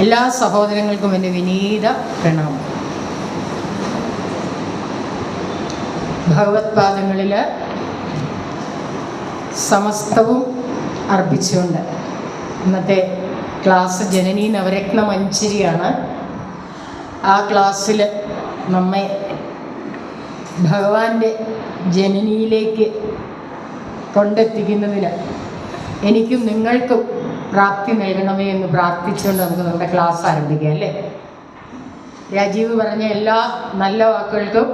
എല്ലാ സഹോദരങ്ങൾക്കും എൻ്റെ വിനീത പ്രണാമം. ഭഗവത് പാദങ്ങളിൽ സമസ്തവും അർപ്പിച്ചുകൊണ്ട് ഇന്നത്തെ ക്ലാസ് ജനനി നവരത്ന മഞ്ചരിയാണ്. ആ ക്ലാസ്സിൽ നമ്മെ ഭഗവാന്റെ ജനനിയിലേക്ക് കൊണ്ടെത്തിക്കുന്നതിന് എനിക്കും നിങ്ങൾക്കും പ്രാപ്തി നൽകണമേ എന്ന് പ്രാർത്ഥിച്ചുകൊണ്ട് നമുക്ക് നമ്മുടെ ക്ലാസ് ആരംഭിക്കാം അല്ലേ. രാജീവ് പറഞ്ഞ എല്ലാ നല്ല വാക്കുകൾക്കും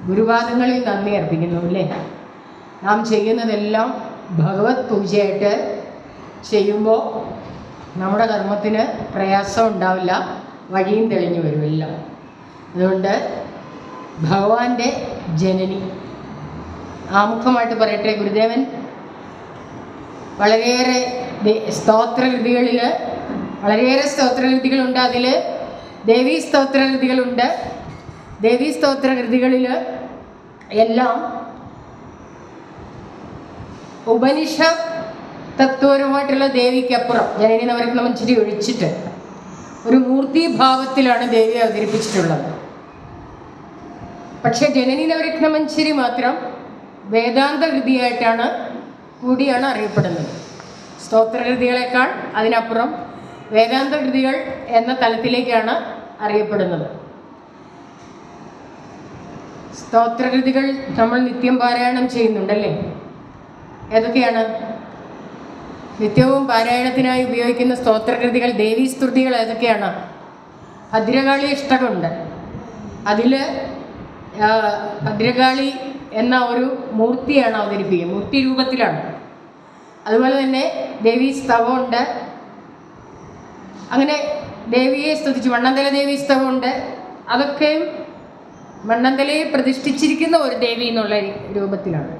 ഗുരുവാദങ്ങളിൽ നന്ദി അർപ്പിക്കുന്നു അല്ലേ. നാം ചെയ്യുന്നതെല്ലാം ഭഗവത് പൂജയായിട്ട് ചെയ്യുമ്പോൾ നമ്മുടെ കർമ്മത്തിന് പ്രയാസം ഉണ്ടാവില്ല, വഴിയും തെളിഞ്ഞു വരുമല്ലോ. അതുകൊണ്ട് ഭഗവാന്റെ ജനനി ആമുഖമായിട്ട് പറയട്ടെ. ഗുരുദേവൻ വളരെയേറെ സ്തോത്രകൃതികളുണ്ട്. അതിൽ ദേവീ സ്തോത്രകൃതികളുണ്ട്. ദേവീ സ്തോത്രകൃതികളിൽ എല്ലാം ഉപനിഷ തത്വപരമായിട്ടുള്ള ദേവിക്കപ്പുറം ജനനി നവരത്ന മഞ്ചരി ഒഴിച്ചിട്ട് ഒരു മൂർത്തിഭാവത്തിലാണ് ദേവി അവതരിപ്പിച്ചിട്ടുള്ളത്. പക്ഷെ ജനനി നവരത്ന മഞ്ചരി മാത്രം വേദാന്ത കൃതിയായിട്ടാണ് കൂടിയാണ് അറിയപ്പെടുന്നത്. സ്തോത്രകൃതികളെക്കാൾ അതിനപ്പുറം വേദാന്ത കൃതികൾ എന്ന തലത്തിലേക്കാണ് അറിയപ്പെടുന്നത്. സ്തോത്രകൃതികൾ നമ്മൾ നിത്യം പാരായണം ചെയ്യുന്നുണ്ടല്ലേ. ഏതൊക്കെയാണ് നിത്യവും പാരായണത്തിനായി ഉപയോഗിക്കുന്ന സ്തോത്രകൃതികൾ? ദേവീ സ്തുതികൾ ഏതൊക്കെയാണ്? ഭദ്രകാളി അഷ്ടകമുണ്ട്. അതിൽ ഭദ്രകാളി എന്ന ഒരു മൂർത്തിയാണ് അവതരിപ്പിക്കുക, മൂർത്തി രൂപത്തിലാണ്. അതുപോലെ തന്നെ ദേവീ സ്തവമുണ്ട്. അങ്ങനെ ദേവിയെ സ്തുതിച്ച് മണ്ണന്തല ദേവീ സ്തവമുണ്ട്. അതൊക്കെ മണ്ണന്തലയെ പ്രതിഷ്ഠിച്ചിരിക്കുന്ന ഒരു ദേവി എന്നുള്ള രൂപത്തിലാണ്.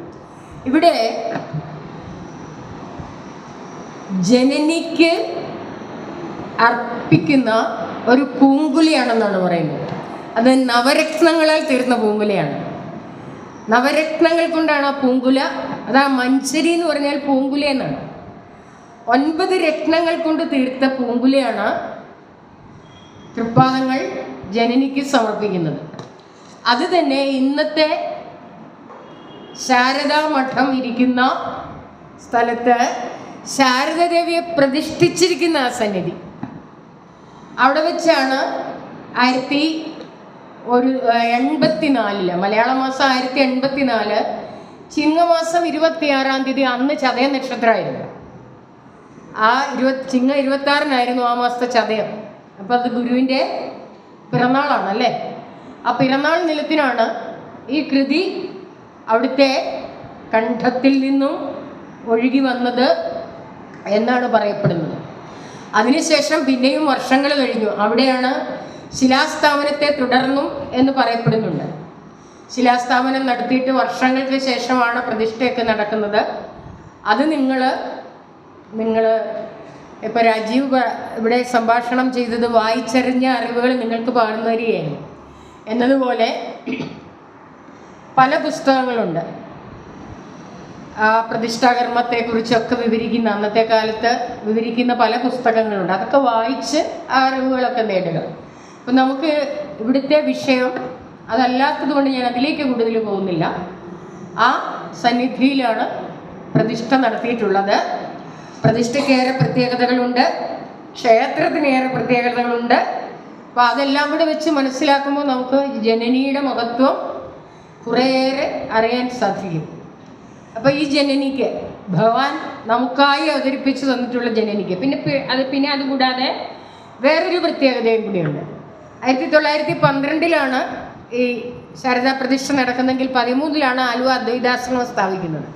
ഇവിടെ ജനനിക്ക് അർപ്പിക്കുന്ന ഒരു പൂങ്കുലിയാണെന്നാണ് പറയുന്നത്. അത് നവരത്നങ്ങളാൽ തീർന്ന പൂങ്കുലയാണ്. നവരത്നങ്ങൾ കൊണ്ടാണ് ആ പൂങ്കുല. അതാ മഞ്ചരി എന്ന് പറഞ്ഞാൽ പൂങ്കുല എന്നാണ്. 9 രത്നങ്ങൾ കൊണ്ട് തീർത്ത പൂങ്കുലയാണ് തൃപ്പാദങ്ങൾ ജനനിക്ക് സമർപ്പിക്കുന്നത്. അത് തന്നെ ഇന്നത്തെ ശാരദാ മഠം ഇരിക്കുന്ന സ്ഥലത്ത് ശാരദാദേവിയെ പ്രതിഷ്ഠിച്ചിരിക്കുന്ന ആ സന്നിധി, അവിടെ വെച്ചാണ് 1984 മലയാള മാസം 1984 ചിങ്ങമാസം 26-ാം തീയതി, അന്ന് ചതയ നക്ഷത്രമായിരുന്നു. ആ ചിങ്ങ 26-നായിരുന്നു ആ മാസത്തെ ചതയം. അപ്പം അത് ഗുരുവിൻ്റെ പിറന്നാളാണല്ലേ. ആ പിറന്നാൾ നിലത്തിനാണ് ഈ കൃതി അവിടുത്തെ കണ്ഠത്തിൽ നിന്നും ഒഴുകി വന്നത് എന്നാണ് പറയപ്പെടുന്നത്. അതിനുശേഷം പിന്നെയും വർഷങ്ങൾ കഴിഞ്ഞു. അവിടെയാണ് ശിലാസ്ഥാപനത്തെ തുടർന്നും എന്ന് പറയപ്പെടുന്നുണ്ട്. ശിലാസ്ഥാപനം നടത്തിയിട്ട് വർഷങ്ങൾക്ക് ശേഷമാണ് പ്രതിഷ്ഠയൊക്കെ നടക്കുന്നത്. അത് നിങ്ങൾ ഇപ്പോൾ രാജീവ് ഇവിടെ സംഭാഷണം ചെയ്തത് വായിച്ചറിഞ്ഞ അറിവുകൾ നിങ്ങൾക്ക് പകർന്നു തരികയാണ്. എന്നതുപോലെ പല പുസ്തകങ്ങളുണ്ട് ആ പ്രതിഷ്ഠാകർമ്മത്തെക്കുറിച്ചൊക്കെ വിവരിക്കുന്ന, അന്നത്തെ കാലത്ത് വിവരിക്കുന്ന പല പുസ്തകങ്ങളുണ്ട്. അതൊക്കെ വായിച്ച് ആ അറിവുകളൊക്കെ നേടുക. അപ്പം നമുക്ക് ഇവിടുത്തെ വിഷയം അതല്ലാത്തത് കൊണ്ട് ഞാൻ അതിലേക്ക് കൂടുതൽ പോകുന്നില്ല. ആ സന്നിധിയിലാണ് പ്രതിഷ്ഠ നടത്തിയിട്ടുള്ളത്. പ്രതിഷ്ഠയ്ക്കേറെ പ്രത്യേകതകളുണ്ട്, ക്ഷേത്രത്തിനേറെ പ്രത്യേകതകളുണ്ട്. അപ്പോൾ അതെല്ലാം കൂടെ വെച്ച് മനസ്സിലാക്കുമ്പോൾ നമുക്ക് ജനനിയുടെ മഹത്വം കുറേയേറെ അറിയാൻ സാധിക്കും. അപ്പോൾ ഈ ജനനിക്ക് ഭഗവാൻ നമുക്കായി അവതരിപ്പിച്ച് തന്നിട്ടുള്ള ജനനിക്ക് പിന്നെ അതുകൂടാതെ വേറൊരു പ്രത്യേകതയും കൂടിയുണ്ട്. 1912 ഈ ശാരദാ പ്രതിഷ്ഠ നടക്കുന്നെങ്കിൽ 13 ആലുവ അദ്വൈതാശ്രമം സ്ഥാപിക്കുന്നത്.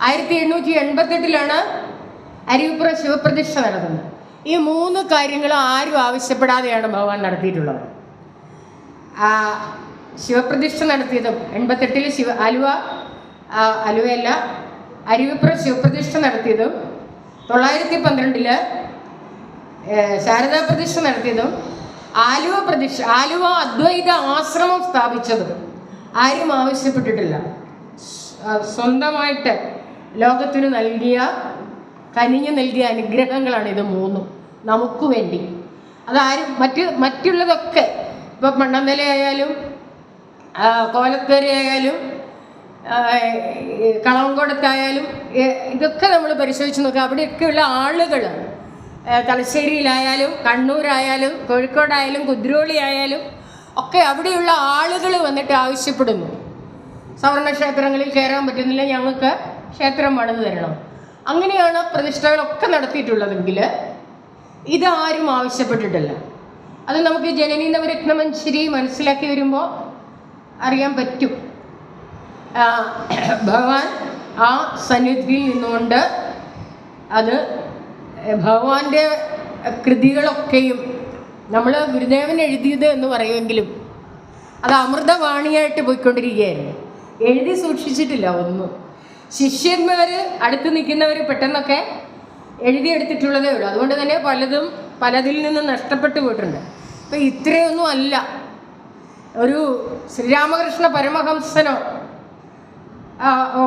1888 അരുവിപ്പുറം ശിവപ്രതിഷ്ഠ നടക്കുന്നത്. ഈ 3 കാര്യങ്ങളും ആരും ആവശ്യപ്പെടാതെയാണ് ഭഗവാൻ നടത്തിയിട്ടുള്ളത്. ശിവപ്രതിഷ്ഠ നടത്തിയതും 88 അലുവയല്ല അരുവിപ്പുറം ശിവപ്രതിഷ്ഠ നടത്തിയതും 912 ശാരദാ പ്രതിഷ്ഠ നടത്തിയതും ആലുവ അദ്വൈത ആശ്രമം സ്ഥാപിച്ചതും ആരും ആവശ്യപ്പെട്ടിട്ടില്ല. സ്വന്തമായിട്ട് ലോകത്തിന് നൽകിയ കനിഞ്ഞു നൽകിയ അനുഗ്രഹങ്ങളാണ് ഇത് മൂന്നും നമുക്ക് വേണ്ടി. അതാരും മറ്റുള്ളതൊക്കെ ഇപ്പം മണ്ണന്തല ആയാലും കോലക്കര ആയാലും കളവങ്കോടത്തായാലും ഇതൊക്കെ നമ്മൾ പരിശോധിച്ച് നോക്കുക. അവിടെയൊക്കെയുള്ള ആളുകൾ തലശ്ശേരിയിലായാലും കണ്ണൂരായാലും കോഴിക്കോടായാലും കുദ്രോളി ആയാലും ഒക്കെ അവിടെയുള്ള ആളുകൾ വന്നിട്ട് ആവശ്യപ്പെടുന്നു, സവർണ്ണ ക്ഷേത്രങ്ങളിൽ കയറാൻ പറ്റുന്നില്ല, ഞങ്ങൾക്ക് ക്ഷേത്രം പണിത് തരണം. അങ്ങനെയാണ് പ്രതിഷ്ഠകളൊക്കെ നടത്തിയിട്ടുള്ളതെങ്കിൽ ഇതാരും ആവശ്യപ്പെട്ടിട്ടില്ല. അത് നമുക്ക് ജനനി നവരത്നമഞ്ജരി മനസ്സിലാക്കി വരുമ്പോൾ അറിയാൻ പറ്റും. ഭഗവാൻ ആ സന്നിധിയിൽ നിന്നുകൊണ്ട് അത് ഭഗവാന്റെ കൃതികളൊക്കെയും നമ്മൾ ഗുരുദേവൻ എഴുതിയത് എന്ന് പറയുമെങ്കിലും അത് അമൃതവാണിയായിട്ട് പോയിക്കൊണ്ടിരിക്കുകയായിരുന്നു. എഴുതി സൂക്ഷിച്ചിട്ടില്ല ഒന്നും. ശിഷ്യന്മാർ അടുത്ത് നിൽക്കുന്നവർ പെട്ടെന്നൊക്കെ എഴുതിയെടുത്തിട്ടുള്ളതേ ഉള്ളൂ. അതുകൊണ്ട് തന്നെ പലതിൽ നിന്നും നഷ്ടപ്പെട്ടു പോയിട്ടുണ്ട്. അപ്പം ഇത്രയൊന്നും അല്ല. ഒരു ശ്രീരാമകൃഷ്ണ പരമഹംസനോ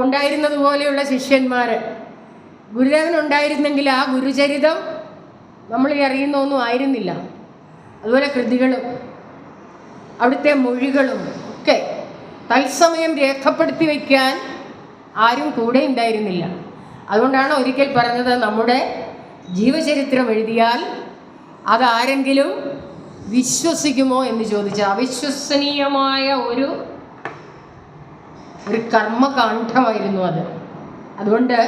ഉണ്ടായിരുന്നത് പോലെയുള്ള ശിഷ്യന്മാർ ഗുരുദേവൻ ഉണ്ടായിരുന്നെങ്കിൽ ആ ഗുരുചരിതം നമ്മൾ ഈ അറിയുന്നൊന്നും ആയിരുന്നില്ല. അതുപോലെ കൃതികളും അവിടുത്തെ മൊഴികളും ഒക്കെ തത്സമയം രേഖപ്പെടുത്തി വയ്ക്കാൻ ആരും കൂടെ ഉണ്ടായിരുന്നില്ല. അതുകൊണ്ടാണ് ഒരിക്കൽ പറഞ്ഞത്, നമ്മുടെ ജീവചരിത്രം എഴുതിയാൽ അതാരെങ്കിലും വിശ്വസിക്കുമോ എന്ന് ചോദിച്ചാൽ അവിശ്വസനീയമായ ഒരു കർമ്മകാണ്ഡമായിരുന്നു അത്. അതുകൊണ്ട്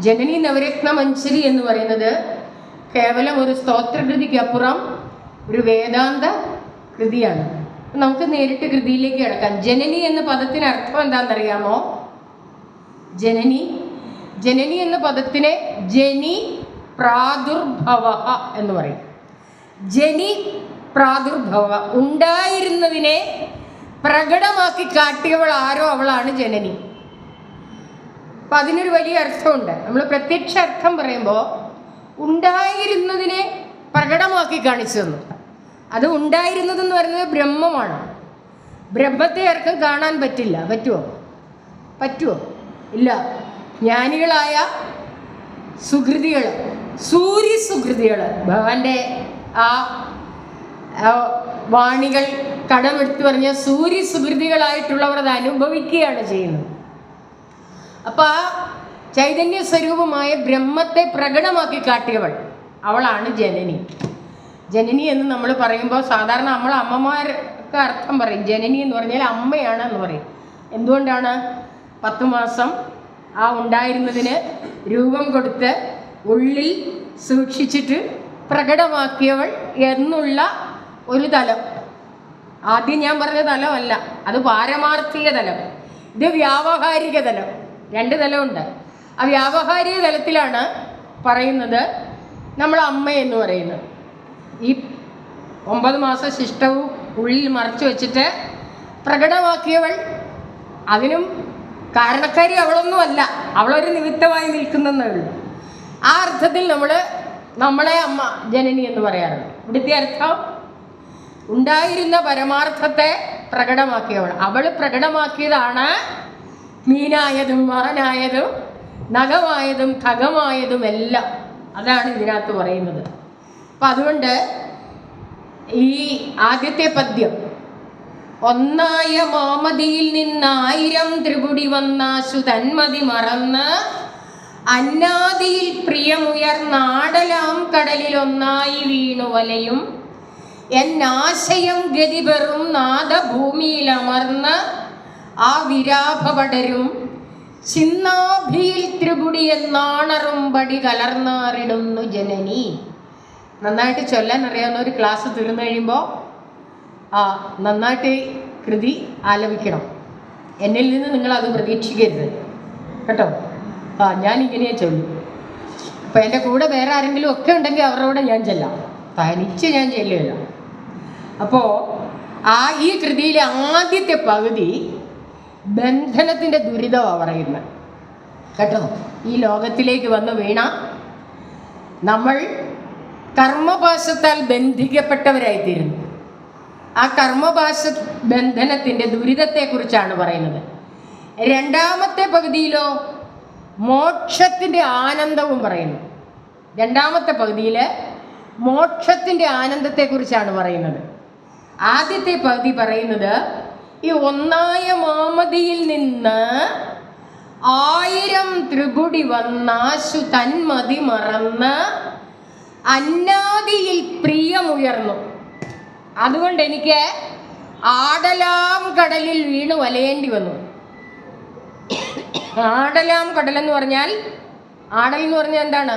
ജനനി നവരത്നമഞ്ജരി എന്ന് പറയുന്നത് കേവലം ഒരു സ്തോത്രകൃതിക്കപ്പുറം ഒരു വേദാന്ത കൃതിയാണ്. നമുക്ക് നേരിട്ട് കൃതിയിലേക്ക് കിടക്കാം. ജനനി എന്ന പദത്തിന് അർത്ഥം എന്താണെന്നറിയാമോ? ജനനി എന്ന പദത്തിനെ ജനി പ്രാദുർഭവ എന്ന് പറയും. ജനി പ്രാദുർഭവ, ഉണ്ടായിരുന്നതിനെ പ്രകടമാക്കി കാട്ടിയവൾ ആരോ അവളാണ് ജനനി. അപ്പം അതിനൊരു വലിയ അർത്ഥമുണ്ട്. നമ്മൾ പ്രത്യക്ഷ അർത്ഥം പറയുമ്പോൾ ഉണ്ടായിരുന്നതിനെ പ്രകടമാക്കി കാണിച്ചു തന്നു. അത് ഉണ്ടായിരുന്നതെന്ന് പറയുന്നത് ബ്രഹ്മമാണ്. ബ്രഹ്മത്തെ ആർക്കും കാണാൻ പറ്റില്ല. പറ്റുമോ? ഇല്ല. ജ്ഞാനികളായ സുഹൃതികൾ, സൂര്യസുഹൃതികൾ ഭഗവാന്റെ ആ വാണികൾ കടമെടുത്ത് പറഞ്ഞ സൂര്യസുഹൃതികളായിട്ടുള്ളവർ അത് അനുഭവിക്കുകയാണ് ചെയ്യുന്നത്. അപ്പം ആ ചൈതന്യ സ്വരൂപമായ ബ്രഹ്മത്തെ പ്രകടമാക്കി കാട്ടിയവൾ അവളാണ് ജനനി. ജനനി എന്ന് നമ്മൾ പറയുമ്പോൾ സാധാരണ നമ്മൾ അമ്മമാർക്ക് അർത്ഥം പറയും. ജനനി എന്ന് പറഞ്ഞാൽ അമ്മയാണ് എന്ന് പറയും. എന്തുകൊണ്ടാണ്? 10 മാസം ആ ഉണ്ടായിരുന്നതിന് രൂപം കൊടുത്ത് ഉള്ളിൽ സൂക്ഷിച്ചിട്ട് പ്രകടമാക്കിയവൾ എന്നുള്ള ഒരു തലം. ആദ്യം ഞാൻ പറഞ്ഞ തലമല്ല, അത് പാരമാർത്ഥിക തലം. ഇത് വ്യാവഹാരിക തലം. 2 തലമുണ്ട്. ആ വ്യാവഹാരിക തലത്തിലാണ് പറയുന്നത് നമ്മൾ അമ്മ എന്ന് പറയുന്നത്. ഈ 9 മാസം ശിഷ്ടവും ഉള്ളിൽ മറച്ചു വെച്ചിട്ട് പ്രകടമാക്കിയവൾ, അതിനും കാരണക്കാരി അവളൊന്നുമല്ല, അവളൊരു നിമിത്തമായി നിൽക്കുന്നതേ ഉള്ളൂ. ആ അർത്ഥത്തിൽ നമ്മളെ അമ്മ ജനനി എന്ന് പറയാറുണ്ട്. ഇവിടുത്തെ അർത്ഥം ഉണ്ടായിരുന്ന പരമാർത്ഥത്തെ പ്രകടമാക്കിയവൾ. അവൾ പ്രകടമാക്കിയതാണ് മീനായതും മാനായതും നഖമായതും ഖഗമായതും എല്ലാം. അതാണ് ഇതിനകത്ത് പറയുന്നത്. അപ്പം അതുകൊണ്ട് ഈ ആദ്യത്തെ പദ്യം, ഒന്നായ മാമതിയിൽ നിന്ന്1000 ത്രിപുടി വന്നാശു തന്മതി മറന്ന് അന്നാദിയിൽ പ്രിയമുയർന്നാടലാം കടലിൽ ഒന്നായി വീണു വലയും എന്നാശയം ഗതിപെറും നാദഭൂമിയിലമർന്ന് ആ വിരാഭപടരും ചിന്നാഭിയിൽ ത്രിപുടി എന്നാണറും പടി കലർന്നാറിടുന്നു ജനനി. നന്നായിട്ട് ചൊല്ലാൻ അറിയാവുന്ന ഒരു ക്ലാസ് തീർന്നു കഴിയുമ്പോൾ നന്നായിട്ട് കൃതി ആലപിക്കണം. എന്നിൽ നിന്ന് നിങ്ങളത് പ്രതീക്ഷിക്കരുത് കേട്ടോ. ഞാനിങ്ങനെയേ ചൊല്ലും. അപ്പം എൻ്റെ കൂടെ വേറെ ആരെങ്കിലും ഒക്കെ ഉണ്ടെങ്കിൽ അവരുടെ കൂടെ ഞാൻ ചെല്ലാം, തനിച്ച് ഞാൻ ചെല്ലുകയില്ല. അപ്പോൾ ഈ കൃതിയിലെ ആദ്യത്തെ പകുതി ബന്ധനത്തിൻ്റെ ദുരിതമാണ് പറയുന്നത് കേട്ടോ. ഈ ലോകത്തിലേക്ക് വന്ന് വീണ നമ്മൾ കർമ്മപാശത്താൽ ബന്ധിക്കപ്പെട്ടവരായിത്തീരുന്നു. ആ കർമ്മപാശ ബന്ധനത്തിൻ്റെ ദുരിതത്തെക്കുറിച്ചാണ് പറയുന്നത്. രണ്ടാമത്തെ പകുതിയിലോ മോക്ഷത്തിൻ്റെ ആനന്ദവും പറയുന്നു. രണ്ടാമത്തെ പകുതിയിൽ മോക്ഷത്തിൻ്റെ ആനന്ദത്തെക്കുറിച്ചാണ് പറയുന്നത്. ആദ്യത്തെ പകുതി പറയുന്നത് ഈ ഒന്നായ മാമതിയിൽ നിന്ന് 1000 ത്രിപുടി വന്നാശു തന്മതി മറന്ന് അന്നാദിയിൽ പ്രിയമുയർന്നു. അതുകൊണ്ട് എനിക്ക് ആടലാം കടലിൽ വീണ് വലയേണ്ടി വന്നു. ആടലാം കടലെന്ന് പറഞ്ഞാൽ, ആടൽ എന്ന് പറഞ്ഞാൽ എന്താണ്?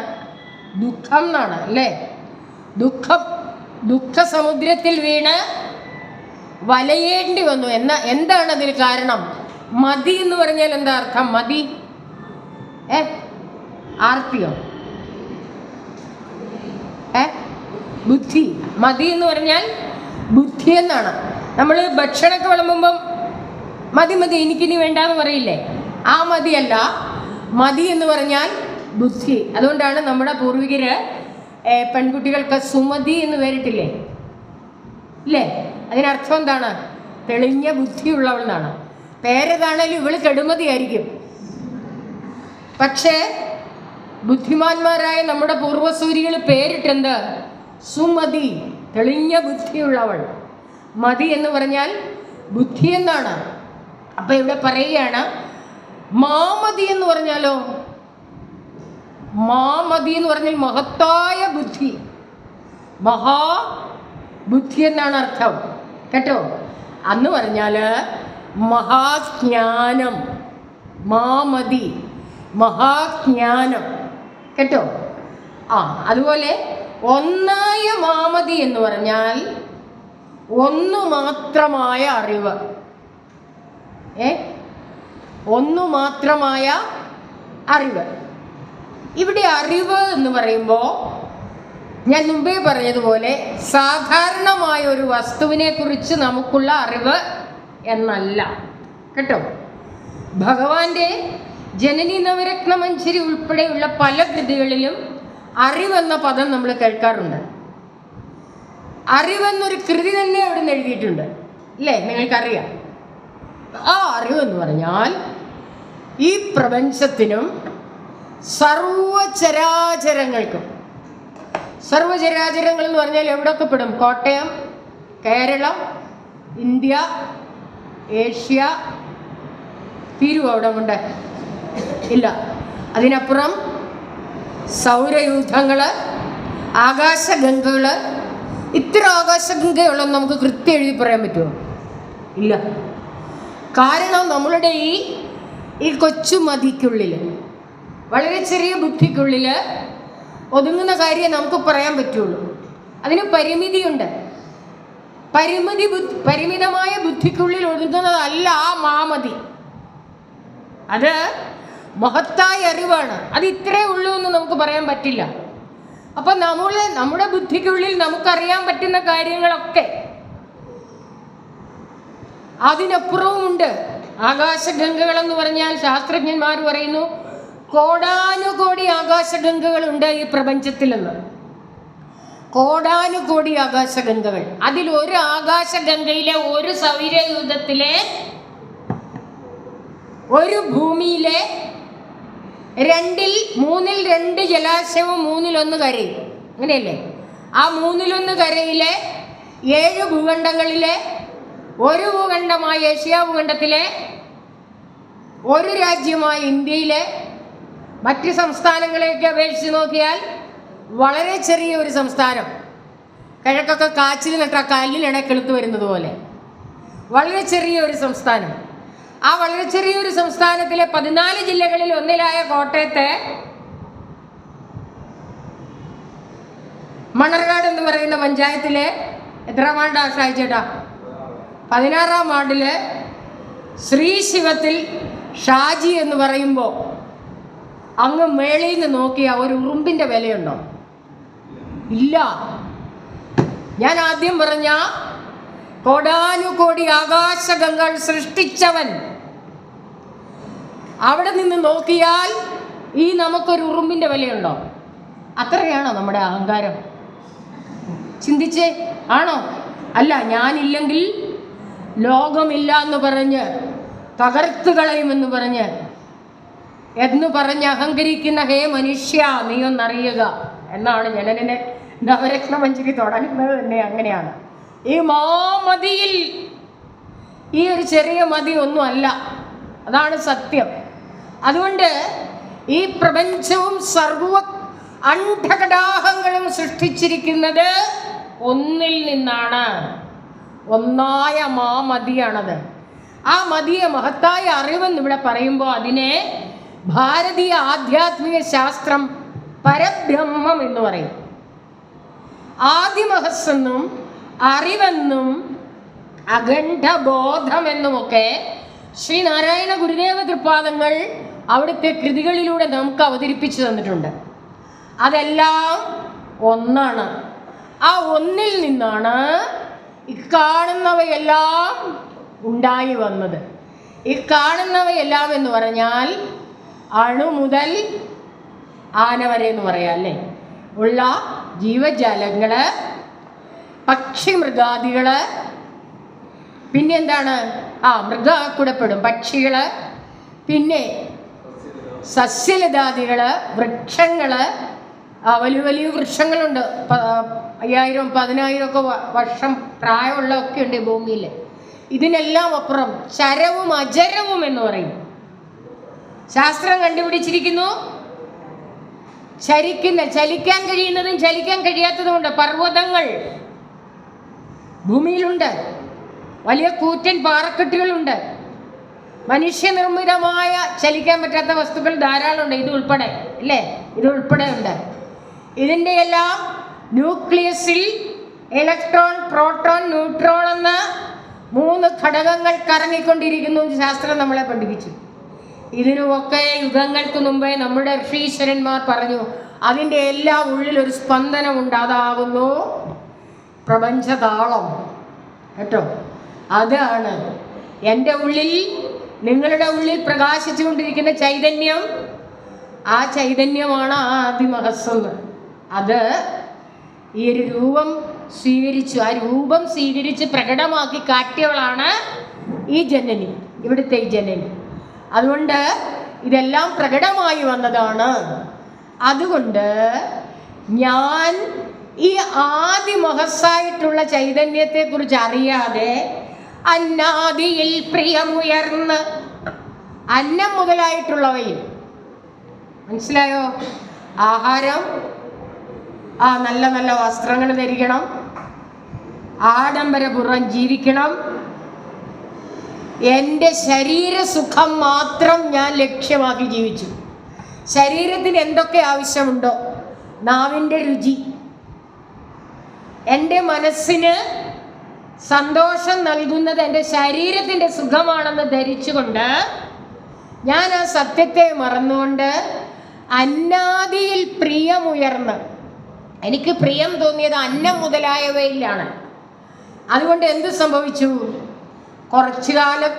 ദുഃഖം എന്നാണ് അല്ലേ? ദുഃഖസമുദ്രത്തിൽ വീണ് വലയേണ്ടി വന്നു. എന്താണ് അതിന് കാരണം? മതി എന്ന് പറഞ്ഞാൽ എന്താ അർത്ഥം? മതി ആർത്തിയോ? ബുദ്ധി. മതി എന്ന് പറഞ്ഞാൽ ബുദ്ധി എന്നാണ്. നമ്മൾ ഭക്ഷണമൊക്കെ വിളമ്പുമ്പം മതി മതി എനിക്കിനി വേണ്ടാന്ന് പറയില്ലേ? ആ മതിയല്ല, മതി എന്ന് പറഞ്ഞാൽ ബുദ്ധി. അതുകൊണ്ടാണ് നമ്മുടെ പൂർവികര് പെൺകുട്ടികൾക്ക് സുമതി എന്ന് പേരിട്ടില്ലേ? ഇല്ലേ? അതിനർത്ഥം എന്താണ്? തെളിഞ്ഞ ബുദ്ധിയുള്ളവൾ എന്നാണ്. പേരേതാണേലും ഇവള് കെടുമതിയായിരിക്കും. പക്ഷേ ബുദ്ധിമാന്മാരായ നമ്മുടെ പൂർവ്വസൂരികൾ പേരിട്ടെന്ത്? സുമതി, തെളിഞ്ഞ ബുദ്ധിയുള്ളവൾ. മതി എന്ന് പറഞ്ഞാൽ ബുദ്ധി എന്നാണ്. അപ്പൊ ഇവിടെ പറയുകയാണ് മാമതി എന്ന് പറഞ്ഞാലോ? മാമതി എന്ന് പറഞ്ഞാൽ മഹത്തായ ബുദ്ധി, മഹാബുദ്ധി എന്നാണ് അർത്ഥം കേട്ടോ. അന്ന് പറഞ്ഞാൽ മഹാജ്ഞാനം. മാമതി മഹാജ്ഞാനം കേട്ടോ. അതുപോലെ ഒന്നായ മാമതി എന്ന് പറഞ്ഞാൽ ഒന്നു മാത്രമായ അറിവ്. ഒന്നു മാത്രമായ അറിവ്. ഇവിടെ അറിവ് എന്ന് പറയുമ്പോൾ ഞാൻ മുമ്പേ പറഞ്ഞതുപോലെ സാധാരണമായ ഒരു വസ്തുവിനെ കുറിച്ച് നമുക്കുള്ള അറിവ് എന്നല്ല കേട്ടോ. ഭഗവാന്റെ ജനനി നവരത്ന മഞ്ജരി ഉൾപ്പെടെയുള്ള പല കൃതികളിലും അറിവെന്ന പദം നമ്മൾ കേൾക്കാറുണ്ട്. അറിവെന്നൊരു കൃതി തന്നെ അവിടെ നിന്ന് എഴുതിയിട്ടുണ്ട് അല്ലേ? നിങ്ങൾക്കറിയാം. ആ അറിവെന്ന് പറഞ്ഞാൽ ഈ പ്രപഞ്ചത്തിനും സർവചരാചരങ്ങൾക്കും, സർവചരാചരങ്ങൾ എന്ന് പറഞ്ഞാൽ എവിടെയൊക്കെ പെടും? കോട്ടയം, കേരളം, ഇന്ത്യ, ഏഷ്യ, തീരുവോ അവിടെ കൊണ്ട്? ഇല്ല. അതിനപ്പുറം സൗരയൂഥങ്ങൾ, ആകാശഗംഗകൾ. ഇത്ര ആകാശഗംഗയുള്ളതെന്ന് നമുക്ക് കൃത്യം എഴുതി പറയാൻ പറ്റുമോ? ഇല്ല. കാരണം നമ്മളുടെ ഈ കൊച്ചു മതിക്കുള്ളിൽ, വളരെ ചെറിയ ബുദ്ധിക്കുള്ളിൽ ഒതുങ്ങുന്ന കാര്യം നമുക്ക് പറയാൻ പറ്റുള്ളൂ. അതിന് പരിമിതിയുണ്ട്. പരിമിതമായ ബുദ്ധിക്കുള്ളിൽ ഒതുങ്ങുന്നതല്ല ആ മാമതി. അത് മഹത്തായ അറിവാണ്. അത് ഇത്രേ ഉള്ളൂ എന്ന് നമുക്ക് പറയാൻ പറ്റില്ല. അപ്പം നമ്മുടെ ബുദ്ധിക്കുള്ളിൽ നമുക്കറിയാൻ പറ്റുന്ന കാര്യങ്ങളൊക്കെ അതിനപ്പുറവുമുണ്ട്. ആകാശഗംഗകളെന്ന് പറഞ്ഞാൽ ശാസ്ത്രജ്ഞന്മാർ പറയുന്നു കോടാനുകോടി ആകാശഗംഗകളുണ്ട് ഈ പ്രപഞ്ചത്തിലെന്ന്. കോടാനുകോടി ആകാശഗംഗകൾ. അതിലൊരു ആകാശഗംഗയിലെ, ഒരു സൗരയൂഥത്തിലെ, ഒരു ഭൂമിയിലെ 2 ജലാശയവും 1 കരയും. അങ്ങനെയല്ലേ? ആ 1 കരയിലെ 7 ഭൂഖണ്ഡങ്ങളിലെ ഒരു ഭൂഖണ്ഡമായ ഏഷ്യ ഭൂഖണ്ഡത്തിലെ, ഒരു രാജ്യമായ ഇന്ത്യയിലെ മറ്റ് സംസ്ഥാനങ്ങളെയൊക്കെ അപേക്ഷിച്ച് നോക്കിയാൽ വളരെ ചെറിയ ഒരു സംസ്ഥാനം. കിഴക്കൊക്കെ കാച്ചിൽ നട്ട കല്ലിനിടെ കിളുത്ത് വരുന്നത് പോലെ വളരെ ചെറിയ ഒരു സംസ്ഥാനം. ആ വളരെ ചെറിയൊരു സംസ്ഥാനത്തിലെ 14 ജില്ലകളിൽ ഒന്നിലായ കോട്ടയത്തെ മണർകാട് എന്ന് പറയുന്ന പഞ്ചായത്തിലെ എത്രാം വാർഡാ ഷായിച്ചേട്ടാ? 16-ാം വാർഡില് ശ്രീശിവത്തിൽ ഷാജി എന്ന് പറയുമ്പോൾ അങ്ങ് മേളിൽ നിന്ന് നോക്കിയ ഒരു ഉറുമ്പിൻ്റെ വിലയുണ്ടോ? ഇല്ല. ഞാൻ ആദ്യം പറഞ്ഞ കോടാനുകോടി ആകാശഗംഗകൾ സൃഷ്ടിച്ചവൻ, അവിടെ നിന്ന് നോക്കിയാൽ ഈ നമുക്കൊരു ഉറുമ്പിൻ്റെ വിലയുണ്ടോ? അത്രയാണോ നമ്മുടെ അഹങ്കാരം? ചിന്തിച്ചേ. ആണോ? അല്ല. ഞാനില്ലെങ്കിൽ ലോകമില്ല എന്ന് പറഞ്ഞ്, തകർത്ത് കളയുമെന്ന് പറഞ്ഞ് എന്ന് പറഞ്ഞ് അഹങ്കരിക്കുന്ന ഹേ മനുഷ്യ നീ ഒന്നറിയുക എന്നാണ് ജനനനെ നവരത്ന മഞ്ജരി തുടങ്ങുന്നത് തന്നെ അങ്ങനെയാണ്. ഈ മാമതിയിൽ ഈ ഒരു ചെറിയ മതി ഒന്നും അല്ല, അതാണ് സത്യം. അതുകൊണ്ട് ഈ പ്രപഞ്ചവും സർവ അണ്ഡകടാഹങ്ങളും സൃഷ്ടിച്ചിരിക്കുന്നത് ഒന്നിൽ നിന്നാണ്. ഒന്നായ മാമതിയാണത്. ആ മതിയെ മഹത്തായ അറിവെന്ന് ഇവിടെ പറയുമ്പോൾ അതിനെ ഭാരതീയ ആധ്യാത്മിക ശാസ്ത്രം പരബ്രഹ്മം എന്ന് പറയും. ആദിമഹസ്സെന്നും അറിവെന്നും അഖണ്ഡബോധമെന്നുമൊക്കെ ശ്രീനാരായണ ഗുരുദേവ തൃപാദങ്ങൾ അവിടുത്തെ കൃതികളിലൂടെ നമുക്ക് അവതരിപ്പിച്ചു തന്നിട്ടുണ്ട്. അതെല്ലാം ഒന്നാണ്. ആ ഒന്നിൽ നിന്നാണ് ഇക്കാണുന്നവയെല്ലാം ഉണ്ടായി വന്നത്. ഇക്കാണുന്നവയെല്ലാം എന്ന് പറഞ്ഞാൽ അണു മുതൽ ആന വരെ എന്ന് പറയാം അല്ലേ, ഉള്ള ജീവജാലങ്ങള്, പക്ഷി മൃഗാദികള്, പിന്നെ എന്താണ് മൃഗ കൂടെപ്പെടും പക്ഷികള്, പിന്നെ സസ്യലതാദികള്, വൃക്ഷങ്ങള്, വലിയ വലിയ വൃക്ഷങ്ങളുണ്ട്. 5000 10,000 ഒക്കെ വർഷം പ്രായമുള്ളതൊക്കെ ഉണ്ട് ഭൂമിയിൽ. ഇതിനെല്ലാം അപ്പുറം ചരവും അചരവും എന്ന് പറയും. ശാസ്ത്രം കണ്ടുപിടിച്ചിരിക്കുന്നു ചലിക്കാൻ കഴിയുന്നതും ചലിക്കാൻ കഴിയാത്തതുമുണ്ട്. പർവ്വതങ്ങൾ ഭൂമിയിലുണ്ട്, വലിയ കൂറ്റൻ പാറക്കെട്ടുകളുണ്ട്, മനുഷ്യനിർമ്മിതമായ ചലിക്കാൻ പറ്റാത്ത വസ്തുക്കൾ ധാരാളമുണ്ട്. ഇത് ഉൾപ്പെടെ അല്ലേ, ഇത് ഉൾപ്പെടെ ഉണ്ട്. ഇതിൻ്റെ എല്ലാം ന്യൂക്ലിയസിൽ ഇലക്ട്രോൺ, പ്രോട്ടോൺ, ന്യൂട്രോൺ എന്ന 3 ഘടകങ്ങൾ കറങ്ങിക്കൊണ്ടിരിക്കുന്നു. ശാസ്ത്രം നമ്മളെ പഠിപ്പിച്ചു. ഇതിനുമൊക്കെ യുഗങ്ങൾക്ക് മുമ്പേ നമ്മുടെ ഋഷീശ്വരന്മാർ പറഞ്ഞു അതിൻ്റെ എല്ലാം ഉള്ളിൽ ഒരു സ്പന്ദനമുണ്ട്, അതാകുന്നു പ്രപഞ്ചതാളം കേട്ടോ. അതാണ് എൻ്റെ ഉള്ളിൽ, നിങ്ങളുടെ ഉള്ളിൽ പ്രകാശിച്ചുകൊണ്ടിരിക്കുന്ന ചൈതന്യം. ആ ചൈതന്യമാണ് ആ ആദിമഹസ്സെന്ന്. അത് ഈ ഒരു രൂപം സ്വീകരിച്ചു, ആ രൂപം സ്വീകരിച്ച് പ്രകടമാക്കി കാട്ടിയവളാണ് ഈ ജനനി, ഇവിടുത്തെ ഈ ജനനി. അതുകൊണ്ട് ഇതെല്ലാം പ്രകടമായി വന്നതാണ്. അതുകൊണ്ട് ഞാൻ ഈ ആദിമഹസ്സായിട്ടുള്ള ചൈതന്യത്തെക്കുറിച്ച് അറിയാതെ അന്നാദിയിൽ പ്രിയമുയർന്ന്, അന്നം മുതലായിട്ടുള്ളവയിൽ, മനസ്സിലായോ? ആഹാരം, നല്ല നല്ല വസ്ത്രങ്ങൾ ധരിക്കണം, ആഡംബരപൂർവ്വം ജീവിക്കണം, എൻ്റെ ശരീരസുഖം മാത്രം ഞാൻ ലക്ഷ്യമാക്കി ജീവിച്ചു. ശരീരത്തിന് എന്തൊക്കെ ആവശ്യമുണ്ടോ, നാവിൻ്റെ രുചി, എൻ്റെ മനസ്സിന് സന്തോഷം നൽകുന്നത് എൻ്റെ ശരീരത്തിൻ്റെ സുഖമാണെന്ന് ധരിച്ചുകൊണ്ട് ഞാൻ ആ സത്യത്തെ മറന്നുകൊണ്ട് അന്നാദിയിൽ പ്രിയമുയർന്ന്, എനിക്ക് പ്രിയം തോന്നിയത് അന്നം മുതലായവയിലാണ്. അതുകൊണ്ട് എന്ത് സംഭവിച്ചു? കുറച്ചു കാലം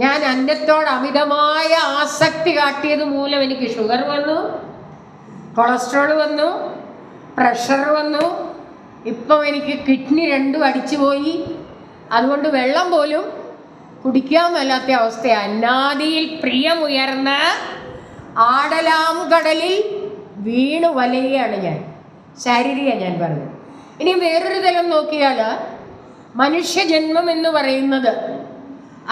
ഞാൻ അന്നത്തോട് അമിതമായ ആസക്തി കാട്ടിയത് മൂലം എനിക്ക് ഷുഗർ വന്നു, കൊളസ്ട്രോൾ വന്നു, പ്രഷർ വന്നു. ഇപ്പം എനിക്ക് കിഡ്നി 2 അടിച്ചു പോയി. അതുകൊണ്ട് വെള്ളം പോലും കുടിക്കാൻ മേലാത്ത അവസ്ഥ. അന്നാദിയിൽ പ്രിയമുയർന്ന് ആടലാം കടലിൽ വീണു വലയുകയാണ് ഞാൻ. ശാരീരിക ഞാൻ പറഞ്ഞു. ഇനി വേറൊരു തലം നോക്കിയാൽ മനുഷ്യജന്മം എന്ന് പറയുന്നത്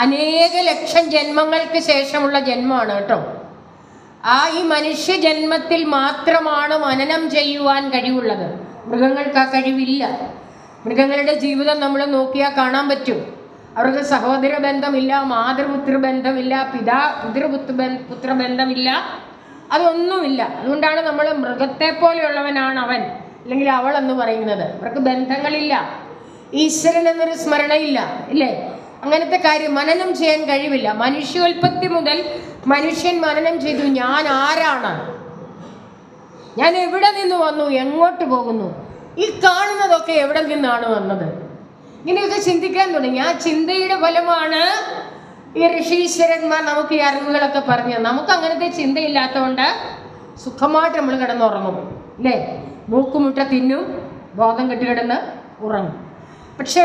അനേക ലക്ഷം ജന്മങ്ങൾക്ക് ശേഷമുള്ള ജന്മമാണ് കേട്ടോ. ഈ മനുഷ്യജന്മത്തിൽ മാത്രമാണ് മനനം ചെയ്യുവാൻ കഴിവുള്ളത്. മൃഗങ്ങൾക്ക് ആ കഴിവില്ല. മൃഗങ്ങളുടെ ജീവിതം നമ്മൾ നോക്കിയാൽ കാണാൻ പറ്റും. അവർക്ക് സഹോദര ബന്ധമില്ല, മാതൃപുത്ര ബന്ധമില്ല, പുത്രപുത്ര ബന്ധമില്ല, അതൊന്നുമില്ല. അതുകൊണ്ടാണ് നമ്മൾ മൃഗത്തെ പോലെയുള്ളവനാണ് അവൻ അല്ലെങ്കിൽ അവൾ എന്ന് പറയുന്നത്. അവർക്ക് ബന്ധങ്ങളില്ല, ഈശ്വരൻ എന്നൊരു സ്മരണയില്ല, ഇല്ലേ? അങ്ങനത്തെ കാര്യം മനനം ചെയ്യാൻ കഴിവില്ല. മനുഷ്യോൽപത്തി മുതൽ മനുഷ്യൻ മനനം ചെയ്തു, ഞാൻ ആരാണ്, ഞാൻ എവിടെ നിന്ന് വന്നു, എങ്ങോട്ട് പോകുന്നു, ഈ കാണുന്നതൊക്കെ എവിടെ നിന്നാണ് വന്നത്, ഇങ്ങനെയൊക്കെ ചിന്തിക്കാൻ തുടങ്ങി. ആ ചിന്തയുടെ ഫലമാണ് ഈ ഋഷീശ്വരന്മാർ നമുക്ക് ഈ അറിവുകളൊക്കെ പറഞ്ഞു. നമുക്ക് അങ്ങനത്തെ ചിന്തയില്ലാത്തതുകൊണ്ട് സുഖമായിട്ട് നമ്മൾ കിടന്നുറങ്ങും, അല്ലേ? മൂക്കുമുട്ട തിന്നും, ബോധം കെട്ടിക്കിടന്ന് ഉറങ്ങും. പക്ഷെ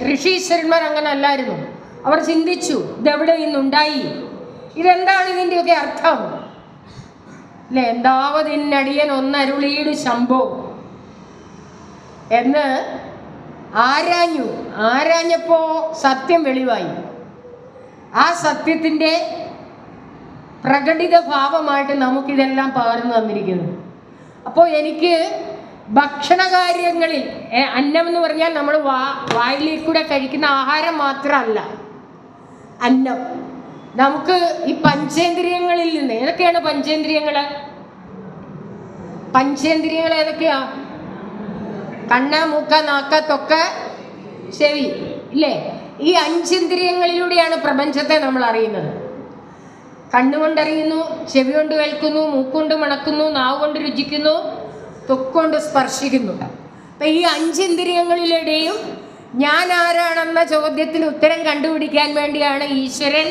ഋഷീശ്വരന്മാർ അങ്ങനെ അല്ലായിരുന്നു. അവർ ചിന്തിച്ചു, ഇതെവിടെ നിന്നുണ്ടായി, ഇതെന്താണ് ഇതിൻ്റെയൊക്കെ അർത്ഥം, അല്ലെ, എന്താവതിന്നടിയൻ ഒന്നരുളീട് ശംഭോ എന്ന് ആരാഞ്ഞപ്പോ സത്യം വെളിവായി. ആ സത്യത്തിൻ്റെ പ്രകടിത ഭാവമായിട്ട് നമുക്കിതെല്ലാം പകർന്നു തന്നിരിക്കുന്നു. അപ്പോൾ എനിക്ക് ഭക്ഷണകാര്യങ്ങളിൽ, അന്നം എന്ന് പറഞ്ഞാൽ നമ്മൾ വായിലേക്കൂടെ കഴിക്കുന്ന ആഹാരം മാത്രമല്ല അന്നം. നമുക്ക് ഈ പഞ്ചേന്ദ്രിയങ്ങളിൽ നിന്ന്, ഏതൊക്കെയാണ് പഞ്ചേന്ദ്രിയങ്ങൾ? പഞ്ചേന്ദ്രിയങ്ങൾ ഏതൊക്കെയാ? കണ്ണ്, മൂക്ക്, നാക്ക്, ത്വക്ക്, ചെവി, ഇല്ലേ? ഈ 5 ഇന്ദ്രിയങ്ങളിലൂടെയാണ് പ്രപഞ്ചത്തെ നമ്മൾ അറിയുന്നത്. കണ്ണുകൊണ്ടറിയുന്നു, ചെവി കൊണ്ട് കേൾക്കുന്നു, മൂക്കുകൊണ്ട് മണക്കുന്നു, നാവ് കൊണ്ട് രുചിക്കുന്നു, ത്വക്കൊണ്ട് സ്പർശിക്കുന്നു. അപ്പം ഈ 5 ഇന്ദ്രിയങ്ങളിലൂടെയും ഞാൻ ആരാണെന്ന ചോദ്യത്തിന് ഉത്തരം കണ്ടുപിടിക്കാൻ വേണ്ടിയാണ് ഈശ്വരൻ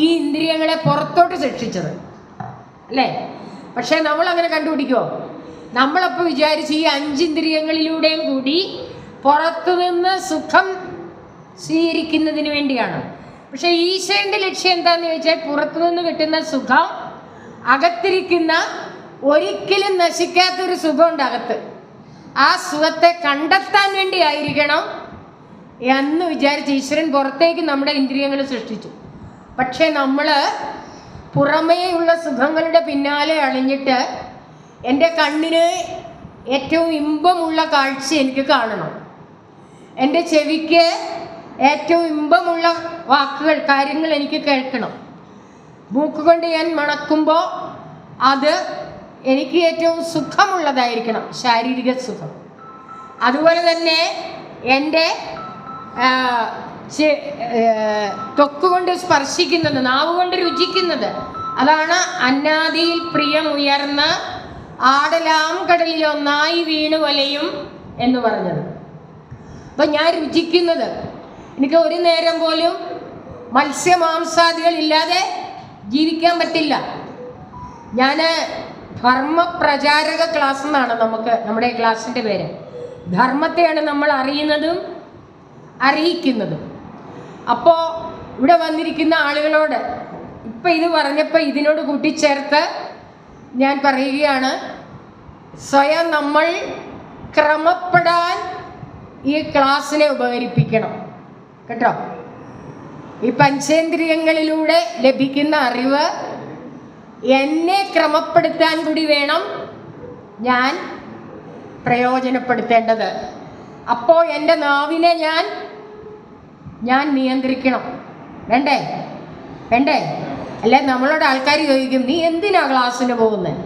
ഈ ഇന്ദ്രിയങ്ങളെ പുറത്തോട്ട് സൃഷ്ടിച്ചത്, അല്ലേ? പക്ഷേ നമ്മളങ്ങനെ കണ്ടുപിടിക്കുമോ? നമ്മളപ്പോൾ വിചാരിച്ച് ഈ 5 ഇന്ദ്രിയങ്ങളിലൂടെയും കൂടി പുറത്തുനിന്ന് സുഖം സ്വീകരിക്കുന്നതിന് വേണ്ടിയാണ്. പക്ഷെ ഈശ്വരൻ്റെ ലക്ഷ്യം എന്താണെന്ന് ചോദിച്ചാൽ, പുറത്തുനിന്ന് കിട്ടുന്ന സുഖം അകത്തിരിക്കുന്ന ഒരിക്കലും നശിക്കാത്തൊരു സുഖമുണ്ട് അകത്ത്. ആ സുഖത്തെ കണ്ടെത്താൻ വേണ്ടി ആയിരിക്കണം എന്ന് വിചാരിച്ച് ഈശ്വരൻ പുറത്തേക്ക് നമ്മുടെ ഇന്ദ്രിയങ്ങൾ സൃഷ്ടിച്ചു. പക്ഷെ നമ്മൾ പുറമേയുള്ള സുഖങ്ങളുടെ പിന്നാലെ അണിഞ്ഞിട്ട് എൻ്റെ കണ്ണിന് ഏറ്റവും ഇമ്പമുള്ള കാഴ്ച എനിക്ക് കാണണം, എൻ്റെ ചെവിക്ക് ഏറ്റവും ഇമ്പമുള്ള വാക്കുകൾ, കാര്യങ്ങൾ എനിക്ക് കേൾക്കണം, മൂക്കുകൊണ്ട് ഞാൻ മണക്കുമ്പോൾ അത് എനിക്ക് ഏറ്റവും സുഖമുള്ളതായിരിക്കണം, ശാരീരിക സുഖം. അതുപോലെ തന്നെ എൻ്റെ ത്വക്കുകൊണ്ട് സ്പർശിക്കുന്നത്, നാവ് കൊണ്ട് രുചിക്കുന്നത്, അതാണ് അന്നാദിയിൽ പ്രിയമുയർന്ന ആടലാം കടലിൽ ഒന്നായി വീണു വലയും എന്ന് പറഞ്ഞത്. അപ്പം ഞാൻ രുചിക്കുന്നത്, എനിക്ക് ഒരു നേരം പോലും മത്സ്യമാംസാദികളില്ലാതെ ജീവിക്കാൻ പറ്റില്ല. ഞാൻ ധർമ്മപ്രചാരക ക്ലാസ് എന്നാണ് നമ്മുടെ ക്ലാസ്സിൻ്റെ പേര്. ധർമ്മത്തെയാണ് നമ്മൾ അറിയുന്നതും അറിയിക്കുന്നതും. അപ്പോൾ ഇവിടെ വന്നിരിക്കുന്ന ആളുകളോട് ഇപ്പം ഇത് പറഞ്ഞപ്പോൾ ഇതിനോട് കൂട്ടിച്ചേർത്ത് ഞാൻ പറയുകയാണ്, സ്വയം നമ്മൾ ക്രമപ്പെടാൻ ഈ ക്ലാസ്സിനെ ഉപകരിപ്പിക്കണം കേട്ടോ. ഈ പഞ്ചേന്ദ്രിയങ്ങളിലൂടെ ലഭിക്കുന്ന അറിവ് എന്നെ ക്രമപ്പെടുത്താൻ കൂടി വേണം ഞാൻ പ്രയോജനപ്പെടുത്തേണ്ടത്. അപ്പോൾ എൻ്റെ നാവിനെ ഞാൻ നിയന്ത്രിക്കണം. വേണ്ടേ? അല്ലെ നമ്മളോട് ആൾക്കാർ ചോദിക്കും, നീ എന്തിനാ ക്ലാസ്സിന് പോകുന്നത്?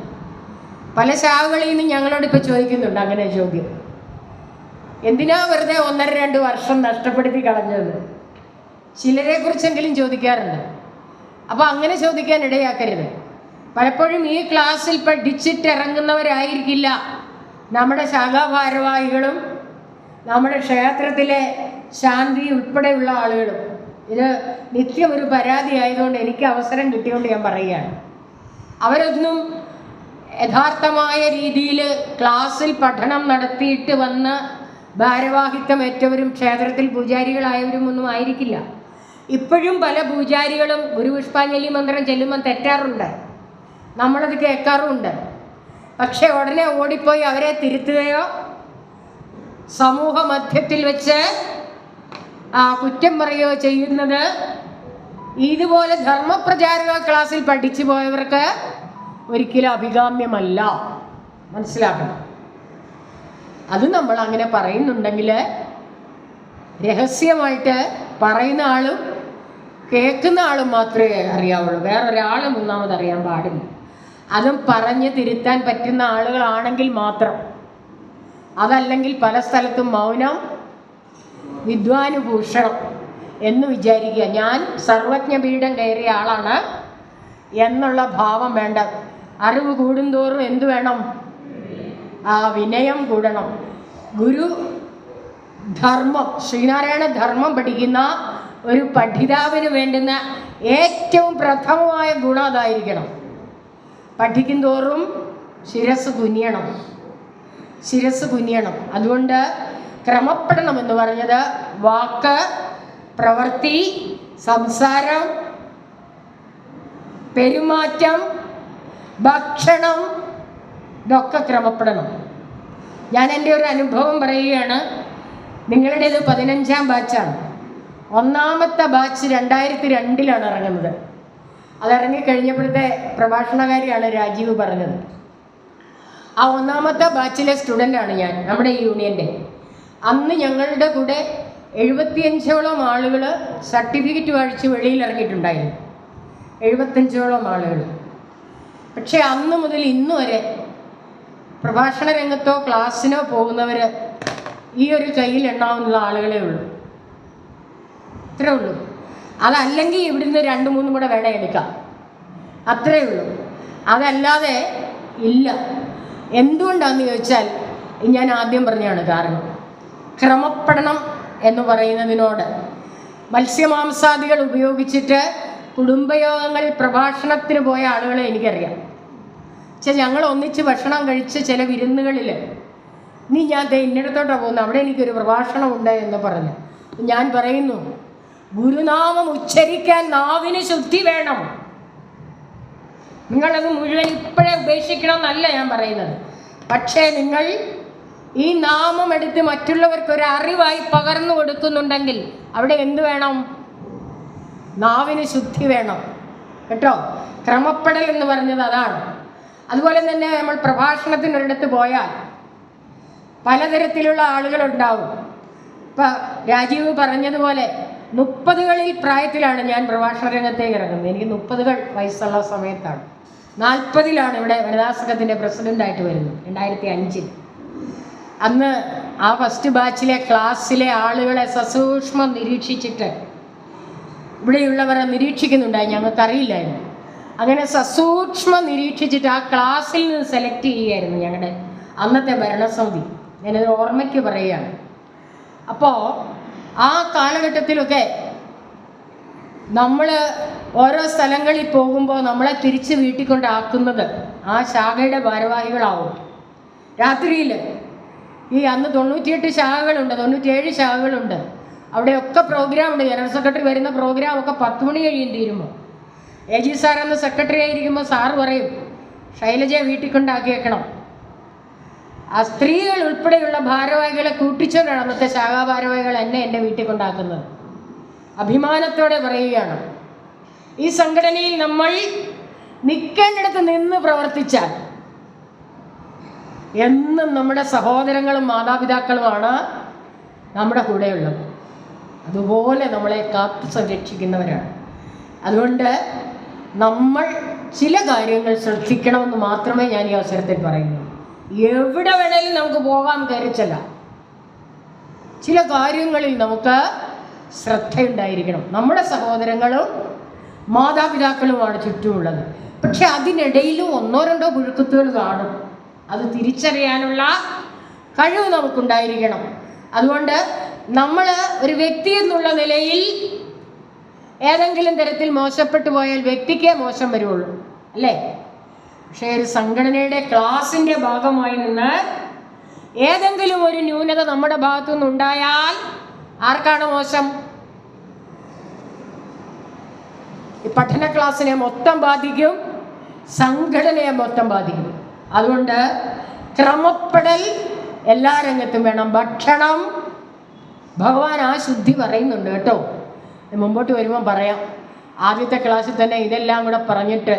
പല ശാഖകളിൽ നിന്ന് ഞങ്ങളോട് ഇപ്പോൾ ചോദിക്കുന്നുണ്ട് അങ്ങനെ ചോദ്യം. എന്തിനാ വെറുതെ 1.5-2 വർഷം നഷ്ടപ്പെടുത്തി കളഞ്ഞത്? ചിലരെ കുറിച്ചെങ്കിലും ചോദിക്കാറുണ്ട്. അപ്പോൾ അങ്ങനെ ചോദിക്കാൻ ഇടയാക്കരുത്. പലപ്പോഴും ഈ ക്ലാസ്സിൽ പഠിച്ചിട്ടിറങ്ങുന്നവരായിരിക്കില്ല നമ്മുടെ ശാഖാഭാരവാഹികളും നമ്മുടെ ക്ഷേത്രത്തിലെ ശാന്തി ഉൾപ്പെടെയുള്ള ആളുകളും. ഇത് നിത്യം ഒരു പരാതി ആയതുകൊണ്ട് എനിക്ക് അവസരം കിട്ടിയതുകൊണ്ട് ഞാൻ പറയുകയാണ്. അവരൊന്നും യഥാർത്ഥമായ രീതിയിൽ ക്ലാസ്സിൽ പഠനം നടത്തിയിട്ട് വന്ന് ഭാരവാഹിത്വം ഏറ്റവരും ക്ഷേത്രത്തിൽ പൂജാരികളായവരും ഒന്നും ആയിരിക്കില്ല. ഇപ്പോഴും പല പൂജാരികളും ഗുരുപുഷ്പാഞ്ജലി മന്ത്രം ചെല്ലുമ്പോൾ തെറ്റാറുണ്ട്, നമ്മളത് കേൾക്കാറുമുണ്ട്. പക്ഷെ ഉടനെ ഓടിപ്പോയി അവരെ തിരുത്തുകയോ സമൂഹ മധ്യത്തിൽ വെച്ച് കുറ്റം പറയുകയോ ചെയ്യുന്നത് ഇതുപോലെ ധർമ്മപ്രചാരക ക്ലാസ്സിൽ പഠിച്ചു പോയവർക്ക് ഒരിക്കലും അഭികാമ്യമല്ല. മനസ്സിലാക്കണം. അത് നമ്മൾ അങ്ങനെ പറയുന്നുണ്ടെങ്കിൽ രഹസ്യമായിട്ട് പറയുന്ന ആളും കേൾക്കുന്ന ആളും മാത്രമേ അറിയാവുള്ളൂ, വേറൊരാളും മൂന്നാമത് അറിയാൻ പാടില്ല. അതും പറഞ്ഞ് തിരുത്താൻ പറ്റുന്ന ആളുകളാണെങ്കിൽ മാത്രം. അതല്ലെങ്കിൽ പല സ്ഥലത്തും മൗനം വിദ്വാനുഭൂഷണം എന്ന് വിചാരിക്കുക. ഞാൻ സർവജ്ഞപീഠം കയറിയ ആളാണ് എന്നുള്ള ഭാവം വേണ്ട. അറിവ് കൂടുന്തോറും എന്തു വേണം? വിനയം കൂടണം. ഗുരു ധർമ്മം, ശ്രീനാരായണ ധർമ്മം പഠിക്കുന്ന ഒരു പഠിതാവിന് വേണ്ടുന്ന ഏറ്റവും പ്രഥമമായ ഗുണം അതായിരിക്കണം. പഠിക്കും തോറും ശിരസ് കുനിയണം. അതുകൊണ്ട് ക്രമപ്പെടണമെന്ന് പറഞ്ഞത് വാക്ക്, പ്രവൃത്തി, സംസാരം, പെരുമാറ്റം, ഭക്ഷണം, ഇതൊക്കെ ക്രമപ്പെടണം. ഞാൻ എൻ്റെ ഒരു അനുഭവം പറയുകയാണ്. നിങ്ങളുടേത് 15ാം ബാച്ചാണ്. ഒന്നാമത്തെ ബാച്ച് 2002 ഇറങ്ങുന്നത്. അതിറങ്ങിക്കഴിഞ്ഞപ്പോഴത്തെ പ്രഭാഷണകാരിയാണ് രാജീവ് പറഞ്ഞത്. ആ ഒന്നാമത്തെ ബാച്ചിലെ സ്റ്റുഡൻ്റാണ് ഞാൻ, നമ്മുടെ ഈ യൂണിയൻ്റെ. അന്ന് ഞങ്ങളുടെ കൂടെ 75ഓളം ആളുകൾ സർട്ടിഫിക്കറ്റ് വാങ്ങിച്ച് വെളിയിൽ ഇറങ്ങിയിട്ടുണ്ടായിരുന്നു. 75ഓളം ആളുകൾ. പക്ഷേ അന്ന് മുതൽ ഇന്ന് വരെ പ്രഭാഷണ രംഗത്തോ ക്ലാസ്സിനോ പോകുന്നവർ ഈ ഒരു കയ്യിൽ എണ്ണാവുന്ന ആളുകളേ ഉള്ളൂ. അത്രേ ഉള്ളൂ. അതല്ലെങ്കിൽ ഇവിടുന്ന് 2-3 കൂടെ വേണേ എടുക്കാം. അത്രേ ഉള്ളൂ. അതല്ലാതെ ഇല്ല. എന്തുകൊണ്ടാണെന്ന് ചോദിച്ചാൽ ഞാൻ ആദ്യം പറഞ്ഞാണ് കാരണം. ക്രമപ്പെടണം എന്ന് പറയുന്നതിനോട് മത്സ്യമാംസാദികൾ ഉപയോഗിച്ചിട്ട് കുടുംബയോഗങ്ങളിൽ പ്രഭാഷണത്തിന് പോയ ആളുകളെ എനിക്കറിയാം. പക്ഷെ ഞങ്ങൾ ഒന്നിച്ച് ഭക്ഷണം കഴിച്ച് ചില വിരുന്നുകളിൽ നീ ഞാൻ ഇന്നിടത്തോട്ടാണ് പോകുന്നത്, അവിടെ എനിക്കൊരു പ്രഭാഷണമുണ്ട് എന്ന് പറഞ്ഞു. ഞാൻ പറയുന്നു, ഗുരുനാമം ഉച്ചരിക്കാൻ നാവിന് ശുദ്ധി വേണം. നിങ്ങളത് മുഴുവൻ ഇപ്പോഴേ ഉപേക്ഷിക്കണം എന്നല്ല ഞാൻ പറയുന്നത്. പക്ഷേ നിങ്ങൾ ഈ നാമം എടുത്ത് മറ്റുള്ളവർക്കൊരു അറിവായി പകർന്നു കൊടുക്കുന്നുണ്ടെങ്കിൽ അവിടെ എന്ത് വേണം? നാവിന് ശുദ്ധി വേണം കേട്ടോ. ക്രമപ്പെടൽ എന്ന് പറഞ്ഞത് അതാണ്. അതുപോലെ തന്നെ നമ്മൾ പ്രഭാഷണത്തിനൊരിടത്ത് പോയാൽ പലതരത്തിലുള്ള ആളുകളുണ്ടാവും. ഇപ്പം രാജീവ് പറഞ്ഞതുപോലെ 30കളിൽ പ്രായത്തിലാണ് ഞാൻ പ്രഭാഷണ രംഗത്തേക്ക് ഇറങ്ങുന്നത്. എനിക്ക് 30 വയസ്സുള്ള സമയത്താണ്. 40ലാണ് ഇവിടെ വനിതാ സംഘത്തിൻ്റെ പ്രസിഡൻ്റായിട്ട് വരുന്നത്, 2005. അന്ന് ആ ഫസ്റ്റ് ബാച്ചിലെ ക്ലാസ്സിലെ ആളുകളെ സസൂക്ഷ്മം നിരീക്ഷിച്ചിട്ട് ഇവിടെയുള്ളവരെ നിരീക്ഷിക്കുന്നുണ്ടായി, ഞങ്ങൾക്കറിയില്ലായിരുന്നു. അങ്ങനെ സസൂക്ഷ്മം നിരീക്ഷിച്ചിട്ട് ആ ക്ലാസ്സിൽ നിന്ന് സെലക്ട് ചെയ്യുകയായിരുന്നു ഞങ്ങളുടെ അന്നത്തെ ഭരണസമിതി. ഞാനത് ഓർമ്മയ്ക്ക് പറയുകയാണ്. അപ്പോൾ ആ കാലഘട്ടത്തിലൊക്കെ നമ്മൾ ഓരോ സ്ഥലങ്ങളിൽ പോകുമ്പോൾ നമ്മളെ തിരിച്ച് വീട്ടിൽ കൊണ്ടാക്കുന്നത് ആ ശാഖയുടെ ഭാരവാഹികളാവും. രാത്രിയിൽ ഈ അന്ന് 98 ശാഖകളുണ്ട്, 97 ശാഖകളുണ്ട്. അവിടെയൊക്കെ പ്രോഗ്രാമുണ്ട്. ജനറൽ സെക്രട്ടറി വരുന്ന പ്രോഗ്രാമൊക്കെ 10 മണി കഴിയും തീരുമ്പോൾ. AG സാർ അന്ന് സെക്രട്ടറി ആയിരിക്കുമ്പോൾ സാറ് പറയും, ശൈലജയെ വീട്ടിൽ കൊണ്ടാക്കിയേക്കണം. ആ സ്ത്രീകൾ ഉൾപ്പെടെയുള്ള ഭാരവാഹികളെ കൂട്ടിച്ചോണ്ടാണ് അന്നത്തെ ശാഖാ ഭാരവാഹികൾ എന്നെ എൻ്റെ വീട്ടിൽ കൊണ്ടാക്കുന്നത്. അഭിമാനത്തോടെ പറയുകയാണ്. ഈ സംഘടനയിൽ നമ്മൾ നിൽക്കേണ്ടിടത്ത് നിന്ന് പ്രവർത്തിച്ചാൽ എന്നും നമ്മുടെ സഹോദരങ്ങളും മാതാപിതാക്കളുമാണ് നമ്മുടെ കൂടെയുള്ളത്. അതുപോലെ നമ്മളെ കാത്തു സംരക്ഷിക്കുന്നവരാണ്. അതുകൊണ്ട് നമ്മൾ ചില കാര്യങ്ങൾ ശ്രദ്ധിക്കണമെന്ന് മാത്രമേ ഞാൻ ഈ അവസരത്തിൽ പറയുന്നു. എവിടെ വേണേലും നമുക്ക് പോകാൻ കയറിച്ചല്ല. ചില കാര്യങ്ങളിൽ നമുക്ക് ശ്രദ്ധയുണ്ടായിരിക്കണം. നമ്മുടെ സഹോദരങ്ങളും മാതാപിതാക്കളുമാണ് ചുറ്റുമുള്ളത്. പക്ഷെ അതിനിടയിലും 1-2 പുഴുക്കുത്തുകൾ കാണും. അത് തിരിച്ചറിയാനുള്ള കഴിവ് നമുക്കുണ്ടായിരിക്കണം. അതുകൊണ്ട് നമ്മൾ ഒരു വ്യക്തി എന്നുള്ള നിലയിൽ ഏതെങ്കിലും തരത്തിൽ മോശപ്പെട്ടു പോയാൽ വ്യക്തിക്കേ മോശം വരുള്ളൂ, അല്ലേ? പക്ഷേ ഒരു സംഘടനയുടെ ക്ലാസിൻ്റെ ഭാഗമായി നിന്ന് ഏതെങ്കിലും ഒരു ന്യൂനത നമ്മുടെ ഭാഗത്തു നിന്നുണ്ടായാൽ ആർക്കാണ് മോശം? ഈ പഠന ക്ലാസ്സിനെ മൊത്തം ബാധിക്കും, സംഘടനയെ മൊത്തം ബാധിക്കും. അതുകൊണ്ട് ക്രമപ്പെടൽ എല്ലാ രംഗത്തും വേണം. ഭക്ഷണം, ഭഗവാൻ ആ ശുദ്ധി പറയുന്നുണ്ട് കേട്ടോ. മുമ്പോട്ട് വരുമ്പോൾ പറയാം. ആദ്യത്തെ ക്ലാസ്സിൽ തന്നെ ഇതെല്ലാം കൂടെ പറഞ്ഞിട്ട്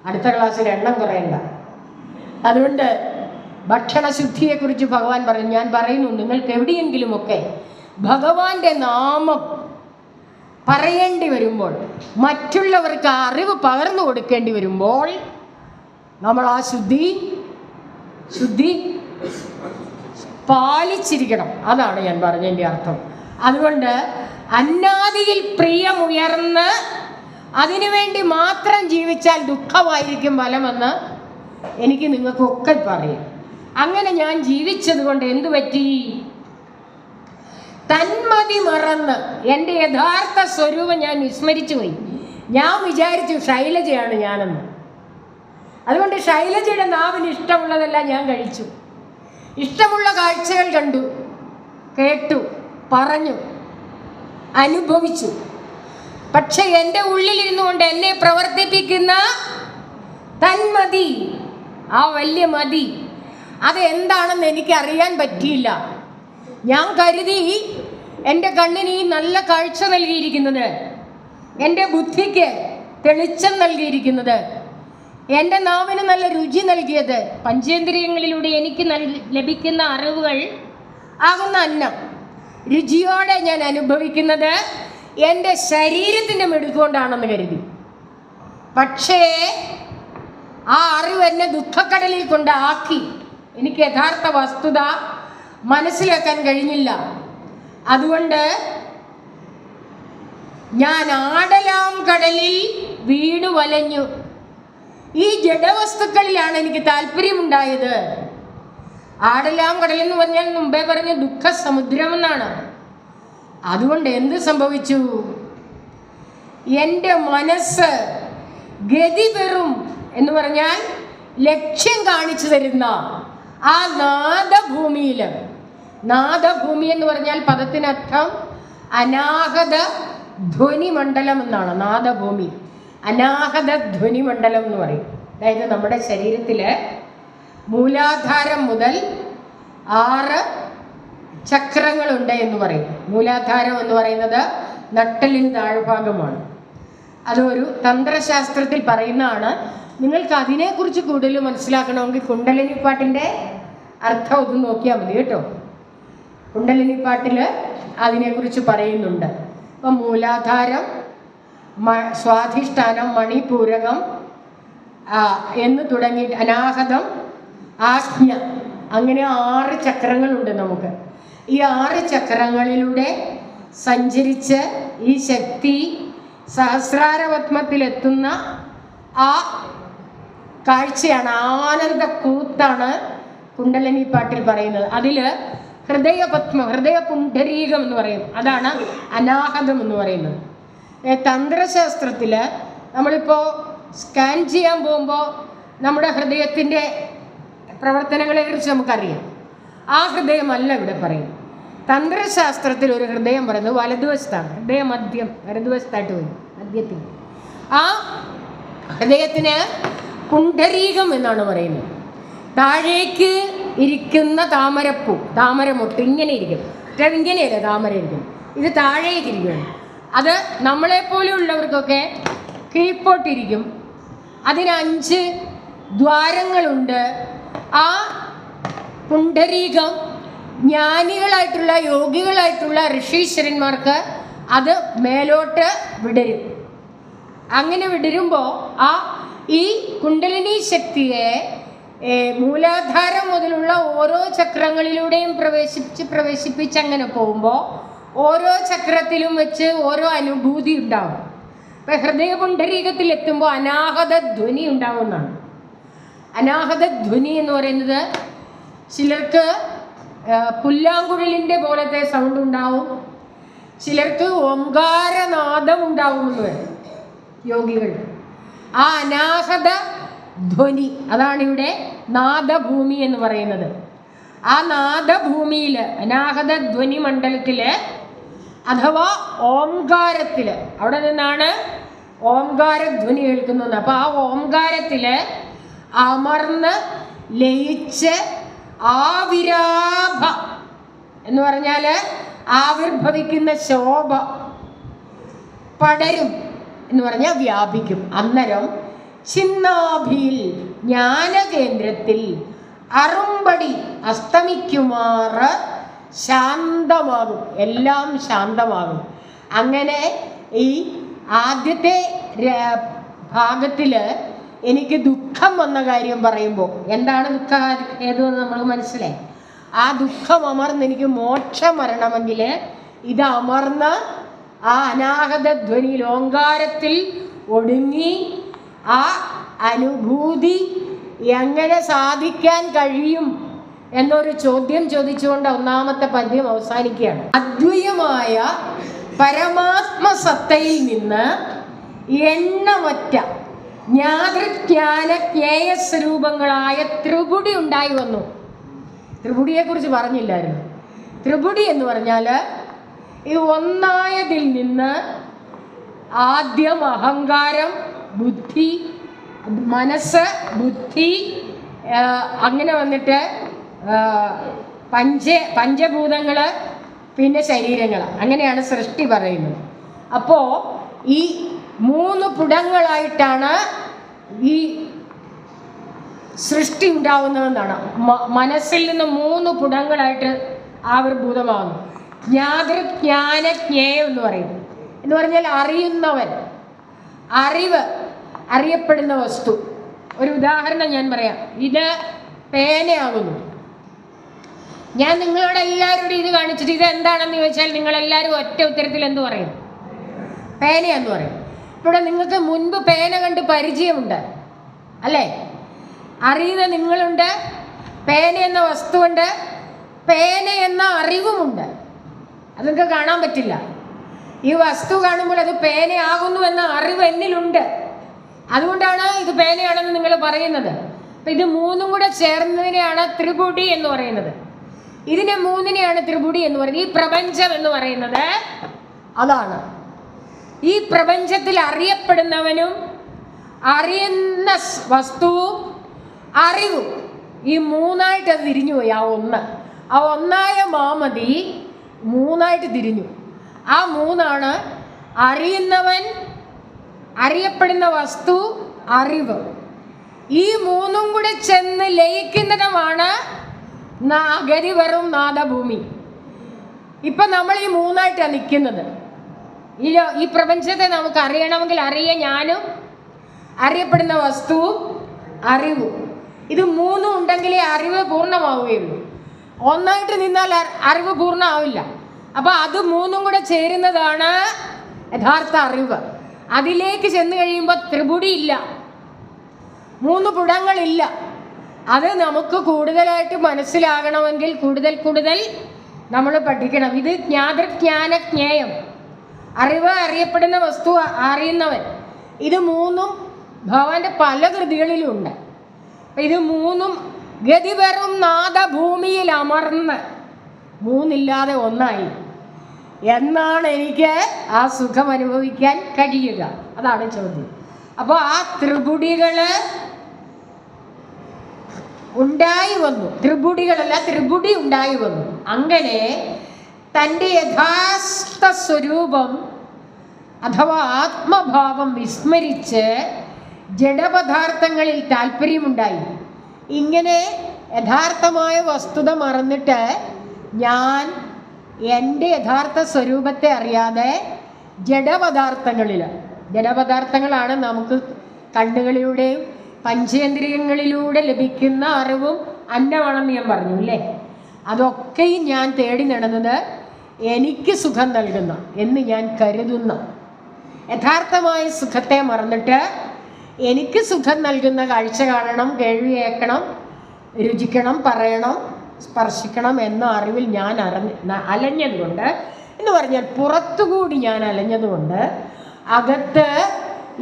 അടുത്ത ക്ലാസ്സിൽ എണ്ണം കുറയണ്ട. അതുകൊണ്ട് ഭക്ഷണശുദ്ധിയെക്കുറിച്ച് ഭഗവാൻ പറഞ്ഞു. ഞാൻ പറയുന്നു, നിങ്ങൾക്ക് എവിടെയെങ്കിലുമൊക്കെ ഭഗവാന്റെ നാമം പറയേണ്ടി വരുമ്പോൾ, മറ്റുള്ളവർക്ക് അറിവ് പകർന്നു കൊടുക്കേണ്ടി വരുമ്പോൾ നമ്മൾ ആ ശുദ്ധി പാലിച്ചിരിക്കണം. അതാണ് ഞാൻ പറഞ്ഞതിൻ്റെ അർത്ഥം. അതുകൊണ്ട് അന്നാദിയിൽ പ്രിയമുയർന്ന് അതിനുവേണ്ടി മാത്രം ജീവിച്ചാൽ ദുഃഖമായിരിക്കും ഫലമെന്ന് എനിക്ക് നിങ്ങൾക്കൊക്കെ പറയാം. അങ്ങനെ ഞാൻ ജീവിച്ചത് കൊണ്ട് എന്തു പറ്റി? തന്മതി മറന്ന് എൻ്റെ യഥാർത്ഥ സ്വരൂപം ഞാൻ വിസ്മരിച്ചു പോയി. ഞാൻ വിചാരിച്ചു ശൈലജയാണ് ഞാനെന്ന്. അതുകൊണ്ട് ശൈലജയുടെ നാവിന് ഇഷ്ടമുള്ളതെല്ലാം ഞാൻ കഴിച്ചു. ഇഷ്ടമുള്ള കാഴ്ചകൾ കണ്ടു, കേട്ടു, പറഞ്ഞു, അനുഭവിച്ചു. പക്ഷെ എൻ്റെ ഉള്ളിലിരുന്നു കൊണ്ട് എന്നെ പ്രവർത്തിപ്പിക്കുന്ന തന്മതി, ആ വലിയ മതി, അതെന്താണെന്ന് എനിക്കറിയാൻ പറ്റിയില്ല. ഞാൻ കരുതി എൻ്റെ കണ്ണിന് ഈ നല്ല കാഴ്ച നൽകിയിരിക്കുന്നത്, എൻ്റെ ബുദ്ധിക്ക് തെളിച്ചം നൽകിയിരിക്കുന്നത്, എൻ്റെ നാവിന് നല്ല രുചി നൽകിയത്, പഞ്ചേന്ദ്രിയങ്ങളിലൂടെ എനിക്ക് ലഭിക്കുന്ന അറിവുകൾ ആകുന്ന അന്നം രുചിയോടെ ഞാൻ അനുഭവിക്കുന്നത് എൻ്റെ ശരീരത്തിൻ്റെ മെടുക്കൊണ്ടാണെന്ന് കരുതി. പക്ഷേ ആ അറിവ് എന്നെ ദുഃഖക്കടലിൽ കൊണ്ടാക്കി. എനിക്ക് യഥാർത്ഥ വസ്തുത മനസ്സിലാക്കാൻ കഴിഞ്ഞില്ല. അതുകൊണ്ട് ഞാൻ ആടലാം കടലിൽ വീണു വലഞ്ഞു. ഈ ജഡവസ്തുക്കളിലാണ് എനിക്ക് താല്പര്യമുണ്ടായത്. ആടലാം കടൽ എന്ന് പറഞ്ഞാൽ മുമ്പേ പറഞ്ഞ ദുഃഖസമുദ്രം എന്നാണ്. അതുകൊണ്ട് എന്ത് സംഭവിച്ചു? എൻ്റെ മനസ്സ് ഗതി വെറും എന്ന് പറഞ്ഞാൽ ലക്ഷ്യം കാണിച്ചു തരുന്ന ആ നാദഭൂമിയിൽ, നാദഭൂമി എന്ന് പറഞ്ഞാൽ പദത്തിനർത്ഥം അനാഹത ധ്വനിമണ്ഡലം എന്നാണ്. നാദഭൂമി, അനാഹത ധ്വനിമണ്ഡലം എന്ന് പറയും. അതായത് നമ്മുടെ ശരീരത്തിൽ മൂലാധാരം മുതൽ 6 ചക്രങ്ങളുണ്ട് എന്ന് പറയും. മൂലാധാരം എന്ന് പറയുന്നത് നട്ടലിന് താഴ്ഭാഗമാണ്. അതൊരു തന്ത്രശാസ്ത്രത്തിൽ പറയുന്നതാണ്. നിങ്ങൾക്ക് അതിനെക്കുറിച്ച് കൂടുതൽ മനസ്സിലാക്കണമെങ്കിൽ കുണ്ടലിനി പാട്ടിൻ്റെ അർത്ഥം ഒന്ന് നോക്കിയാൽ മതി കേട്ടോ. കുണ്ടലിനി പാട്ടിൽ അതിനെക്കുറിച്ച് പറയുന്നുണ്ട്. അപ്പം മൂലാധാരം, സ്വാധിഷ്ഠാനം, മണിപൂരകം എന്ന് തുടങ്ങി അനാഹതം, ആജ്ഞ, അങ്ങനെ 6 ചക്രങ്ങളുണ്ട് നമുക്ക്. ഈ 6 ചക്രങ്ങളിലൂടെ സഞ്ചരിച്ച് ഈ ശക്തി സഹസ്രാരപത്മത്തിലെത്തുന്ന ആ കാഴ്ചയാണ്, ആനന്ദ കൂത്താണ് കുണ്ടലിനി പാട്ടിൽ പറയുന്നത്. അതിൽ ഹൃദയപത്മം, ഹൃദയപുണ്ഡരീകം എന്ന് പറയും. അതാണ് അനാഹതം എന്ന് പറയുന്നത്. തന്ത്രശാസ്ത്രത്തിൽ നമ്മളിപ്പോൾ സ്കാൻ ചെയ്യാൻ പോകുമ്പോൾ നമ്മുടെ ഹൃദയത്തിൻ്റെ പ്രവർത്തനങ്ങളെക്കുറിച്ച് നമുക്കറിയാം. ആ ഹൃദയമല്ല ഇവിടെ പറയും. തന്ത്രശാസ്ത്രത്തിൽ ഒരു ഹൃദയം പറയുന്നത് വലതുവശത്താണ്. ഹൃദയ മധ്യം വലതുവശത്തായിട്ട് വരും, മധ്യത്തിൽ. ആ ഹൃദയത്തിന് പുണ്ഡരീകം എന്നാണ് പറയുന്നത്. താഴേക്ക് ഇരിക്കുന്ന താമരപ്പൂ, താമരമൊട്ട് ഇങ്ങനെ ഇരിക്കും. ഇങ്ങനെയല്ല താമര ഇരിക്കും, ഇത് താഴേക്ക് ഇരിക്കുകയാണ്. അത് നമ്മളെപ്പോലെയുള്ളവർക്കൊക്കെ കീഴ്പോട്ടിരിക്കും. അതിന് 5 ദ്വാരങ്ങളുണ്ട്. ആ പുണ്ഡരീകം ജ്ഞാനികളായിട്ടുള്ള യോഗികളായിട്ടുള്ള ഋഷീശ്വരന്മാർക്ക് അത് മേലോട്ട് വിടരും. അങ്ങനെ വിടരുമ്പോൾ ഈ കുണ്ടലിനി ശക്തിയെ മൂലാധാരം മുതലുള്ള ഓരോ ചക്രങ്ങളിലൂടെയും പ്രവേശിപ്പിച്ച് അങ്ങനെ പോകുമ്പോൾ ഓരോ ചക്രത്തിലും വെച്ച് ഓരോ അനുഭൂതി ഉണ്ടാവും. ഇപ്പം ഹൃദയപുണ്ഡരീകത്തിൽ എത്തുമ്പോൾ അനാഹത ധ്വനി ഉണ്ടാവുന്നതാണ്. അനാഹത ധ്വനി എന്ന് പറയുന്നത് ചിലർക്ക് പുല്ലാങ്കുഴലിൻ്റെ പോലത്തെ സൗണ്ട് ഉണ്ടാവും, ചിലർക്ക് ഓംകാരനാദം ഉണ്ടാവുമെന്ന് വരും യോഗികൾ. ആ അനാഹത ധ്വനി അതാണ് ഇവിടെ നാദഭൂമി എന്ന് പറയുന്നത്. ആ നാദഭൂമിയിൽ, അനാഹത ധ്വനി മണ്ഡലത്തിൽ അഥവാ ഓംകാരത്തിൽ, അവിടെ നിന്നാണ് ഓംകാരധ്വനി കേൾക്കുന്നത്. അപ്പോൾ ആ ഓംകാരത്തിൽ അമർന്ന് ലയിച്ച് ആവിരാഭ എന്ന് പറഞ്ഞാൽ ആവിർഭവിക്കുന്ന ശോഭ, പടരും എന്ന് പറഞ്ഞാൽ വ്യാപിക്കും. അന്നേരം ചിന്നാഭിയിൽ ജ്ഞാനകേന്ദ്രത്തിൽ അറുമ്പടി അസ്തമിക്കുമാറ് ശാന്തമാകും, എല്ലാം ശാന്തമാകും. അങ്ങനെ ഈ ആദ്യത്തെ ഭാഗത്തിൽ എനിക്ക് ദുഃഖം വന്ന കാര്യം പറയുമ്പോൾ എന്താണ് ദുഃഖം ഏതെന്ന് നമ്മൾ മനസ്സിലായി. ആ ദുഃഖം അമർന്ന് എനിക്ക് മോക്ഷം വരണമെങ്കിൽ ഇത് അമർന്ന് ആ അനാഹത ധ്വനിയിൽ ഓങ്കാരത്തിൽ ഒടുങ്ങി ആ അനുഭൂതി എങ്ങനെ സാധിക്കാൻ കഴിയും എന്നൊരു ചോദ്യം ചോദിച്ചുകൊണ്ട് ഒന്നാമത്തെ പദ്യം അവസാനിക്കുകയാണ്. അദ്വൈതമായ പരമാത്മസത്തയിൽ നിന്ന് എണ്ണമറ്റ ജ്ഞാതൃജ്ഞാന ജ്ഞേയസ്വരൂപങ്ങളായ ത്രിപുടി ഉണ്ടായി വന്നു. ത്രിപുടിയെക്കുറിച്ച് പറഞ്ഞില്ലായിരുന്നു. ത്രിപുടി എന്ന് പറഞ്ഞാൽ ഈ ഒന്നായതിൽ നിന്ന് ആദ്യം അഹങ്കാരം, ബുദ്ധി, മനസ്സ്, ബുദ്ധി, അങ്ങനെ വന്നിട്ട് പഞ്ചഭൂതങ്ങൾ, പിന്നെ ശരീരങ്ങൾ, അങ്ങനെയാണ് സൃഷ്ടി പറയുന്നത്. അപ്പോൾ ഈ 3 പുടങ്ങളായിട്ടാണ് ഈ സൃഷ്ടി ഉണ്ടാവുന്നതെന്നാണ്. മനസ്സിൽ നിന്ന് 3 പുടങ്ങളായിട്ട് ആവിർഭൂതമാകുന്നു. ജ്ഞാന ജ്ഞേയം എന്ന് പറഞ്ഞാൽ അറിയുന്നവൻ, അറിവ്, അറിയപ്പെടുന്ന വസ്തു. ഒരു ഉദാഹരണം ഞാൻ പറയാം. ഇത് പേനയാകുന്നു. ഞാൻ നിങ്ങളോട് എല്ലാവരോടും ഇത് കാണിച്ചിട്ട് ഇത് എന്താണെന്ന് ചോദിച്ചാൽ നിങ്ങളെല്ലാവരും ഒറ്റ ഉത്തരത്തിൽ എന്ത് പറയും? പേനയെന്ന് പറയും. ഇവിടെ നിങ്ങൾക്ക് മുൻപ് പേന കണ്ട് പരിചയമുണ്ട് അല്ലേ? അറിയുന്ന നിങ്ങളുണ്ട്, പേന എന്ന വസ്തുവുണ്ട്, പേന എന്ന അറിവുമുണ്ട്. അത് നിങ്ങൾക്ക് കാണാൻ പറ്റില്ല. ഈ വസ്തു കാണുമ്പോൾ അത് പേനയാകുന്നു എന്ന അറിവ് എന്നിലുണ്ട്. അതുകൊണ്ടാണ് ഇത് പേനയാണെന്ന് നിങ്ങൾ പറയുന്നത്. അപ്പം ഇത് 3ഉം കൂടെ ചേർന്നതിനെയാണ് ത്രിപുടി എന്ന് പറയുന്നത്. ഇതിനെ 3നെയാണ് ത്രിപുടി എന്ന് പറയുന്നത്. ഈ പ്രപഞ്ചം എന്ന് പറയുന്നത് അതാണ്. ഈ പ്രപഞ്ചത്തിൽ അറിയപ്പെടുന്നവനും അറിയുന്ന വസ്തുവും അറിവും ഈ 3ആയിട്ട് അത് തിരിഞ്ഞുപോയി. ആ ഒന്നായ മാമതി 3ആയിട്ട് തിരിഞ്ഞു. ആ 3ആണ് അറിയുന്നവൻ, അറിയപ്പെടുന്ന വസ്തു, അറിവ്. ഈ 3ഉം കൂടെ ചെന്ന് ലയിക്കുന്നതുമാണ് ഗതി വെറും നാദഭൂമി. ഇപ്പം നമ്മൾ ഈ 3ആയിട്ടാണ് നിൽക്കുന്നത്. ഈ പ്രപഞ്ചത്തെ നമുക്ക് അറിയണമെങ്കിൽ ഞാനും, അറിയപ്പെടുന്ന വസ്തുവും, അറിവും. ഇത് 3ഉം ഉണ്ടെങ്കിലേ അറിവ് പൂർണ്ണമാവുകയുള്ളൂ. ഒന്നായിട്ട് നിന്നാൽ അറിവ് പൂർണ്ണമാവില്ല. അപ്പോൾ അത് 3ഉം കൂടെ ചേരുന്നതാണ് യഥാർത്ഥ അറിവ്. അതിലേക്ക് ചെന്ന് കഴിയുമ്പോൾ ത്രിപുടി ഇല്ല, 3 പുടങ്ങളില്ല. അത് നമുക്ക് കൂടുതലായിട്ട് മനസ്സിലാകണമെങ്കിൽ കൂടുതൽ നമ്മൾ പഠിക്കണം. ഇത് ജ്ഞാന ജ്ഞേയം, അറിവ്, അറിയപ്പെടുന്ന വസ്തു, അറിയുന്നവൻ. ഇത് 3ഉം ഭഗവാന്റെ പല കൃതികളിലുണ്ട്. ഇത് 3ഉം ഗതി വെറും നാദഭൂമിയിൽ അമർന്ന് 3ഇല്ലാതെ ഒന്നായി എന്നാണ് എനിക്ക് ആ സുഖം അനുഭവിക്കാൻ കഴിയുക. അതാണ് ചോദ്യം. അപ്പോൾ ആ ത്രിപുടികൾ ഉണ്ടായി വന്നു. ത്രിപുടി ഉണ്ടായി വന്നു. അങ്ങനെ തൻ്റെ യഥാർത്ഥ സ്വരൂപം അഥവാ ആത്മഭാവം വിസ്മരിച്ച് ജഡപദാർത്ഥങ്ങളിൽ താല്പര്യമുണ്ടായി. ഇങ്ങനെ യഥാർത്ഥമായ വസ്തുത മറന്നിട്ട് ഞാൻ എൻ്റെ യഥാർത്ഥ സ്വരൂപത്തെ അറിയാതെ ജഡപദാർത്ഥങ്ങളാണ് നമുക്ക് കണ്ണുകളിലൂടെയും പഞ്ചേന്ദ്രിയങ്ങളിലൂടെ ലഭിക്കുന്ന അറിവും അന്നമാണെന്ന് ഞാൻ പറഞ്ഞു അല്ലേ? അതൊക്കെയും ഞാൻ തേടി നടന്നത് എനിക്ക് സുഖം നൽകുന്ന എന്ന് ഞാൻ കരുതുന്ന യഥാർത്ഥമായ സുഖത്തെ മറന്നിട്ട് എനിക്ക് സുഖം നൽകുന്ന കാഴ്ച കാണണം, കേൾവി കേൾക്കണം, രുചിക്കണം, പറയണം, സ്പർശിക്കണം എന്ന അറിവിൽ ഞാൻ അലഞ്ഞതുകൊണ്ട് എന്ന് പറഞ്ഞാൽ പുറത്തുകൂടി ഞാൻ അലഞ്ഞതുകൊണ്ട് അകത്ത്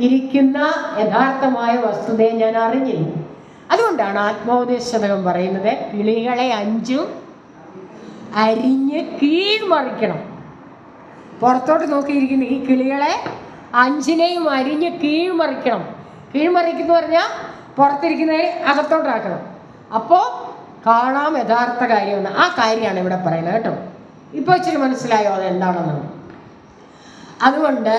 ഇരിക്കുന്ന യഥാർത്ഥമായ വസ്തുതയെ ഞാൻ അറിഞ്ഞില്ല. അതുകൊണ്ടാണ് ആത്മോപദേശതകം പറയുന്നത് കിളികളെ 5ഉം അരിഞ്ഞ് കീഴ്മറിക്കണം. പുറത്തോട്ട് നോക്കിയിരിക്കുന്ന ഈ കിളികളെ 5നെയും അരിഞ്ഞ് കീഴ്മറിക്കണം. കീഴ്മറിക്കുന്നു പറഞ്ഞാൽ പുറത്തിരിക്കുന്നതിനെ അകത്തോട്ടാക്കണം. അപ്പോൾ കാണാം യഥാർത്ഥ കാര്യമെന്ന്. ആ കാര്യമാണ് ഇവിടെ പറയുന്നത് കേട്ടോ. ഇപ്പോൾ ഇച്ചിരി മനസ്സിലായോ അതെന്താണെന്ന്? അതുകൊണ്ട്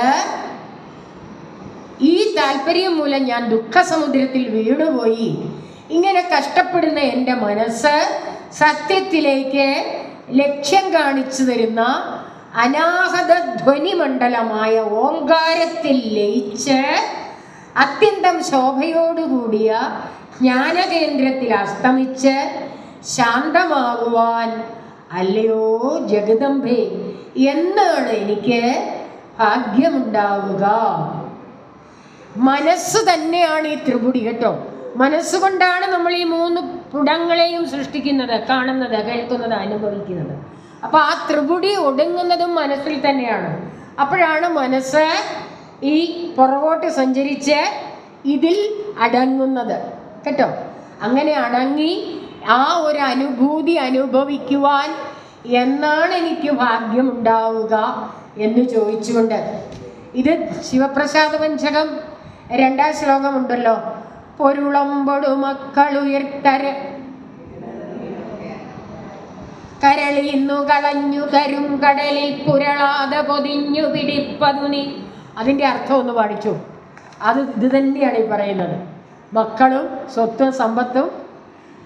ഈ താല്പര്യം മൂലം ഞാൻ ദുഃഖസമുദ്രത്തിൽ വീണുപോയി. ഇങ്ങനെ കഷ്ടപ്പെടുന്ന എൻ്റെ മനസ്സ് സത്യത്തിലേക്ക് ലക്ഷ്യം കാണിച്ചു തരുന്ന അനാഹത ധ്വനിമണ്ഡലമായ ഓങ്കാരത്തിൽ ലയിച്ച് അത്യന്തം ശോഭയോടുകൂടിയ ജ്ഞാനകേന്ദ്രത്തിൽ അസ്തമിച്ച് ശാന്തമാകുവാൻ അല്ലയോ ജഗദംബേ എന്നാണ് എനിക്ക് ഭാഗ്യമുണ്ടാവുക. മനസ്സ് തന്നെയാണ് ഈ ത്രിപുടി കേട്ടോ. മനസ്സുകൊണ്ടാണ് നമ്മൾ ഈ 3 പുടങ്ങളെയും സൃഷ്ടിക്കുന്നത്, കാണുന്നത്, കേൾക്കുന്നത്, അനുഭവിക്കുന്നത്. അപ്പോൾ ആ ത്രിപുടി ഒടുങ്ങുന്നതും മനസ്സിൽ തന്നെയാണ്. അപ്പോഴാണ് മനസ്സ് ഈ പുറകോട്ട് സഞ്ചരിച്ച് ഇതിൽ അടങ്ങുന്നത് കേട്ടോ. അങ്ങനെ അടങ്ങി ആ ഒരു അനുഭൂതി അനുഭവിക്കുവാൻ എന്നാണ് എനിക്ക് ഭാഗ്യമുണ്ടാവുക എന്ന് ചോദിച്ചുകൊണ്ട് ഇത് ശിവപ്രസാദ പഞ്ചകം 2ാം ശ്ലോകമുണ്ടല്ലോ, പൊരുളമ്പൊടു മക്കളുയർത്തര കരളിന്നു കളഞ്ഞു തരും കടലിൽ പുരളാതെ പൊതിഞ്ഞു പിടിപ്പതു നീ. അതിൻ്റെ അർത്ഥം ഒന്ന് പഠിച്ചു. ഇത് തന്നെയാണ് ഈ പറയുന്നത്. മക്കളും സ്വത്തും സമ്പത്തും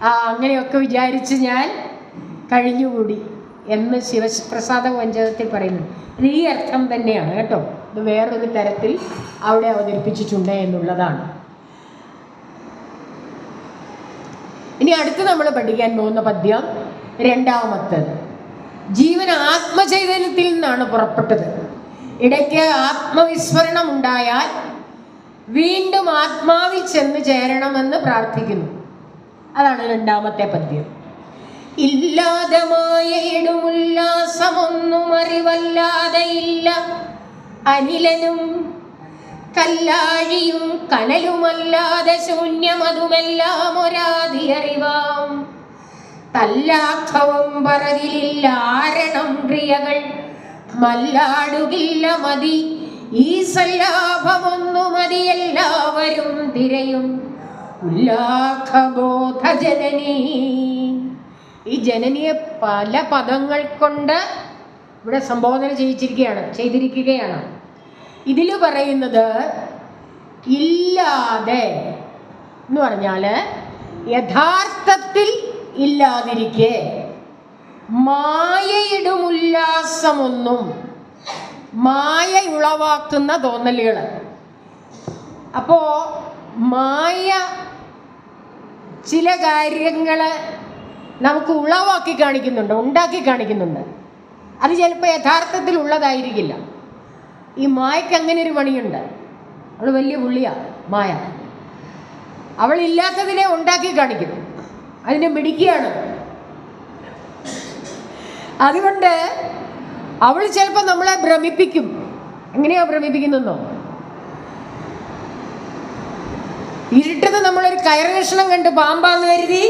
അങ്ങനെയൊക്കെ വിചാരിച്ച് ഞാൻ കഴിഞ്ഞുകൂടി എന്ന് ശിവപ്രസാദ പഞ്ചകത്തിൽ പറയുന്നു. ഇത് ഈ അർത്ഥം തന്നെയാണ് കേട്ടോ. ഇത് വേറൊരു തരത്തിൽ അവിടെ അവതരിപ്പിച്ചിട്ടുണ്ട് എന്നുള്ളതാണ്. ഇനി അടുത്ത് നമ്മൾ പഠിക്കാൻ പോകുന്ന പദ്യം രണ്ടാമത്തത്. ജീവൻ ആത്മചൈതന്യത്തിൽ നിന്നാണ് പുറപ്പെട്ടത്. ഇടയ്ക്ക് ആത്മവിസ്മരണം ഉണ്ടായാൽ വീണ്ടും ആത്മാവിൽ ചെന്ന് ചേരണമെന്ന് പ്രാർത്ഥിക്കുന്നു. അതാണ് രണ്ടാമത്തെ പദ്യം. ഇല്ലാതെ മായയിടുമുല്ലാസമൊന്നും അറിവല്ലാതെ ഇല്ല അനിലനും കല്ലാഴിയും കനലുമല്ലാതെ ശൂന്യമതുമെല്ലാം ഒരാതി അറിവാം. തല്ലാഖവും പറതിലില്ല ആരണം ക്രിയകൾ മല്ലാടുകില്ല മതി ഈ സല്ലാഭമൊന്നു മതി എല്ലാവരും തിരയും ഉല്ലാഖബോധ ജനനീ. ഈ ജനനിയെ പല പദങ്ങൾ കൊണ്ട് ഇവിടെ സംബോധന ചെയ്തിരിക്കുകയാണ്. ഇതിൽ പറയുന്നത് ഇല്ലാതെ എന്ന് പറഞ്ഞാൽ യഥാർത്ഥത്തിൽ ഇല്ലാതിരിക്കെ മായയിടും ഉല്ലാസമൊന്നും, മായ ഉളവാക്കുന്ന തോന്നലുകൾ. അപ്പോ മായ ചില കാര്യങ്ങൾ നമുക്ക് ഉളവാക്കി കാണിക്കുന്നുണ്ട്, ഉണ്ടാക്കി കാണിക്കുന്നുണ്ട്. അത് ചിലപ്പോൾ യഥാർത്ഥത്തിൽ ഉള്ളതായിരിക്കില്ല. ഈ മായക്ക് അങ്ങനെ ഒരു പണിയുണ്ട്. അവൾ വലിയ പുള്ളിയാണ് മായ. അവളില്ലാത്തതിനെ ഉണ്ടാക്കി കാണിക്കും, അതിനെ പിടിക്കുകയാണ്. അതുകൊണ്ട് അവൾ ചിലപ്പോൾ നമ്മളെ ഭ്രമിപ്പിക്കും. എങ്ങനെയാ ഭ്രമിപ്പിക്കുന്നോ? ഇരുട്ടത്ത് നമ്മളൊരു കയറ് കഷ്ണം കണ്ട് പാമ്പാന്ന് കരുതി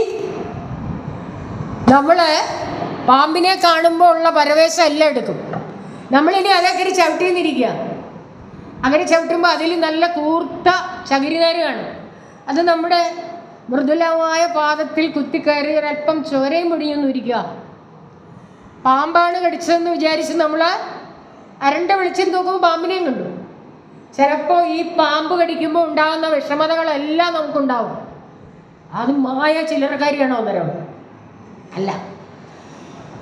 നമ്മള് പാമ്പിനെ കാണുമ്പോൾ ഉള്ള പരവേശം എല്ലാം എടുക്കും. നമ്മളിനി അതൊക്കെ ചവിട്ടിന്നിരിക്കുക. അങ്ങനെ ചവിട്ടുമ്പോൾ അതിൽ നല്ല കൂർത്ത ചകിരിനാര് കാണും. അത് നമ്മുടെ മൃദുലമായ പാദത്തിൽ കുത്തിക്കയറി ഒരല്പം ചോരയും പൊടിയൊന്നും ഇരിക്കുക. പാമ്പാണ് കടിച്ചതെന്ന് വിചാരിച്ച് നമ്മൾ അരണ്ട വെളിച്ചം നോക്കുമ്പോൾ പാമ്പിനെയും കണ്ടു. ചിലപ്പോൾ ഈ പാമ്പ് കടിക്കുമ്പോൾ ഉണ്ടാകുന്ന വിഷമതകളെല്ലാം നമുക്കുണ്ടാവും. അത് മായ ചില്ലറക്കാരിയാണോ അന്നേരം? അല്ല.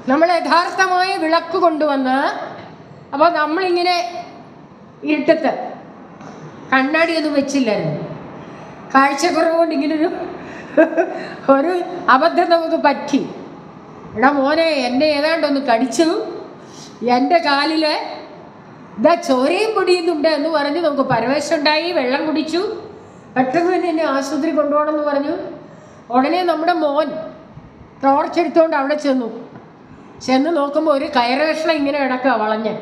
നമ്മൾ യഥാർത്ഥമായ വിളക്ക് കൊണ്ടുവന്ന്, അപ്പോൾ നമ്മളിങ്ങനെ ഇരുട്ടത്ത് കണ്ണാടിയൊന്നും വെച്ചില്ലായിരുന്നു. കാഴ്ചക്കുറവ് കൊണ്ട് ഇങ്ങനൊരു അബദ്ധം നമുക്ക് പറ്റി. എടാ മോനെ, എന്നെ ഏതാണ്ടൊന്ന് കടിച്ചു, എൻ്റെ കാലിൽ ഇതാ ചോരയും പൊടിയുന്നുണ്ട് എന്ന് പറഞ്ഞ് നമുക്ക് പരവേശമുണ്ടായി. വെള്ളം കുടിച്ചു. പെട്ടെന്ന് തന്നെ എന്നെ ആശുപത്രി കൊണ്ടുപോകണമെന്ന് പറഞ്ഞു. ഉടനെ നമ്മുടെ മോൻ ടോർച്ച് എടുത്തുകൊണ്ട് അവിടെ ചെന്ന് നോക്കുമ്പോൾ ഒരു കയറ് കഷ്ണം ഇങ്ങനെ കിടക്കുക വളഞ്ഞ്.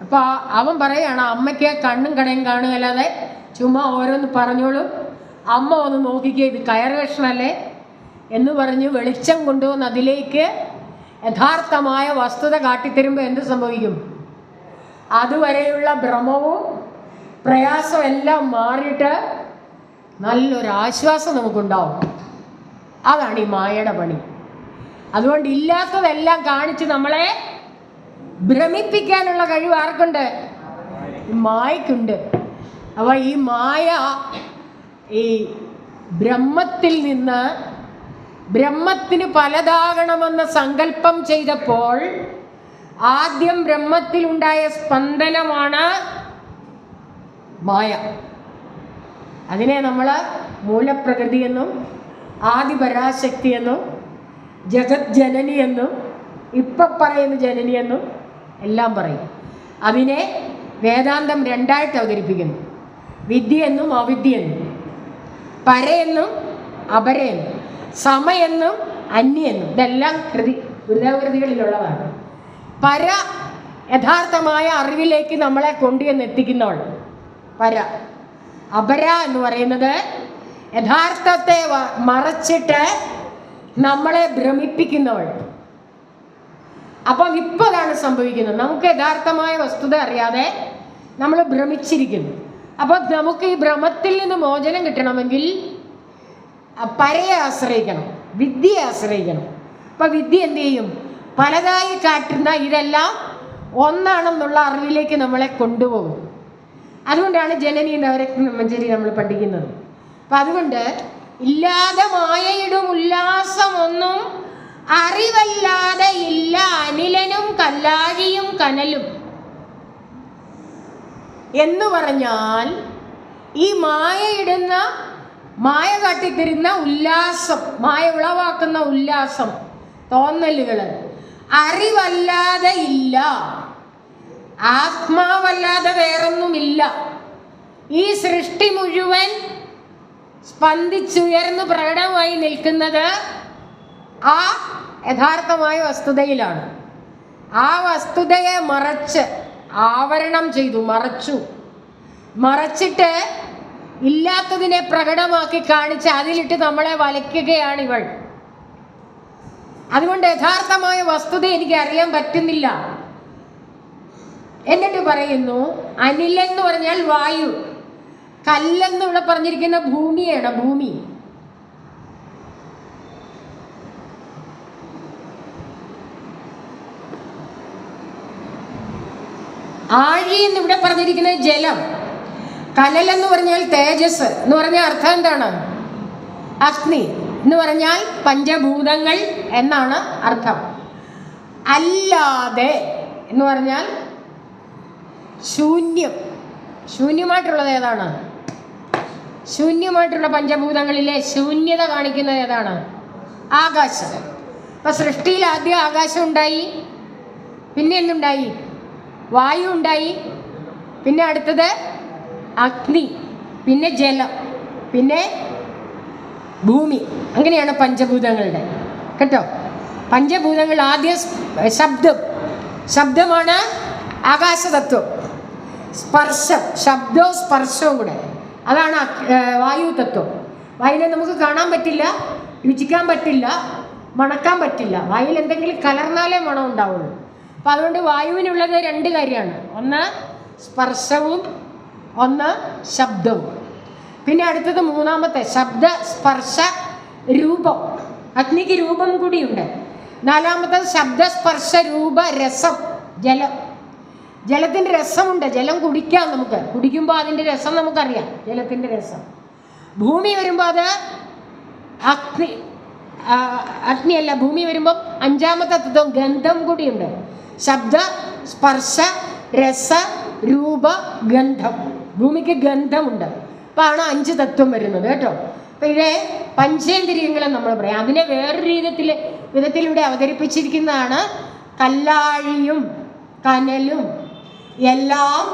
അപ്പോൾ അവൻ പറയുകയാണ്, അമ്മയ്ക്ക് കണ്ണും കടയും കാണുകയല്ലാതെ ചുമ്മാ ഓരോന്ന് പറഞ്ഞോളും, അമ്മ ഒന്ന് നോക്കിക്കുക, ഇത് കയറ് കഷ്ണമല്ലേ എന്ന് പറഞ്ഞ് വെളിച്ചം കൊണ്ടുവന്ന് അതിലേക്ക് യഥാർത്ഥമായ വസ്തുത കാട്ടിത്തരുമ്പോൾ എന്ത് സംഭവിക്കും? അതുവരെയുള്ള ഭ്രമവും പ്രയാസവും എല്ലാം മാറിയിട്ട് നല്ലൊരാശ്വാസം നമുക്കുണ്ടാവും. അതാണ് ഈ മായയുടെ പണി. അതുകൊണ്ട് ഇല്ലാത്തതെല്ലാം കാണിച്ച് നമ്മളെ ഭ്രമിപ്പിക്കാനുള്ള കഴിവ് ആർക്കുണ്ട്? മായക്കുണ്ട്. അപ്പോൾ ഈ മായ ഈ ബ്രഹ്മത്തിൽ നിന്ന് ബ്രഹ്മത്തിന് പലതാകണമെന്ന സങ്കല്പം ചെയ്തപ്പോൾ ആദ്യം ബ്രഹ്മത്തിലുണ്ടായ സ്പന്ദനമാണ് മായ. അതിനെ നമ്മൾ മൂലപ്രകൃതിയെന്നും ആദിപരാശക്തിയെന്നും ജഗത് ജനനിയെന്നും ഇപ്പം പറയുന്ന ജനനിയെന്നും എല്ലാം പറയും. അതിനെ വേദാന്തം രണ്ടായിട്ട് അവതരിപ്പിക്കുന്നു. വിദ്യയെന്നും അവിദ്യയെന്നും, പരയെന്നും അപരയെന്നും, സമയെന്നും അന്യെന്നും. ഇതെല്ലാം ഗുരുദേവകൃതികളിലുള്ളതാണ്. പര യഥാർത്ഥമായ അറിവിലേക്ക് നമ്മളെ കൊണ്ടുവന്ന് എത്തിക്കുന്നവൾ പര. അപര എന്ന് പറയുന്നത് യഥാർത്ഥത്തെ മറച്ചിട്ട് നമ്മളെ ഭ്രമിപ്പിക്കുന്നവൾ. അപ്പം ഇപ്പോൾ അതാണ് സംഭവിക്കുന്നത്. നമുക്ക് യഥാർത്ഥമായ വസ്തുത അറിയാതെ നമ്മൾ ഭ്രമിച്ചിരിക്കുന്നു. അപ്പോൾ നമുക്ക് ഈ ഭ്രമത്തിൽ നിന്ന് മോചനം കിട്ടണമെങ്കിൽ പരയെ ആശ്രയിക്കണം, വിദ്യയെ ആശ്രയിക്കണം. അപ്പം വിദ്യ എന്ത് ചെയ്യും? പലതായി കാട്ടുന്ന ഇതെല്ലാം ഒന്നാണെന്നുള്ള അറിവിലേക്ക് നമ്മളെ കൊണ്ടുപോകും. അതുകൊണ്ടാണ് ജനനി നവരത്ന മഞ്ജരി നമ്മൾ പഠിക്കുന്നത്. അപ്പം അതുകൊണ്ട് ഇല്ലാതെ മായയിടും ഉല്ലാസമൊന്നും അറിവല്ലാതെ ഇല്ല അനിലനും കല്ലാഴിയും കനലും എന്ന് പറഞ്ഞാൽ ഈ മായയിടുന്ന, മായ കാട്ടിത്തരുന്ന ഉല്ലാസം, മായ ഉളവാക്കുന്ന ഉല്ലാസം, തോന്നലുകൾ അറിവല്ലാതെ ഇല്ല, ആത്മാവല്ലാതെ വേറൊന്നുമില്ല. ഈ സൃഷ്ടി മുഴുവൻ സ്പന്ദിച്ചുയർന്ന് പ്രകടമായി നിൽക്കുന്നത് ആ യഥാർത്ഥമായ വസ്തുതയിലാണ്. ആ വസ്തുതയെ മറച്ച് ആവരണം ചെയ്തു, മറച്ചിട്ട് ഇല്ലാത്തതിനെ പ്രകടമാക്കി കാണിച്ച് അതിലിട്ട് നമ്മളെ വലയ്ക്കുകയാണ് ഇവൾ. അതുകൊണ്ട് യഥാർത്ഥമായ വസ്തുത എനിക്ക് അറിയാൻ പറ്റുന്നില്ല. എന്നിട്ട് പറയുന്നു അനിലെന്ന് പറഞ്ഞാൽ വായു, കല്ലെന്ന് ഇവിടെ പറഞ്ഞിരിക്കുന്ന ഭൂമിയാണ്, ഭൂമി. ആഴി എന്ന് ഇവിടെ പറഞ്ഞിരിക്കുന്നത് ജലം. കനലെന്ന് പറഞ്ഞാൽ തേജസ് എന്ന് പറഞ്ഞാൽ അർത്ഥം എന്താണ്? അഗ്നി എന്ന് പറഞ്ഞാൽ പഞ്ചഭൂതങ്ങൾ എന്നാണ് അർത്ഥം. അല്ലാതെ എന്ന് പറഞ്ഞാൽ ശൂന്യം. ശൂന്യമായിട്ടുള്ളത് ഏതാണ്? ശൂന്യമായിട്ടുള്ള പഞ്ചഭൂതങ്ങളിലെ ശൂന്യത കാണിക്കുന്നത് ഏതാണ്? ആകാശം. അപ്പം സൃഷ്ടിയിൽ ആദ്യം ആകാശം ഉണ്ടായി, പിന്നെ എന്തുണ്ടായി? വായു ഉണ്ടായി, പിന്നെ അടുത്തത് അഗ്നി, പിന്നെ ജലം, പിന്നെ ഭൂമി. അങ്ങനെയാണ് പഞ്ചഭൂതങ്ങളുടെ കേട്ടോ. പഞ്ചഭൂതങ്ങൾ ആദ്യം ശബ്ദമാണ് ആകാശതത്വം. സ്പർശം, ശബ്ദവും സ്പർശവും കൂടെ, അതാണ് വായു തത്വം. വായുവിനെ നമുക്ക് കാണാൻ പറ്റില്ല, രുചിക്കാൻ പറ്റില്ല, മണക്കാൻ പറ്റില്ല. വായുവിൽ എന്തെങ്കിലും കലർന്നാലേ മണം ഉണ്ടാവുള്ളൂ. അപ്പം അതുകൊണ്ട് വായുവിനുള്ളത് രണ്ട് കാര്യമാണ്, ഒന്ന് സ്പർശവും ഒന്ന് ശബ്ദവും. പിന്നെ അടുത്തത് മൂന്നാമത്തെ ശബ്ദ സ്പർശ രൂപം. അഗ്നിക്ക് രൂപം കൂടിയുണ്ട്. നാലാമത്തത് ശബ്ദസ്പർശ രൂപ രസം, ജലം. ജലത്തിൻ്റെ രസമുണ്ട്, ജലം കുടിക്കാം, നമുക്ക് കുടിക്കുമ്പോൾ അതിൻ്റെ രസം നമുക്കറിയാം, ജലത്തിൻ്റെ രസം. ഭൂമി വരുമ്പോൾ അത് അഗ്നിയല്ല, ഭൂമി വരുമ്പം അഞ്ചാമത്തെ തത്വം ഗന്ധം കൂടിയുണ്ട്. ശബ്ദ സ്പർശ രസ രൂപ ഗന്ധം. ഭൂമിക്ക് ഗന്ധമുണ്ട്. അപ്പം ആണ് 5 തത്വം വരുന്നത് കേട്ടോ. അപ്പം ഇതേ പഞ്ചേന്ദ്രിയങ്ങളെ നമ്മൾ പറയാം. അതിനെ വേറൊരു വിധത്തിലൂടെ അവതരിപ്പിച്ചിരിക്കുന്നതാണ് കല്ലാഴിയും കനലും എല്ലാം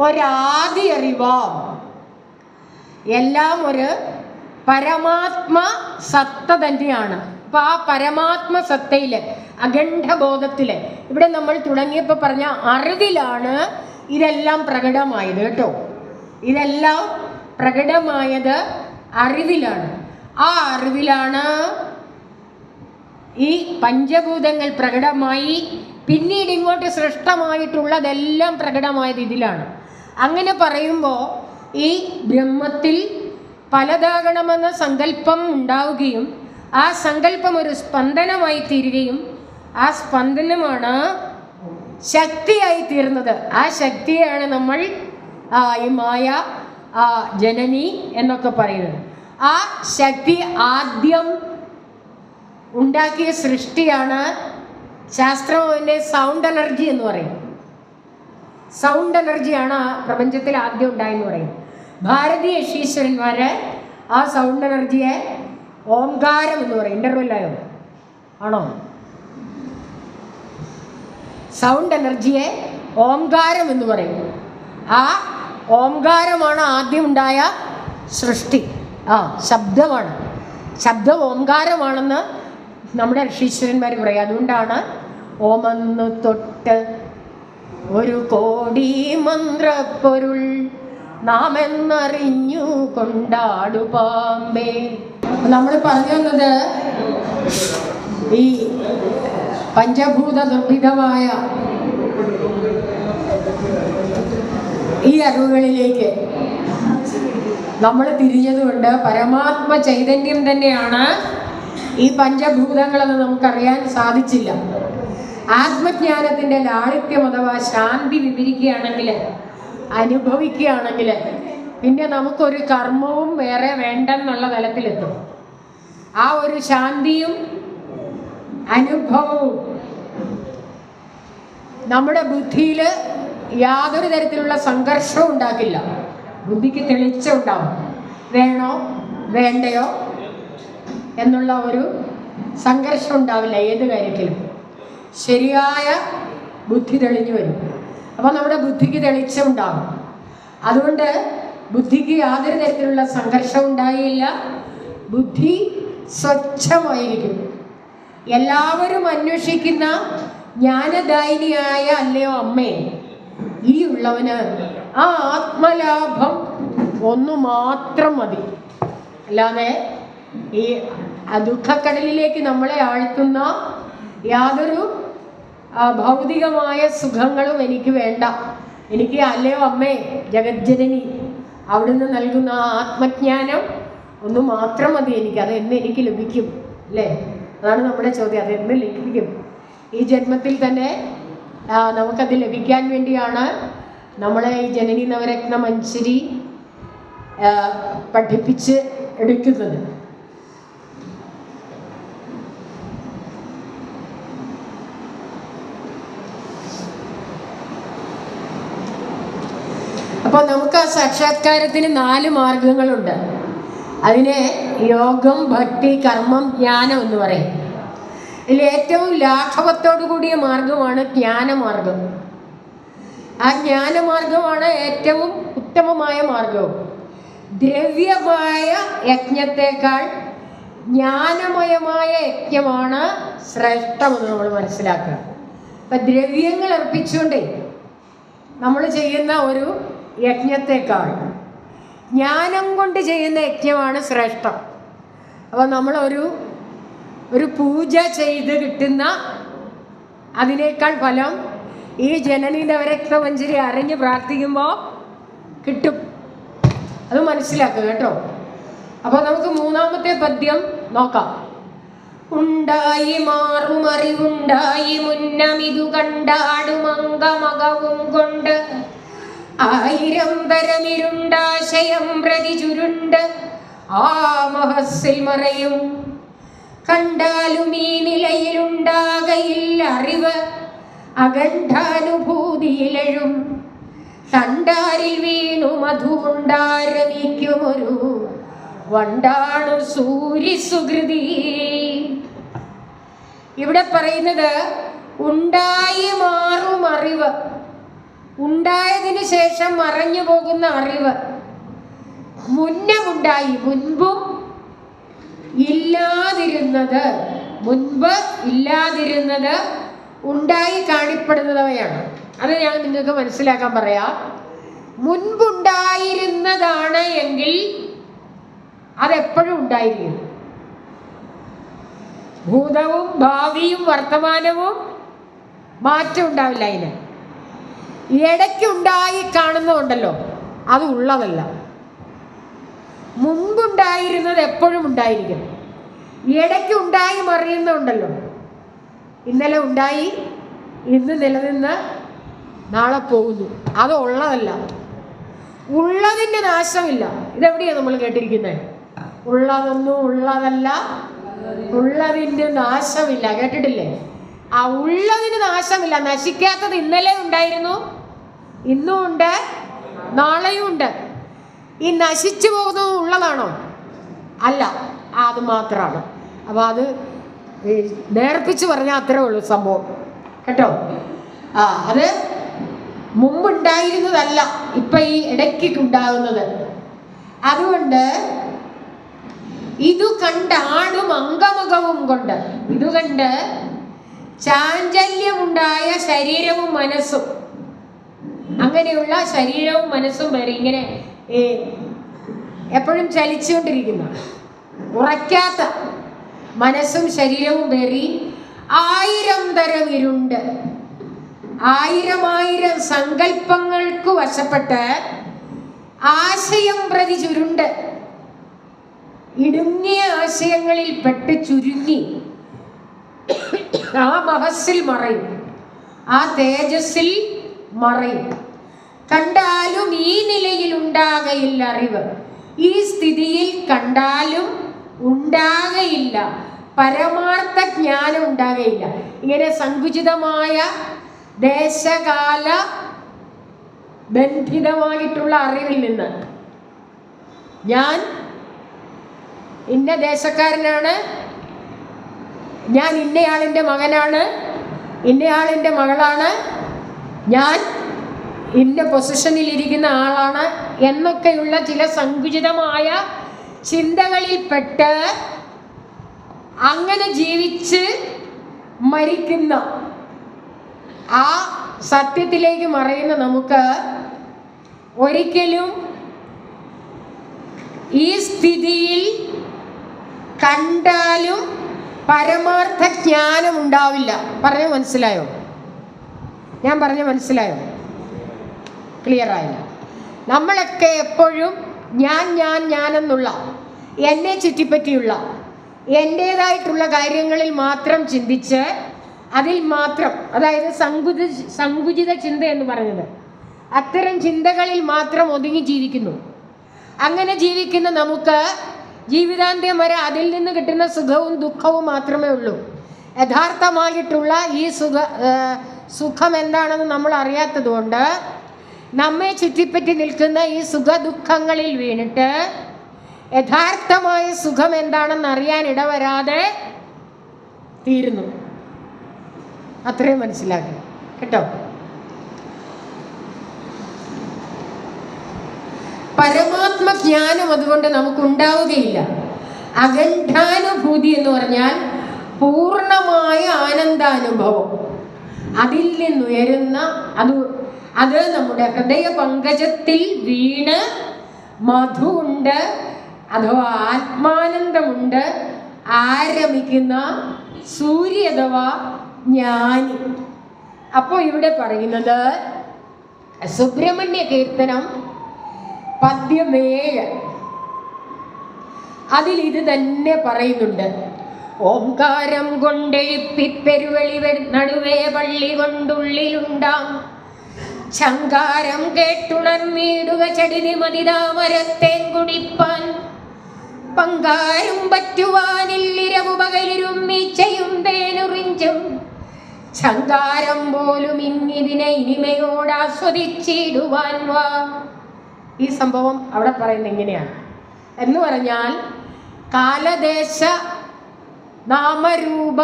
ഒരാദി അറിവാം. എല്ലാം ഒരു പരമാത്മ സത്ത തന്നെയാണ്. അപ്പം ആ പരമാത്മ സത്തയിൽ, അഖണ്ഡബോധത്തിൽ, ഇവിടെ നമ്മൾ തുടങ്ങിയപ്പോൾ പറഞ്ഞ അറിവിലാണ് ഇതെല്ലാം പ്രകടമായത് കേട്ടോ. ഇതെല്ലാം പ്രകടമായത് അറിവിലാണ്. ആ അറിവിലാണ് ഈ പഞ്ചഭൂതങ്ങൾ പ്രകടമായി. പിന്നീട് ഇങ്ങോട്ട് സൃഷ്ടമായിട്ടുള്ളതെല്ലാം പ്രകടമായത് ഇതിലാണ്. അങ്ങനെ പറയുമ്പോൾ ഈ ബ്രഹ്മത്തിൽ പലതാകണമെന്ന സങ്കല്പം ഉണ്ടാവുകയും ആ സങ്കല്പം ഒരു സ്പന്ദനമായി തീരുകയും ആ സ്പന്ദനമാണ് ശക്തിയായി തീർന്നത്. ആ ശക്തിയാണ് നമ്മൾ ഈ മായ, ജനനി എന്നൊക്കെ പറയുന്നത്. ആ ശക്തി ആദ്യം ഉണ്ടാക്കിയ സൃഷ്ടിയാണ് ശാസ്ത്രം അതിൻ്റെ സൗണ്ട് എനർജി എന്ന് പറയും. സൗണ്ട് എനർജിയാണ് ആ പ്രപഞ്ചത്തിൽ ആദ്യം ഉണ്ടായെന്ന് പറയും. ഭാരതീയ ഋഷീശ്വരന്മാർ ആ സൗണ്ട് എനർജിയെ ഓംകാരം എന്ന് പറയും. ഇൻ്റർവെല്ലായോ ആണോ? സൗണ്ട് എനർജിയെ ഓംകാരം എന്ന് പറയും. ആ ഓംകാരമാണ് ആദ്യം ഉണ്ടായ സൃഷ്ടി. ശബ്ദമാണ്, ശബ്ദം ഓംകാരമാണെന്ന് നമ്മുടെ ഋഷീശ്വരന്മാർ പറയും. അതുകൊണ്ടാണ് ഓമെന്ന് തൊട്ട് ഒരു കോടി മന്ത്രപ്പൊരുൾ നാം എന്നറിഞ്ഞു കൊണ്ടാടു പാമ്പേ. നമ്മൾ പറഞ്ഞു വന്നത് ഈ പഞ്ചഭൂത നിർമ്മിതമായ ഈ അറിവുകളിലേക്ക് നമ്മൾ തിരിഞ്ഞതുകൊണ്ട് പരമാത്മ ചൈതന്യം തന്നെയാണ് ഈ പഞ്ചഭൂതങ്ങളെന്ന് നമുക്കറിയാൻ സാധിച്ചില്ല. ആത്മജ്ഞാനത്തിൻ്റെ ലാളിത്യം അഥവാ ശാന്തി വിവരിക്കുകയാണെങ്കിൽ, അനുഭവിക്കുകയാണെങ്കിൽ, പിന്നെ നമുക്കൊരു കർമ്മവും വേറെ വേണ്ടെന്നുള്ള തലത്തിലെത്തും. ആ ഒരു ശാന്തിയും അനുഭവവും നമ്മുടെ ബുദ്ധിയിൽ യാതൊരു തരത്തിലുള്ള സംഘർഷവും ഉണ്ടാക്കില്ല. ബുദ്ധിക്ക് തെളിച്ചുണ്ടാവും. വേണോ വേണ്ടയോ എന്നുള്ള ഒരു സംഘർഷം ഉണ്ടാവില്ല. ഏത് കാര്യത്തിലും ശരിയായ ബുദ്ധി തെളിഞ്ഞു വരും. അപ്പോൾ നമ്മുടെ ബുദ്ധിക്ക് തെളിച്ചമുണ്ടാകും. അതുകൊണ്ട് ബുദ്ധിക്ക് യാതൊരു തരത്തിലുള്ള സംഘർഷം ഉണ്ടായില്ല. ബുദ്ധി സ്വച്ഛമായിരിക്കും. എല്ലാവരും അന്വേഷിക്കുന്ന ജ്ഞാനദായിനിയായ അല്ലയോ അമ്മേ, ഈ ഉള്ളവന് ആ ആത്മലാഭം ഒന്നു മാത്രം മതി. അല്ലാതെ ഈ ദുഃഖക്കടലിലേക്ക് നമ്മളെ ആഴ്ത്തുന്ന യാതൊരു ഭൗതികമായ സുഖങ്ങളും എനിക്ക് വേണ്ട. എനിക്ക് അല്ലയോ അമ്മേ ജഗജ്ജനനി അവിടുന്ന് നൽകുന്ന ആ ആത്മജ്ഞാനം ഒന്ന് മാത്രം മതി എനിക്ക്. അത് എന്ന് എനിക്ക് ലഭിക്കും അല്ലേ? അതാണ് നമ്മുടെ ചോദ്യം. അതെന്ന് ലഭിക്കും? ഈ ജന്മത്തിൽ തന്നെ നമുക്കത് ലഭിക്കാൻ വേണ്ടിയാണ് നമ്മളെ ഈ ജനനി നവരത്ന മഞ്ജരി പഠിപ്പിച്ച് എടുക്കുന്നത്. അപ്പോൾ നമുക്ക് ആ സാക്ഷാത്കാരത്തിന് 4 മാർഗങ്ങളുണ്ട്. അതിനെ യോഗം, ഭക്തി, കർമ്മം, ജ്ഞാനം എന്ന് പറയും. ഇതിൽ ഏറ്റവും ലാഘവത്തോടു കൂടിയ മാർഗമാണ് ജ്ഞാനമാർഗം. ആ ജ്ഞാനമാർഗമാണ് ഏറ്റവും ഉത്തമമായ മാർഗവും. ദ്രവ്യമായ യജ്ഞത്തെക്കാൾ ജ്ഞാനമയമായ യജ്ഞമാണ് ശ്രേഷ്ഠമെന്ന് നമ്മൾ മനസ്സിലാക്കുക. അപ്പം ദ്രവ്യങ്ങൾ അർപ്പിച്ചുകൊണ്ടേ നമ്മൾ ചെയ്യുന്ന ഒരു യജ്ഞത്തെക്കാൾ ജ്ഞാനം കൊണ്ട് ചെയ്യുന്ന യജ്ഞമാണ് ശ്രേഷ്ഠം. അപ്പോൾ നമ്മളൊരു പൂജ ചെയ്ത് കിട്ടുന്ന അതിനേക്കാൾ ഫലം ഈ ജനനി നവരത്ന മഞ്ജരി അറിഞ്ഞ് പ്രാർത്ഥിക്കുമ്പോൾ കിട്ടും. അത് മനസ്സിലാക്കുക കേട്ടോ. അപ്പോൾ നമുക്ക് 3-ാമത്തെ പദ്യം നോക്കാം. ഉണ്ടായി മാറുമറിവുണ്ടായി മുന്നമിതു കണ്ടാടുമംഗമകവും കൊണ്ട് 1000 തരമിരുണ്ടാശയം പ്രതി ചുരുണ്ട് ആ മഹസ്സിൽ മറയും കണ്ടാലും ഈ നിലയിലുണ്ടാകയില്ല അറിവ് അഖണ്ഡാനുഭൂതിയിലെഴും തണ്ടാരിൽ വീണു മധുണ്ടാരമിക്കുമൊരു വണ്ടാണു സൂര്യസുകൃതി. ഇവിടെ പറയുന്നത് ഉണ്ടായി മാറും അറിവ്, ഉണ്ടായതിനു ശേഷം മറഞ്ഞു പോകുന്ന അറിവ്. മുന്നമുണ്ടായി, മുൻപ് ഇല്ലാതിരുന്നത് ഉണ്ടായി കാണിപ്പെടുന്നവയാണ്. അത് ഞാൻ നിങ്ങൾക്ക് മനസ്സിലാക്കാൻ പറയാം. മുൻപുണ്ടായിരുന്നതാണ് എങ്കിൽ അതെപ്പോഴും ഉണ്ടായിരിക്കും. ഭൂതവും ഭാവിയും വർത്തമാനവും മാറ്റം ഉണ്ടാവില്ല. അതിന് ഇടയ്ക്കുണ്ടായി കാണുന്നുണ്ടല്ലോ, അത് ഉള്ളതല്ല. മുമ്പുണ്ടായിരുന്നത് എപ്പോഴും ഉണ്ടായിരിക്കും. ഇടയ്ക്ക് ഉണ്ടായി മറിയുന്നുണ്ടല്ലോ, ഇന്നലെ ഉണ്ടായി ഇന്ന് നിലനിന്ന് നാളെ പോകുന്നു, അത് ഉള്ളതല്ല. ഉള്ളതിൻ്റെ നാശമില്ല. ഇതെവിടെയാണ് നമ്മൾ കേട്ടിരിക്കുന്നത്? ഉള്ളതൊന്നും ഉള്ളതല്ല, ഉള്ളതിൻ്റെ നാശമില്ല. കേട്ടിട്ടില്ലേ? ആ ഉള്ളതിന് നാശമില്ല. നശിക്കാത്തത് ഇന്നലെ ഉണ്ടായിരുന്നു, ഇന്നും ഉണ്ട്, നാളെയും ഉണ്ട്. ഈ നശിച്ചു പോകുന്നത് ഉള്ളതാണോ? അല്ല, അത് മാത്രമാണ്. അപ്പോൾ അത് നേർപ്പിച്ച് പറഞ്ഞാൽ അത്രേ ഉള്ളൂ സംഭവം കേട്ടോ. അത് മുമ്പുണ്ടായിരുന്നതല്ല, ഇപ്പം ഈ ഇടയ്ക്ക് ഉണ്ടാകുന്നത്. അതുകൊണ്ട് ഇതു കണ്ടാടും അംഗമുഖവും കൊണ്ട്, ഇതുകണ്ട് ചാഞ്ചല്യമുണ്ടായ ശരീരവും മനസ്സും, അങ്ങനെയുള്ള ശരീരവും മനസ്സും വരെ ഇങ്ങനെ എപ്പോഴും ചലിച്ചുകൊണ്ടിരിക്കുന്ന ഉറയ്ക്കാത്ത മനസ്സും ശരീരവും പേറി 1000 തരം ഇരുണ്ട്. ആയിരം സങ്കല്പങ്ങൾക്ക് വശപ്പെട്ട് ആശയം പ്രതി ചുരുണ്ട് ഇടുങ്ങിയ ആശയങ്ങളിൽ പെട്ട് ചുരുങ്ങി ആ മഹസ്സിൽ മറയും, ആ തേജസ്സിൽ മറയും. കണ്ടാലും ഈ നിലയിൽ ഉണ്ടാകയില്ല അറിവ്, ഈ സ്ഥിതിയിൽ കണ്ടാലും ഉണ്ടാകയില്ല പരമാർത്ഥ ജ്ഞാനം, ഉണ്ടാകയില്ല. ഇങ്ങനെ സങ്കുചിതമായ ദേശകാല ബന്ധിതമായിട്ടുള്ള അറിവിൽ നിന്ന് ഞാൻ ഇന്ന ദേശക്കാരനാണ്, ഞാൻ ഇന്നയാളിൻ്റെ മകനാണ്, ഇന്നയാളിൻ്റെ മകളാണ്, ഞാൻ ഇന്ന പൊസിഷനിലിരിക്കുന്ന ആളാണ് എന്നൊക്കെയുള്ള ചില സങ്കുചിതമായ ചിന്തകളിൽപ്പെട്ട് അങ്ങനെ ജീവിച്ച് മരിക്കുന്ന ആ സത്യത്തിലേക്ക് മറയുന്ന നമുക്ക് ഒരിക്കലും ഈ സ്ഥിതിയിൽ കണ്ടാലും പരമാർത്ഥ ജ്ഞാനം ഉണ്ടാവില്ല. പറഞ്ഞ മനസ്സിലായോ? ഞാൻ പറഞ്ഞ മനസ്സിലായോ? ക്ലിയർ ആയില്ല? നമ്മളൊക്കെ എപ്പോഴും ഞാനെന്നുള്ള എന്നെ ചുറ്റിപ്പറ്റിയുള്ള എൻ്റേതായിട്ടുള്ള കാര്യങ്ങളിൽ മാത്രം ചിന്തിച്ച് അതിൽ മാത്രം, അതായത് സങ്കുചിത ചിന്ത എന്ന് പറഞ്ഞത്, അത്തരം ചിന്തകളിൽ മാത്രം ഒതുങ്ങി ജീവിക്കുന്നു. അങ്ങനെ ജീവിക്കുന്ന നമുക്ക് ജീവിതാന്ത്യം വരെ അതിൽ നിന്ന് കിട്ടുന്ന സുഖവും ദുഃഖവും മാത്രമേ ഉള്ളൂ. യഥാർത്ഥമായിട്ടുള്ള ഈ സുഖം എന്താണെന്ന് നമ്മൾ അറിയാത്തത് കൊണ്ട് നമ്മെ ചുറ്റിപ്പറ്റി നിൽക്കുന്ന ഈ സുഖ ദുഃഖങ്ങളിൽ വീണിട്ട് യഥാർത്ഥമായ സുഖം എന്താണെന്ന് അറിയാൻ ഇടവരാതെ തീരുന്നു. അത്രയും മനസ്സിലാക്കി കേട്ടോ. പരമാത്മജ്ഞാനം അതുകൊണ്ട് നമുക്കുണ്ടാവുകയില്ല. അഖണ്ഡാനുഭൂതി എന്ന് പറഞ്ഞാൽ പൂർണ്ണമായ ആനന്ദാനുഭവം. അതിൽ നിന്നുയരുന്ന അത് നമ്മുടെ ഹൃദയ പങ്കജത്തിൽ വീണ് മധുണ്ട് അഥവാ ആത്മാനന്ദമുണ്ട് ആരമിക്കുന്ന സൂര്യ അഥവാ ജ്ഞാനി. അപ്പോൾ ഇവിടെ പറയുന്നത് സുബ്രഹ്മണ്യ കീർത്തനം പദ്യം 7, അതിൽ ഇത് തന്നെ പറയുന്നുണ്ട്. ഓംകാരം കൊണ്ടെഴുപ്പിപ്പെരുവെളി നടുവേ പള്ളി കൊണ്ടുള്ളിലുണ്ടാം ശങ്കാരം കേട്ടുണർന്നിടുക ചടിതി മതിതാമരത്തേൻ കുടിപ്പാൻ പങ്കാരും പറ്റുവാനില്ലിരവു പകലിരും മീച്ചയും തേനുറിഞ്ചും ശങ്കാരം പോലും ഇന്നിതിനെ ഇനിമയോടാസ്വദിച്ചിടുവാൻ വാ. ഈ സംഭവം അവിടെ പറയുന്നത് എങ്ങനെയാണ് എന്ന് പറഞ്ഞാൽ, കാലദേശ നാമരൂപ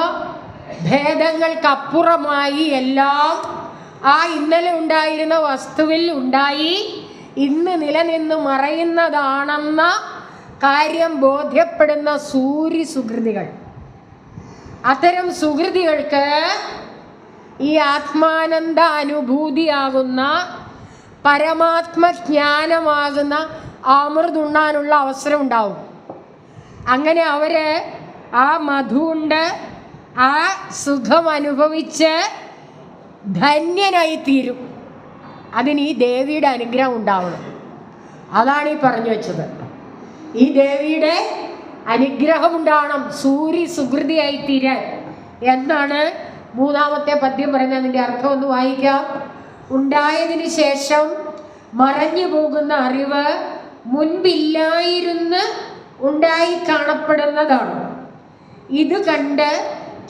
ഭേദങ്ങൾക്കപ്പുറമായി എല്ലാം ആ ഇന്നലെ ഉണ്ടായിരുന്ന വസ്തുവിൽ ഉണ്ടായി ഇന്ന് നിലനിന്ന് മറയുന്നതാണെന്ന കാര്യം ബോധ്യപ്പെടുന്ന സുകൃതികൾ. അത്തരം സുകൃതികൾക്ക് ഈ ആത്മാനന്ദ അനുഭൂതിയാകുന്ന പരമാത്മജ്ഞാനമാകുന്ന അമൃതുണ്ണാനുള്ള അവസരം ഉണ്ടാവും. അങ്ങനെ അവര് ആ മധുണ്ട് ആ സുഖം അനുഭവിച്ച് ധന്യനായിത്തീരും. അതിന് ഈ ദേവിയുടെ അനുഗ്രഹം ഉണ്ടാവണം. അതാണ് ഈ പറഞ്ഞു വെച്ചത്. ഈ ദേവിയുടെ അനുഗ്രഹം ഉണ്ടാവണം സുകൃതിയായിത്തീരാൻ എന്നാണ് 3-ാമത്തെ പദ്യം പറയുന്നത്. അതിൻ്റെ അർത്ഥം ഒന്ന് വായിക്കാം. ഉണ്ടായതിനു ശേഷം മറഞ്ഞു പോകുന്ന അറിവ് മുൻപില്ലായിരുന്ന് ഉണ്ടായി കാണപ്പെടുന്നതാണ്. ഇത് കണ്ട്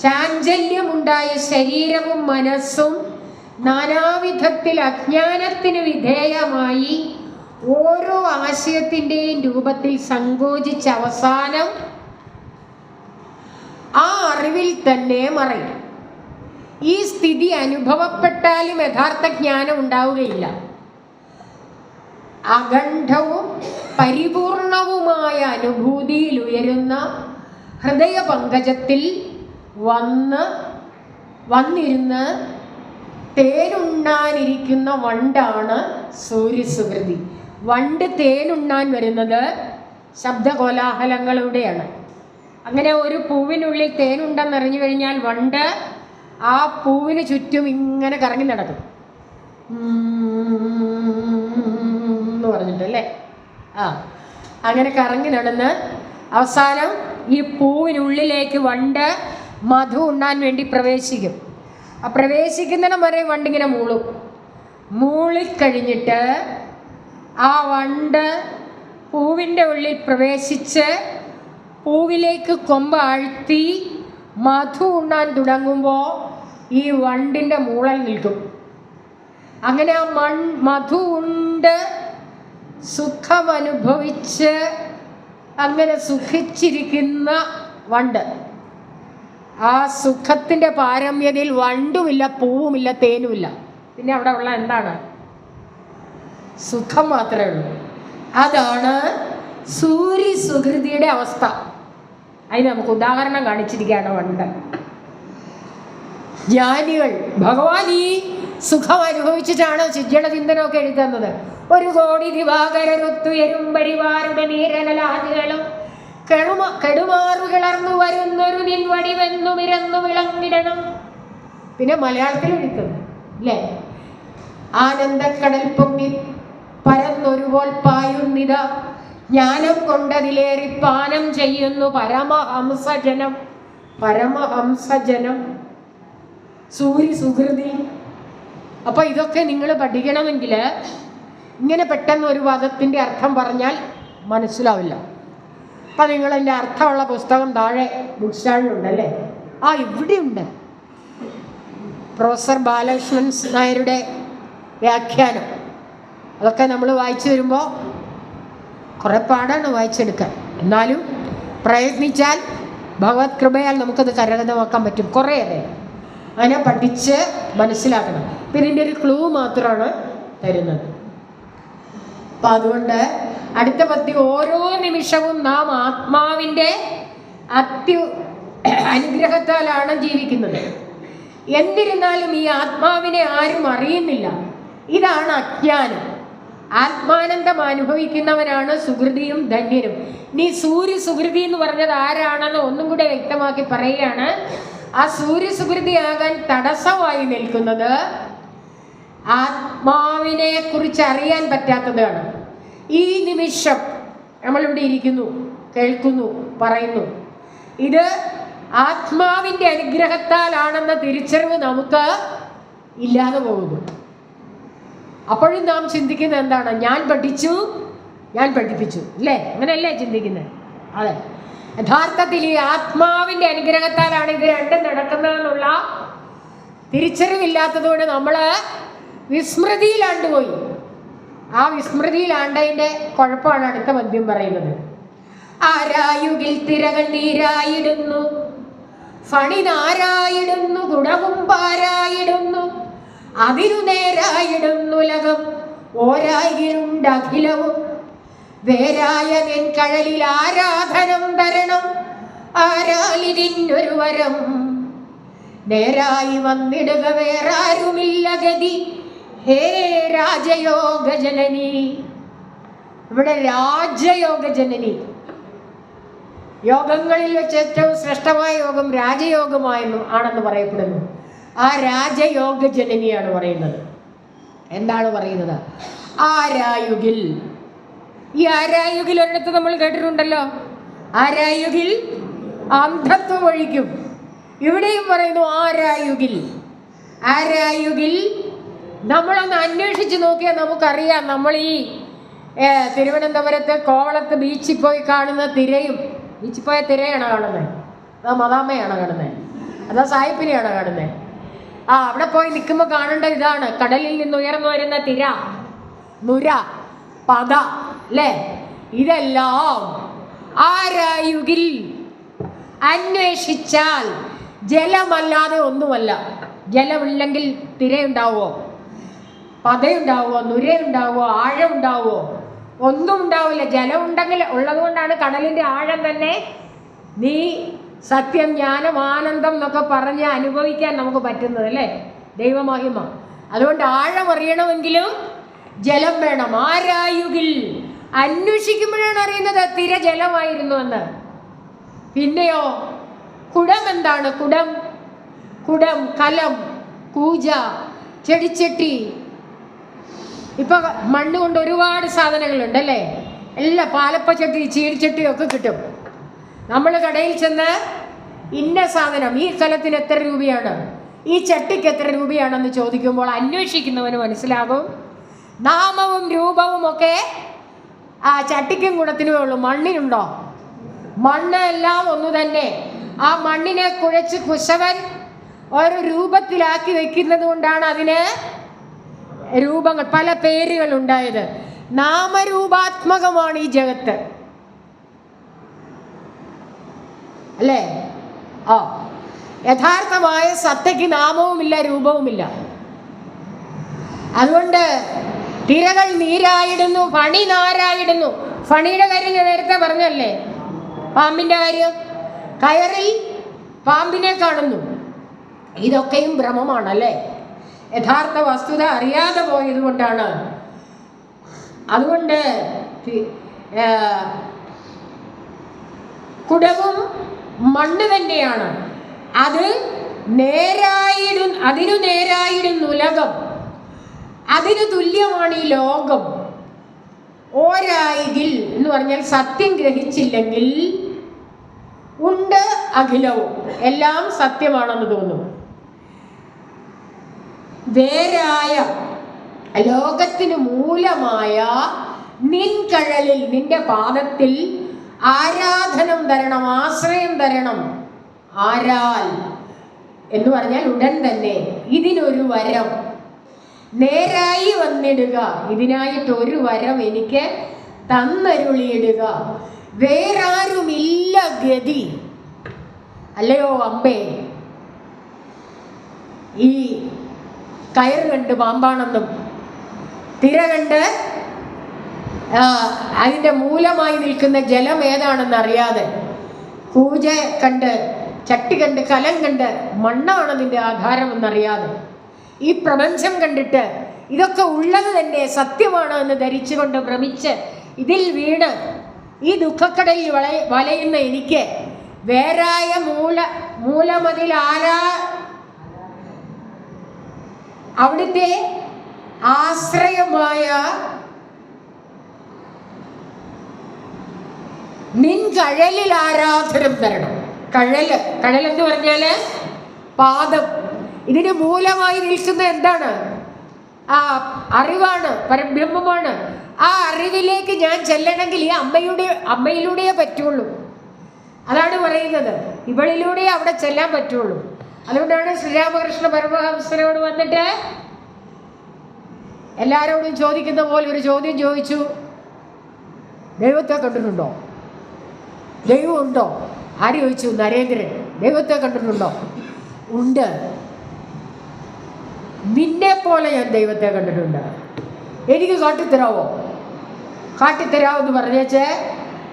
ചാഞ്ചല്യമുണ്ടായ ശരീരവും മനസ്സും നാനാവിധത്തിൽ അജ്ഞാനത്തിന് വിധേയമായി ഓരോ ആശയത്തിൻ്റെയും രൂപത്തിൽ സങ്കോചിച്ച അവസാനം ആ അറിവിൽ തന്നെ മറയും. ഈ സ്ഥിതി അനുഭവപ്പെട്ടാലും യഥാർത്ഥ ജ്ഞാനം ഉണ്ടാവുകയില്ല. അഖണ്ഡവും പരിപൂർണവുമായ അനുഭൂതിയിൽ ഉയരുന്ന ഹൃദയ പങ്കജത്തിൽ വന്നിരുന്ന് തേനുണ്ണാനിരിക്കുന്ന വണ്ടാണ് സൂര്യസുകൃതി. വണ്ട് തേനുണ്ണാൻ വരുന്നത് ശബ്ദകോലാഹലങ്ങളിലൂടെയാണ്. അങ്ങനെ ഒരു പൂവിനുള്ളിൽ തേനുണ്ടെന്നറിഞ്ഞു കഴിഞ്ഞാൽ വണ്ട് ആ പൂവിന് ചുറ്റും ഇങ്ങനെ കറങ്ങി നടക്കും എന്ന് പറഞ്ഞിട്ടല്ലേ. അങ്ങനെ കറങ്ങി നടന്ന് അവസാനം ഈ പൂവിനുള്ളിലേക്ക് വണ്ട് മധു ഉണ്ണാൻ വേണ്ടി പ്രവേശിക്കും. ആ പ്രവേശിക്കുന്നിടം വരെ വണ്ടിങ്ങനെ മൂളിക്കഴിഞ്ഞിട്ട് ആ വണ്ട് പൂവിൻ്റെ ഉള്ളിൽ പ്രവേശിച്ച് പൂവിലേക്ക് കൊമ്പ് ആഴ്ത്തി മധു ഉണ്ണാൻ തുടങ്ങുമ്പോൾ ഈ വണ്ടിൻ്റെ മൂളൽ നിൽക്കും. അങ്ങനെ ആ മധു ഉണ്ട് സുഖമനുഭവിച്ച് അങ്ങനെ സുഖിച്ചിരിക്കുന്ന വണ്ട്, ആ സുഖത്തിൻ്റെ പാരമ്യതയിൽ വണ്ടുമില്ല, പൂവുമില്ല, തേനുമില്ല. പിന്നെ അവിടെ ഉള്ള എന്താണ്? സുഖം മാത്രമേ ഉള്ളൂ. അതാണ് സൂര്യസുഹൃതിയുടെ അവസ്ഥ. അതിന് നമുക്ക് ഉദാഹരണം കാണിച്ചിരിക്കുകയാണ് വണ്ട്. ജ്ഞാനികൾ ഭഗവാൻ ഈ സുഖം അനുഭവിച്ചിട്ടാണ് ചിന്തനമൊക്കെ എഴുതുന്നത്. ഒരു കോടി ദിവാകരൊത്തുയരും പരിവാരുടെ നീരനലാദികളും കെടുമാറു കിളർന്നു വരുന്നൊരു നിൻവടിവെന്നു വിരന്നു വിളങ്ങിടണം. പിന്നെ മലയാളത്തിൽ എഴുതുന്നു അല്ലേ? ആനന്ദക്കടൽ പൊങ്ങി പരന്നൊരുപോൽ പായുന്നിത ജ്ഞാനം കൊണ്ടതിലേറി പാനം ചെയ്യുന്നു പരമഹംസജനം സൂര്യസുഹൃതി. അപ്പോൾ ഇതൊക്കെ നിങ്ങൾ പഠിക്കണമെങ്കിൽ ഇങ്ങനെ പെട്ടെന്ന് ഒരു പദത്തിൻ്റെ അർത്ഥം പറഞ്ഞാൽ മനസ്സിലാവില്ല. അപ്പം നിങ്ങൾ അതിൻ്റെ അർത്ഥമുള്ള പുസ്തകം താഴെ ബുക്ക് സ്റ്റാളിലുണ്ടല്ലേ? ഇവിടെയുണ്ട്. പ്രൊഫസർ ബാലകൃഷ്ണൻ നായരുടെ വ്യാഖ്യാനം. അതൊക്കെ നമ്മൾ വായിച്ചു വരുമ്പോൾ കുറേ പാടാണ് വായിച്ചെടുക്കാൻ. എന്നാലും പ്രയത്നിച്ചാൽ ഭഗവത് കൃപയാൽ നമുക്കത് കരഗതമാക്കാൻ പറ്റും. കുറേയേറെ അങ്ങനെ പഠിച്ച് മനസ്സിലാക്കണം. പിന്നെ ഇതിൻ്റെ ഒരു ക്ലൂ മാത്രമാണ് തരുന്നത്. അപ്പം അതുകൊണ്ട് അടുത്ത പദ്യം, ഓരോ നിമിഷവും നാം ആത്മാവിൻ്റെ അനുഗ്രഹത്താലാണ് ജീവിക്കുന്നത്. എന്നിരുന്നാലും ഈ ആത്മാവിനെ ആരും അറിയുന്നില്ല. ഇതാണ് അജ്ഞാനം. ആത്മാനന്ദം അനുഭവിക്കുന്നവനാണ് സുഹൃതിയും ധന്യനും. നീ സൂര്യസുഹൃതി എന്ന് പറഞ്ഞത് ആരാണെന്ന് ഒന്നും കൂടെ വ്യക്തമാക്കി പറയുകയാണ്. ആ സൂര്യസുഹൃതിയാകാൻ തടസ്സമായി നിൽക്കുന്നത് ആത്മാവിനെ കുറിച്ച് അറിയാൻ പറ്റാത്തതാണ്. ഈ നിമിഷം നമ്മളിവിടെ ഇരിക്കുന്നു, കേൾക്കുന്നു, പറയുന്നു. ഇത് ആത്മാവിൻ്റെ അനുഗ്രഹത്താലാണെന്ന തിരിച്ചറിവ് നമുക്ക് ഇല്ലാതെ പോകുന്നു. അപ്പോഴും നാം ചിന്തിക്കുന്നത് എന്താണ്? ഞാൻ പഠിച്ചു, ഞാൻ പഠിപ്പിച്ചു, അല്ലേ? അങ്ങനെയല്ലേ ചിന്തിക്കുന്നത്? അതെ. യഥാർത്ഥത്തിൽ ഈ ആത്മാവിൻ്റെ അനുഗ്രഹത്താലാണ് ഇത് രണ്ടും നടക്കുന്നതെന്നുള്ള തിരിച്ചറിവില്ലാത്തതുകൊണ്ട് നമ്മൾ വിസ്മൃതിയിലാണ്ടുപോയി. ആ വിസ്മൃതിയിലാണ്ടതിൻ്റെ കുഴപ്പമാണ് അടുത്ത പദ്യം പറയുന്നത്. ആരായുകിൽ തിരകൾ നീരായിടുന്നു, ഫണി നാരായിടുന്നു, ഗുണകുംഭാരായിടുന്നു, അതിരു നേരായിടുന്നുലകം ഓരായിരുണ്ടഖിലവും വേരായ നിൻ കഴലിൽ ആരാധനം തരണം ആരാലിതിന്നൊരു വരം നേരായി വന്നിടുക വേറാരുമില്ല ഗതി ഹേ രാജയോഗ ജനനി. ഇവിടെ രാജയോഗ ജനനി, യോഗങ്ങളിൽ വെച്ച് ഏറ്റവും ശ്രേഷ്ഠമായ യോഗം രാജയോഗമായെന്നും ആണെന്ന് പറയപ്പെടുന്നു. ആ രാജയോഗ ജനനിയാണ് പറയുന്നത്. എന്താണ് പറയുന്നത്? ആരായുകിൽ. ഈ ആരായുകിൽ ഒരിടത്ത് നമ്മൾ കേട്ടിട്ടുണ്ടല്ലോ, ആരായുകിൽ അന്ധത്വം ഒഴിക്കും. ഇവിടെയും പറയുന്നു ആരായുകിൽ. ആരായുകിൽ നമ്മളൊന്ന് അന്വേഷിച്ച് നോക്കിയാൽ നമുക്കറിയാം. നമ്മൾ ഈ തിരുവനന്തപുരത്ത് കോവളത്ത് ബീച്ചിൽ പോയി കാണുന്ന തിരയും, ബീച്ചിൽ പോയ തിരയാണ് കാണുന്നത്, അതോ മദാമ്മയാണ് കാണുന്നത്, അതോ സായിപ്പിനെയാണ് കാണുന്നത്? അവിടെ പോയി നിൽക്കുമ്പോൾ കാണേണ്ട ഇതാണ്, കടലിൽ നിന്ന് ഉയർന്നു വരുന്ന തിര, നുര, പത, അല്ലേ? ഇതെല്ലാം ആരായുകിൽ അന്വേഷിച്ചാൽ ജലമല്ലാതെ ഒന്നുമല്ല. ജലമില്ലെങ്കിൽ തിരയുണ്ടാവോ? പതയുണ്ടാവോ? നുരയുണ്ടാവോ? ആഴമുണ്ടാവോ? ഒന്നും ഉണ്ടാവില്ല. ജലം ഉണ്ടെങ്കിൽ ഉള്ളതുകൊണ്ടാണ് കടലിൻ്റെ ആഴം തന്നെ നീ സത്യം, ജ്ഞാനം, ആനന്ദം എന്നൊക്കെ പറഞ്ഞ് അനുഭവിക്കാൻ നമുക്ക് പറ്റുന്നത്, അല്ലേ? ദൈവമഹിമ. അതുകൊണ്ട് ആഴം അറിയണമെങ്കിലും ജലം വേണം. ആരായുകിൽ അന്വേഷിക്കുമ്പോഴാണ് അറിയുന്നത് തിര ജലമായിരുന്നു എന്ന്. പിന്നെയോ കുടം എന്താണ്? കുടം, കലം, കൂജ, ചെടിച്ചട്ടി. ഇപ്പൊ മണ്ണ് കൊണ്ട് ഒരുപാട് സാധനങ്ങളുണ്ട് അല്ലേ? എല്ലാ പാലപ്പച്ചട്ടി, ചീടിച്ചട്ടിയൊക്കെ കിട്ടും. നമ്മൾ കടയിൽ ചെന്ന് ഇന്ന സാധനം, ഈ കലത്തിന് എത്ര രൂപയാണ്, ഈ ചട്ടിക്ക് എത്ര രൂപയാണെന്ന് ചോദിക്കുമ്പോൾ അന്വേഷിക്കുന്നവന് മനസ്സിലാകും നാമവും രൂപവും ഒക്കെ ആ ചട്ടിക്കും കുടത്തിനുമേ ഉള്ളൂ. മണ്ണിനുണ്ടോ? മണ്ണ് എല്ലാം ഒന്നു തന്നെ. ആ മണ്ണിനെ കുഴച്ച് കുശവൻ ഒരു രൂപത്തിലാക്കി വെക്കുന്നത് കൊണ്ടാണ് അതിന് രൂപങ്ങൾ, പല പേരുകൾ ഉണ്ടായത്. നാമരൂപാത്മകമാണ് ഈ ജഗത്ത് അല്ലേ? യഥാർത്ഥമായ സത്തയ്ക്ക് നാമവുമില്ല, രൂപവുമില്ല. അതുകൊണ്ട് തിരകൾ നീരായിടുന്നു, ഫണി നാരായിടുന്നു. ഫണിയുടെ കാര്യം ഞാൻ നേരത്തെ പറഞ്ഞല്ലേ, പാമ്പിന്റെ കാര്യം. കയറിൽ പാമ്പിനെ കാണുന്നു. ഇതൊക്കെയും ഭ്രമമാണല്ലേ? യഥാർത്ഥ വസ്തുത അറിയാതെ പോയത് കൊണ്ടാണ്. അതുകൊണ്ട് കുടവും മണ്ണ് തന്നെയാണ്. അതിനു നേരായിടുന്നു ഉലകം. അതിന് തുല്യമാണ് ഈ ലോകം. ഓരായികിൽ എന്ന് പറഞ്ഞാൽ സത്യം ഗ്രഹിച്ചില്ലെങ്കിൽ ഉണ്ട് അഖിലവും. എല്ലാം സത്യമാണെന്ന് തോന്നും. വേരായ ലോകത്തിന് മൂലമായ നിൻ കഴലിൽ, നിന്റെ പാദത്തിൽ ആരാധനം തരണം, ആശ്രയം തരണം. ആരാൽ എന്ന് പറഞ്ഞാൽ ഉടൻ തന്നെ. ഇതിനൊരു വരം നേരായി വന്നിടുക. ഇതിനായിട്ട് ഒരു വരം എനിക്ക് തന്നരുളിയിടുക. വേറാരുമില്ല ഗതി. അല്ലയോ അമ്പേ, ഈ കയർ കണ്ട് പാമ്പാണെന്നും തിര കണ്ട് അതിൻ്റെ മൂലമായി നിൽക്കുന്ന ജലം ഏതാണെന്ന് അറിയാതെ, പൂജ കണ്ട്, ചട്ടി കണ്ട്, കലം കണ്ട് മണ്ണാണ് അതിൻ്റെ ആധാരമെന്നറിയാതെ, ഈ പ്രപഞ്ചം കണ്ടിട്ട് ഇതൊക്കെ ഉള്ളത് തന്നെ സത്യമാണ് എന്ന് ധരിച്ചുകൊണ്ട് ഭ്രമിച്ച് ഇതിൽ വീണ് ഈ ദുഃഖക്കടലിൽ വലയുന്ന എനിക്ക് വേറായ മൂലമതിൽ അവിടുത്തെ ആശ്രയമായ നിൻ കഴലിൽ ആരാധനം തരണം. കഴലെന്ന് പറഞ്ഞാല് പാദം. ഇതിന് മൂലമായി നിൽക്കുന്ന എന്താണ്? ആ അറിവാണ്, പരബ്രഹ്മമാണ്. ആ അറിവിലേക്ക് ഞാൻ ചെല്ലണമെങ്കിൽ ഈ അമ്മയിലൂടെയേ പറ്റുള്ളൂ. അതാണ് പറയുന്നത്. ഇവളിലൂടെ അവിടെ ചെല്ലാൻ പറ്റുള്ളൂ. അതുകൊണ്ടാണ് ശ്രീരാമകൃഷ്ണ പരമഹംസനോട് വന്നിട്ട് എല്ലാവരോടും ചോദിക്കുന്ന പോലെ ഒരു ചോദ്യം ചോദിച്ചു. ദൈവത്തെ കണ്ടിട്ടുണ്ടോ? ദൈവമുണ്ടോ? ആര് ചോദിച്ചു? നരേന്ദ്രൻ. ദൈവത്തെ കണ്ടിട്ടുണ്ടോ? ഉണ്ട്. നിന്നെ പോലെ ഞാൻ ദൈവത്തെ കണ്ടിട്ടുണ്ട്. എനിക്ക് കാട്ടിത്തരാവോ? കാട്ടിത്തരാവെന്ന് പറഞ്ഞേച്ച്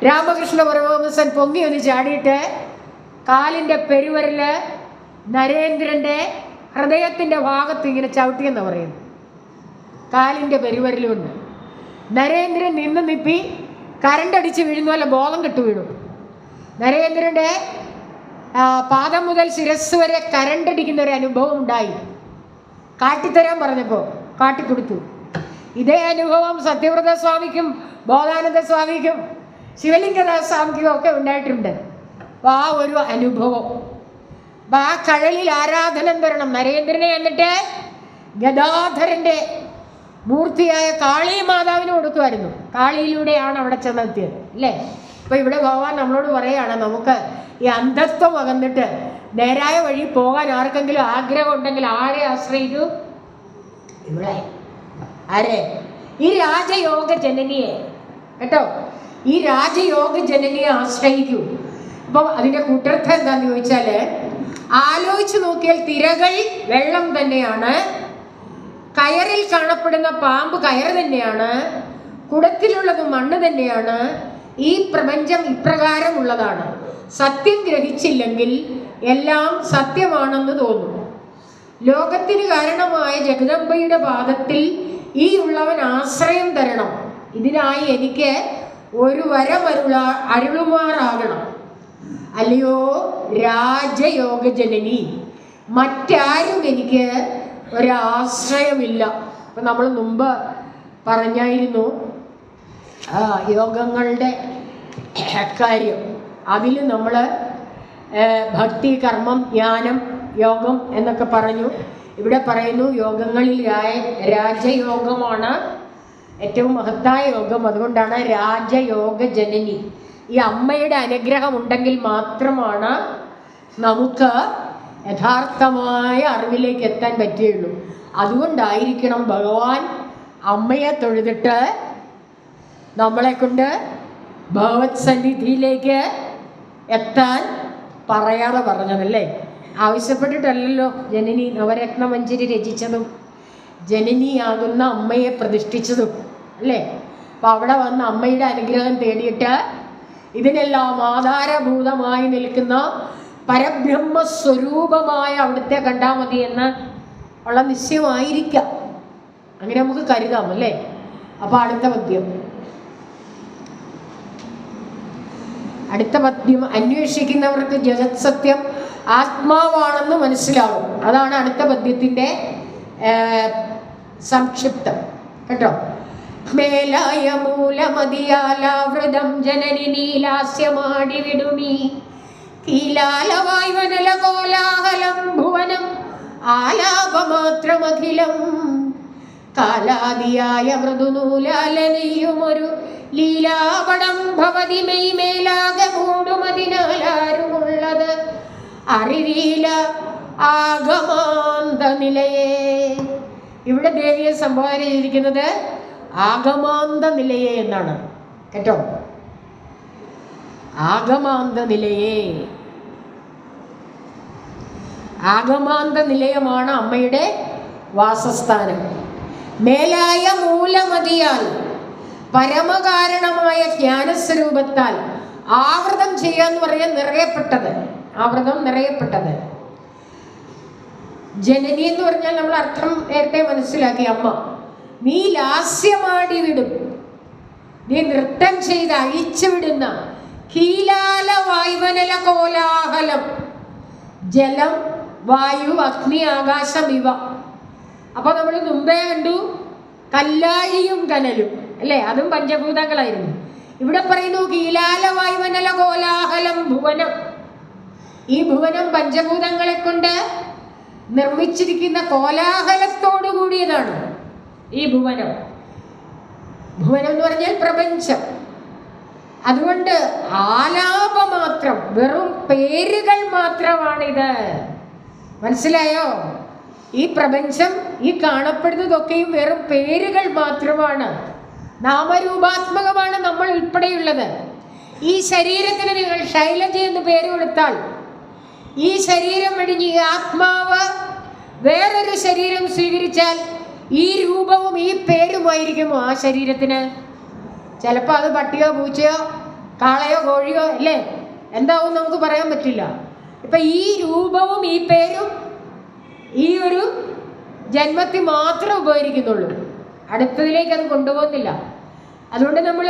രാമകൃഷ്ണ പരമഹംസൻ പൊങ്ങി ഒന്ന് ചാടിയിട്ട് കാലിൻ്റെ പെരുവരല് നരേന്ദ്രൻ്റെ ഹൃദയത്തിൻ്റെ ഭാഗത്ത് ഇങ്ങനെ ചവിട്ടിയെന്ന് പറയുന്നു. കാലിൻ്റെ പെരുവരലുകൊണ്ട് നരേന്ദ്രൻ നിന്ന് നിപ്പി കരണ്ടടിച്ച് വീഴുന്ന പോലെ ബോധം കെട്ടു വീണു. നരേന്ദ്രൻ്റെ പാദം മുതൽ ശിരസ് വരെ കരണ്ടടിക്കുന്ന ഒരു അനുഭവം ഉണ്ടായി. കാട്ടിത്തരാൻ പറഞ്ഞപ്പോൾ കാട്ടിക്കൊടുത്തു. ഇതേ അനുഭവം സത്യവ്രത സ്വാമിക്കും ബോധാനന്ദ സ്വാമിക്കും ശിവലിംഗദാസ് സ്വാമിക്കും ഒക്കെ ഉണ്ടായിട്ടുണ്ട്. അപ്പോൾ ആ ഒരു അനുഭവം, അപ്പം ആ കഴലിൽ ആരാധനം തരണം നരേന്ദ്രനെ. എന്നിട്ട് ഗദാധരൻ്റെ മൂർത്തിയായ കാളി മാതാവിന് കൊടുക്കുമായിരുന്നു. കാളിയിലൂടെയാണ് അവിടെ ചെന്നെത്തിയത് അല്ലേ? അപ്പോൾ ഇവിടെ ഭഗവാൻ നമ്മളോട് പറയുകയാണ്, നമുക്ക് ഈ അന്ധത്വം അകന്നിട്ട് നേരായ വഴി പോകാൻ ആർക്കെങ്കിലും ആഗ്രഹം ഉണ്ടെങ്കിൽ ആരെ ആശ്രയിക്കൂ? ഇവിടെ ആരെ? ഈ രാജയോഗ ജനനിയെ കേട്ടോ, ഈ രാജയോഗ ജനനിയെ ആശ്രയിക്കൂ. അപ്പം അതിൻ്റെ കൂട്ടർത്ഥം എന്താണെന്ന് ചോദിച്ചാൽ, ആലോചിച്ച് നോക്കിയാൽ തിരകൾ വെള്ളം തന്നെയാണ്, കയറിൽ കാണപ്പെടുന്ന പാമ്പ് കയർ തന്നെയാണ്, കുടത്തിലുള്ളത് മണ്ണ് തന്നെയാണ്. ഈ പ്രപഞ്ചം ഇപ്രകാരമുള്ളതാണ്. സത്യം ഗ്രഹിച്ചില്ലെങ്കിൽ എല്ലാം സത്യമാണെന്ന് തോന്നും. ലോകത്തിന് കാരണമായ ജഗദംബയുടെ പാദത്തിൽ ഈ ഉള്ളവൻ ആശ്രയം തരണം. ഇതിനായി എനിക്ക് ഒരു വരം അരുളുമാറാകണം. അല്ലയോ രാജയോഗ ജനനി, മറ്റാരും എനിക്ക് ഒരാശ്രയമില്ല. അപ്പം നമ്മൾ മുമ്പ് പറഞ്ഞായിരുന്നു യോഗങ്ങളുടെ കാര്യം. അതിൽ നമ്മൾ ഭക്തി, കർമ്മം, ജ്ഞാനം, യോഗം എന്നൊക്കെ പറഞ്ഞു. ഇവിടെ പറയുന്നു യോഗങ്ങളിൽ രാജയോഗമാണ് ഏറ്റവും മഹത്തായ യോഗം. അതുകൊണ്ടാണ് രാജയോഗ ജനനി. ഈ അമ്മയുടെ അനുഗ്രഹം ഉണ്ടെങ്കിൽ മാത്രമാണ് നമുക്ക് യഥാർത്ഥമായ അറിവിലേക്ക് എത്താൻ പറ്റുകയുള്ളൂ. അതുകൊണ്ടായിരിക്കണം ഭഗവാൻ അമ്മയെ തൊഴുതിട്ട് നമ്മളെ കൊണ്ട് ഭഗവത് സന്നിധിയിലേക്ക് എത്താൻ പറയാതെ പറഞ്ഞതല്ലേ. ആവശ്യപ്പെട്ടിട്ടല്ലല്ലോ ജനനി നവരത്നമഞ്ജരി രചിച്ചതും ജനനിയാകുന്ന അമ്മയെ പ്രതിഷ്ഠിച്ചതും അല്ലേ. അപ്പം അവിടെ വന്ന് അമ്മയുടെ അനുഗ്രഹം തേടിയിട്ട് ഇതിനെല്ലാം ആധാരഭൂതമായി നിൽക്കുന്ന പരബ്രഹ്മസ്വരൂപമായ അവിടുത്തെ കണ്ടാൽ മതി എന്ന് ഉള്ള നിശ്ചയമായിരിക്കാം. അങ്ങനെ നമുക്ക് കരുതാം അല്ലേ. അപ്പോൾ അടുത്ത പദ്യം അന്വേഷിക്കുന്നവർക്ക് ജഗത് സത്യം ആത്മാവാണെന്ന് മനസ്സിലാവും. അതാണ് അടുത്ത പദ്യത്തിൻ്റെ സംക്ഷിപ്തം കേട്ടോ. മേലായ മൂലമതിയാലാവൃതം ജനനി നീലാസ്യമാടി വിടുമീ കീലാലവായ്വനല കോലാഹലം ഭുവനം ആലാപമാത്രമഖിലം കാലാദിയായ മൃദുനൂലാലനെയുമൊരു ലീലാപടം ഭവതി മെയ് മേലാകെ മൂടുമതിനാലാരുമുള്ളത് അറിവീല ആഗമാന്ത നിലയേ. ഇവിടെ ദേവിയെ സംബോധന ചെയ്തിരിക്കുന്നത് ആഗമാന്ത നിലയേ എന്നാണ് കേട്ടോ. ആഗമാന്ത നിലയേ, ആഗമാന്ത നിലയമാണ് അമ്മയുടെ വാസസ്ഥാനം. മേലായ മൂലമതിയാൽ പരമകാരണമായ ജ്ഞാനസ്വരൂപത്താൽ ആവൃതം ചെയ്യാന്ന് പറയാൻ നിറയപ്പെട്ടത്, ആവൃതം നിറയപ്പെട്ടത്. ജനനി എന്ന് പറഞ്ഞാൽ നമ്മൾ അർത്ഥം നേരത്തെ മനസ്സിലാക്കി. അമ്മ നീ ലാസ്യമാടി വിടും, നീ നൃത്തം ചെയ്ത് അഴിച്ചു വിടുന്ന കീലാല വായുവനല കോലാഹലം, ജലം, വായു, അഗ്നി, ആകാശം ഇവ. അപ്പൊ നമ്മൾ മുമ്പേ കണ്ടു കല്ലാഴിയും കനലും അല്ലേ, അതും പഞ്ചഭൂതങ്ങളായിരുന്നു. ഇവിടെ പറയുന്നു കീലാല വായുവനല കോലാഹലം ഭുവനം. ഈ ഭുവനം പഞ്ചഭൂതങ്ങളെ കൊണ്ട് നിർമ്മിച്ചിരിക്കുന്ന കോലാഹലത്തോടു കൂടിയതാണ് ഈ ഭുവനം. ഭുവനം എന്ന് പറഞ്ഞാൽ പ്രപഞ്ചം. അതുകൊണ്ട് ആലാപമാത്രം, വെറും പേരുകൾ മാത്രമാണിത്. മനസ്സിലായോ? ഈ പ്രപഞ്ചം, ഈ കാണപ്പെടുന്നതൊക്കെയും വെറും പേരുകൾ മാത്രമാണ്. നാമരൂപാത്മകമാണ് നമ്മൾ ഉൾപ്പെടെയുള്ളത്. ഈ ശരീരത്തിന് നിങ്ങൾ ശൈലജ എന്ന് പേര് കൊടുത്താൽ ഈ ശരീരം വെടിഞ്ഞ് ഈ ആത്മാവ് വേറൊരു ശരീരം സ്വീകരിച്ചാൽ ഈ രൂപവും ഈ പേരുമായിരിക്കുമോ ആ ശരീരത്തിന്? ചിലപ്പോൾ അത് പട്ടിയോ പൂച്ചയോ കാളയോ കോഴിയോ അല്ലേ, എന്താവും നമുക്ക് പറയാൻ പറ്റില്ല. ഇപ്പം ഈ രൂപവും ഈ പേരും ഈ ഒരു ജന്മത്തിൽ മാത്രമേ ഉപകരിക്കുന്നുള്ളൂ, അടുത്തതിലേക്ക് അത് കൊണ്ടുപോകുന്നില്ല. അതുകൊണ്ട് നമ്മൾ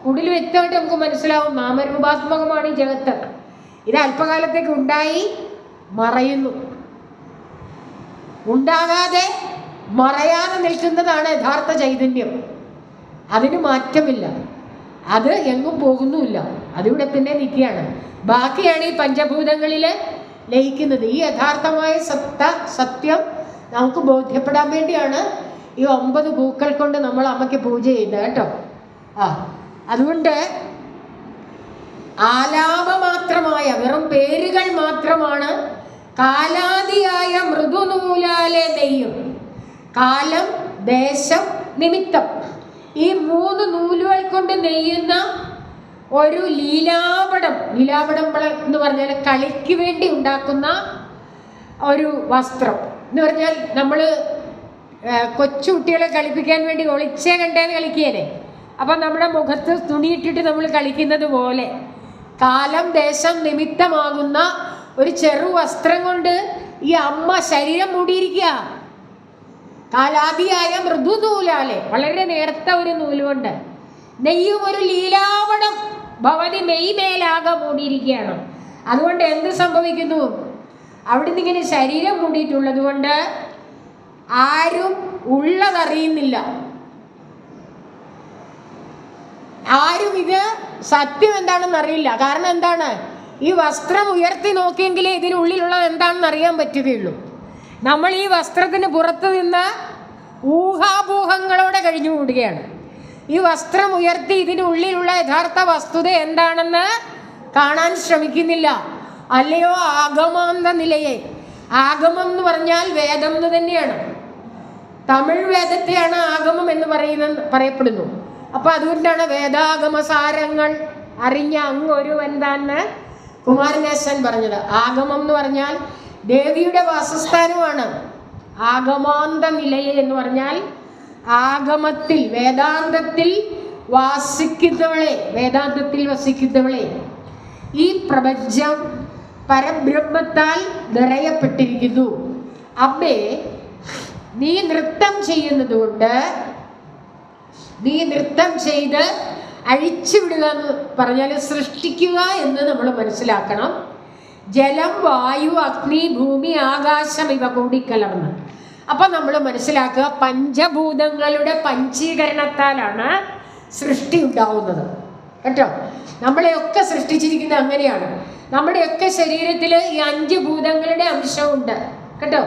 കൂടുതൽ വ്യക്തമായിട്ട് നമുക്ക് മനസ്സിലാവും നാമരൂപാത്മകമാണ് ഈ ജഗത്ത്. ഇത് അല്പകാലത്തേക്ക് ഉണ്ടായി മറയുന്നു. ഉണ്ടാകാതെ മറയാതെ നിൽക്കുന്നതാണ് യഥാർത്ഥ ചൈതന്യം. അതിന് മാറ്റമില്ല, അത് എങ്ങും പോകുന്നുമില്ല, അതിവിടെ തന്നെ നിൽക്കുകയാണ്. ബാക്കിയാണ് ഈ പഞ്ചഭൂതങ്ങളിൽ ലയിക്കുന്നത്. ഈ യഥാർത്ഥമായ സത്യം നമുക്ക് ബോധ്യപ്പെടാൻ വേണ്ടിയാണ് ഈ 9 പൂക്കൾ കൊണ്ട് നമ്മൾ അമ്മയ്ക്ക് പൂജ ചെയ്യുന്നത് കേട്ടോ. അതുകൊണ്ട് ആലാപമാത്രമായ വെറും പേരുകൾ മാത്രമാണ് കാലാദിയായ മൃദുനൂലാലെ നെയ്യും. കാലം, ദേശം, നിമിത്തം, ഈ 3 നൂലുകൾ കൊണ്ട് നെയ്യുന്ന ഒരു ലീലാപടം. ലീലാപടം എന്ന് പറഞ്ഞാൽ കളിക്ക് വേണ്ടി ഉണ്ടാക്കുന്ന ഒരു വസ്ത്രം എന്ന് പറഞ്ഞാൽ നമ്മൾ കൊച്ചുകുട്ടികളെ കളിപ്പിക്കാൻ വേണ്ടി ഒളിച്ചേ കണ്ടേന്ന് കളിക്കുകയല്ലേ. അപ്പം നമ്മുടെ മുഖത്ത് തുണിയിട്ടിട്ട് നമ്മൾ കളിക്കുന്നത് പോലെ കാലം, ദേശം, നിമിത്തമാകുന്ന ഒരു ചെറു വസ്ത്രം കൊണ്ട് ഈ അമ്മ ശരീരം മൂടിയിരിക്കുക. കാലാദിയായ മൃദുനൂലാലെ, വളരെ നേർത്ത ഒരു നൂലുകൊണ്ട് നെയ്യും ഒരു ലീലാവണം ഭവതി മെയ് മേലാകെ മൂടിയിരിക്കുകയാണ്. അതുകൊണ്ട് എന്ത് സംഭവിക്കുന്നു? അവിടുന്ന് ഇങ്ങനെ ശരീരം മൂടിയിട്ടുള്ളത് കൊണ്ട് ആരും ഉള്ളതറിയുന്നില്ല. ആരും ഇത് സത്യം എന്താണെന്ന് അറിയില്ല. കാരണം എന്താണ്? ഈ വസ്ത്രം ഉയർത്തി നോക്കിയെങ്കിലേ ഇതിനുള്ളിലുള്ളത് എന്താണെന്ന് അറിയാൻ പറ്റുകയുള്ളൂ. നമ്മൾ ഈ വസ്ത്രത്തിന് പുറത്ത് നിന്ന് ഊഹാപോഹങ്ങളോടെ കഴിഞ്ഞുകൂടുകയാണ്. ഈ വസ്ത്രം ഉയർത്തി ഇതിനുള്ളിലുള്ള യഥാർത്ഥ വസ്തുത എന്താണെന്ന് കാണാൻ ശ്രമിക്കുന്നില്ല. അല്ലയോ ആഗമാന്ത നിലയെ. ആഗമം എന്ന് പറഞ്ഞാൽ വേദം എന്ന് തന്നെയാണ്. തമിഴ് വേദത്തെയാണ് ആഗമം എന്ന് പറയപ്പെടുന്നു. അപ്പൊ അതുകൊണ്ടാണ് വേദാഗമസാരങ്ങൾ അറിഞ്ഞ അങ്ങൊരു എന്താന്ന് കുമാരനാശാൻ പറഞ്ഞത്. ആഗമം എന്ന് പറഞ്ഞാൽ ദേവിയുടെ വാസസ്ഥാനമാണ്. ആഗമാന്ത നിലയെ എന്ന് പറഞ്ഞാൽ ആഗമത്തിൽ വേദാന്തത്തിൽ വാസിക്കുന്നവളെ, വേദാന്തത്തിൽ വസിക്കുന്നവളെ. ഈ പ്രപഞ്ചം പരബ്രഹ്മത്താൽ നിറയപ്പെട്ടിരിക്കുന്നു. അമ്മേ, നീ നൃത്തം ചെയ്യുന്നത് കൊണ്ട്, നീ നൃത്തം ചെയ്ത് അഴിച്ചുവിടുക എന്ന് പറഞ്ഞാൽ സൃഷ്ടിക്കുക എന്ന് നമ്മൾ മനസ്സിലാക്കണം. ജലം, വായു, അഗ്നി, ഭൂമി, ആകാശം ഇവ കൂടിക്കലർന്ന്. അപ്പം നമ്മൾ മനസ്സിലാക്കുക, പഞ്ചഭൂതങ്ങളുടെ പഞ്ചീകരണത്താലാണ് സൃഷ്ടി ഉണ്ടാവുന്നത്. കേട്ടോ? നമ്മളെയൊക്കെ സൃഷ്ടിച്ചിരിക്കുന്നത് അങ്ങനെയാണ്. നമ്മുടെയൊക്കെ ശരീരത്തിൽ ഈ 5 ഭൂതങ്ങളുടെ അംശമുണ്ട്. കേട്ടോ?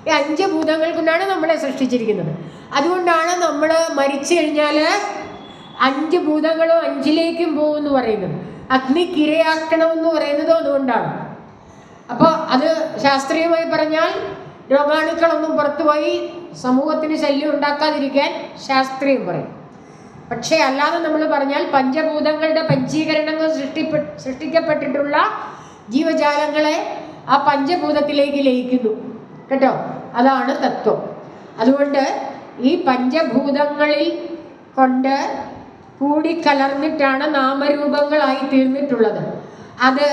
ഈ 5 ഭൂതങ്ങൾ കൊണ്ടാണ് നമ്മളെ സൃഷ്ടിച്ചിരിക്കുന്നത്. അതുകൊണ്ടാണ് നമ്മൾ മരിച്ചു കഴിഞ്ഞാൽ 5 ഭൂതങ്ങളും 5ലേക്കും പോകും എന്ന് പറയുന്നത്. അഗ്നിക്കിരയാക്കണമെന്ന് പറയുന്നത് അതുകൊണ്ടാണ്. അപ്പോൾ അത് ശാസ്ത്രീയമായി പറഞ്ഞാൽ രോഗാണുക്കളൊന്നും പുറത്തുപോയി സമൂഹത്തിന് ശല്യം ഉണ്ടാക്കാതിരിക്കാൻ ശാസ്ത്രീയം പറയും. പക്ഷേ അല്ലാതെ നമ്മൾ പറഞ്ഞാൽ പഞ്ചഭൂതങ്ങളുടെ പഞ്ചീകരണങ്ങൾ സൃഷ്ടിക്കപ്പെട്ടിട്ടുള്ള ജീവജാലങ്ങളെ ആ പഞ്ചഭൂതത്തിലേക്ക് ലയിക്കുന്നു. കേട്ടോ? അതാണ് തത്വം. അതുകൊണ്ട് ഈ പഞ്ചഭൂതങ്ങളിൽ കൊണ്ട് കൂടിക്കലർന്നിട്ടാണ് നാമരൂപങ്ങളായി തീർന്നിട്ടുള്ളത്. അത്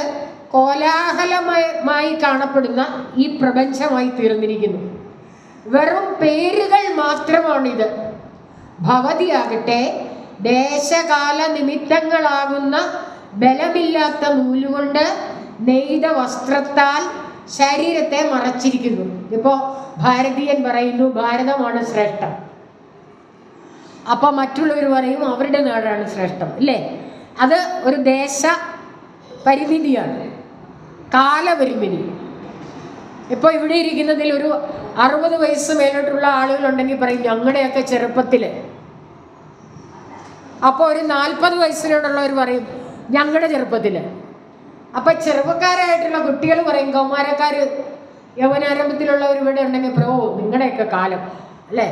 കോലാഹലമായി കാണപ്പെടുന്ന ഈ പ്രപഞ്ചമായി തീർന്നിരിക്കുന്നു. വെറും പേരുകൾ മാത്രമാണിത്. ഭവതിയാകട്ടെ ദേശകാല നിമിത്തങ്ങളാകുന്ന ബലമില്ലാത്ത നൂലുകൊണ്ട് നെയ്ത വസ്ത്രത്താൽ ശരീരത്തെ മറച്ചിരിക്കുന്നു. ഇപ്പോൾ ഭാരതീയൻ പറയുന്നു ഭാരതമാണ് ശ്രേഷ്ഠം. അപ്പോൾ മറ്റുള്ളവർ പറയും അവരുടെ നാടാണ് ശ്രേഷ്ഠം. ഇല്ലേ? അത് ഒരു ദേശ പരിമിതിയാണ്, കാലപരിമിതി. ഇപ്പോൾ ഇവിടെ ഇരിക്കുന്നതിൽ ഒരു 60 വയസ്സ് മേലോട്ടുള്ള ആളുകളുണ്ടെങ്കിൽ പറയും ഞങ്ങളുടെയൊക്കെ ചെറുപ്പത്തിൽ. അപ്പോൾ ഒരു 40 വയസ്സിനോടുള്ളവർ പറയും ഞങ്ങളുടെ ചെറുപ്പത്തിൽ. അപ്പം ചെറുപ്പക്കാരായിട്ടുള്ള കുട്ടികൾ പറയും, കൗമാരക്കാർ യൗവനാരംഭത്തിലുള്ളവർ ഇവിടെ ഉണ്ടെങ്കിൽ നിങ്ങളുടെയൊക്കെ കാലം അല്ലേ,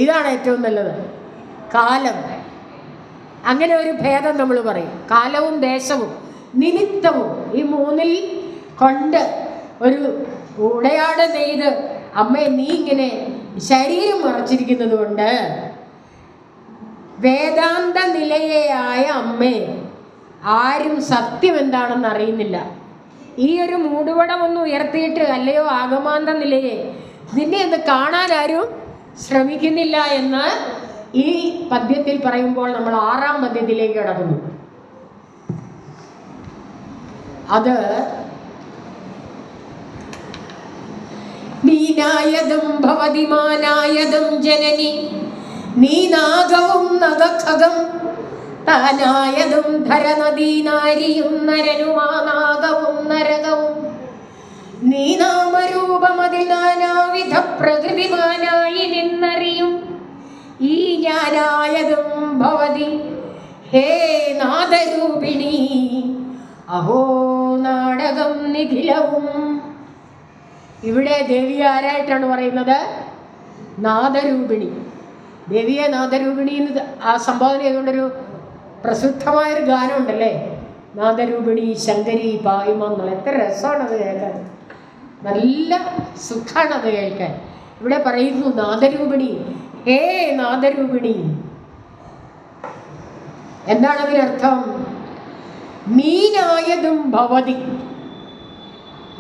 ഇതാണ് ഏറ്റവും നല്ലത് കാലം. അങ്ങനെ ഒരു ഭേദം നമ്മൾ പറയും. കാലവും ദേശവും നിമിത്തവും ഈ 3ൽ കൊണ്ട് ഒരു ഉടയാട് നെയ്ത് അമ്മേ നീ ഇങ്ങനെ ശരീരം മറച്ചിരിക്കുന്നത് കൊണ്ട് വേദാന്ത നിലയായ അമ്മേ ആരും സത്യം എന്താണെന്ന് അറിയുന്നില്ല. ഈ ഒരു മൂടുപടം ഒന്ന് ഉയർത്തിയിട്ട് അല്ലയോ ആഗമാന്ത നിലയെ നിന്നെ ഒന്ന് കാണാൻ ആരും ശ്രമിക്കുന്നില്ല എന്ന് ഈ പദ്യത്തിൽ പറയുമ്പോൾ നമ്മൾ 6ാം പദ്യത്തിലേക്ക് കടക്കുന്നു. അത് നീനായതും ഭവതിമാനായതും ജനനി നീനാഗവും നഗഖഗം താനായതും ധരനദീനാരിയും നരനുമാനാഗവും നരകവും നീനാമരൂപമതിൽ നാനാവിധ പ്രകൃതിമാനായി നിന്നറിയും ഈ ഞാനായതും ഭവതി ഹേ നാദരൂപിണി അഹോ നാടകം നിഖിലവും. ഇവിടെ ദേവി ആരായിട്ടാണ് പറയുന്നത്? നാദരൂപിണി. ദേവിയെ നാദരൂപിണി എന്ന് ആ സംബോധന ചെയ്തുകൊണ്ടൊരു പ്രസിദ്ധമായൊരു ഗാനം ഉണ്ടല്ലേ, നാദരൂപിണി ശങ്കരി പായ്മങ്ങൾ. എത്ര രസമാണത് കേൾക്കാൻ, നല്ല സുഖമാണത് കേൾക്കാൻ. ഇവിടെ പറയുന്നു നാദരൂപിണി, ഹേ നാദരൂപിണി. എന്താണ് അതിനർത്ഥം? മീനായതും ഭവതി.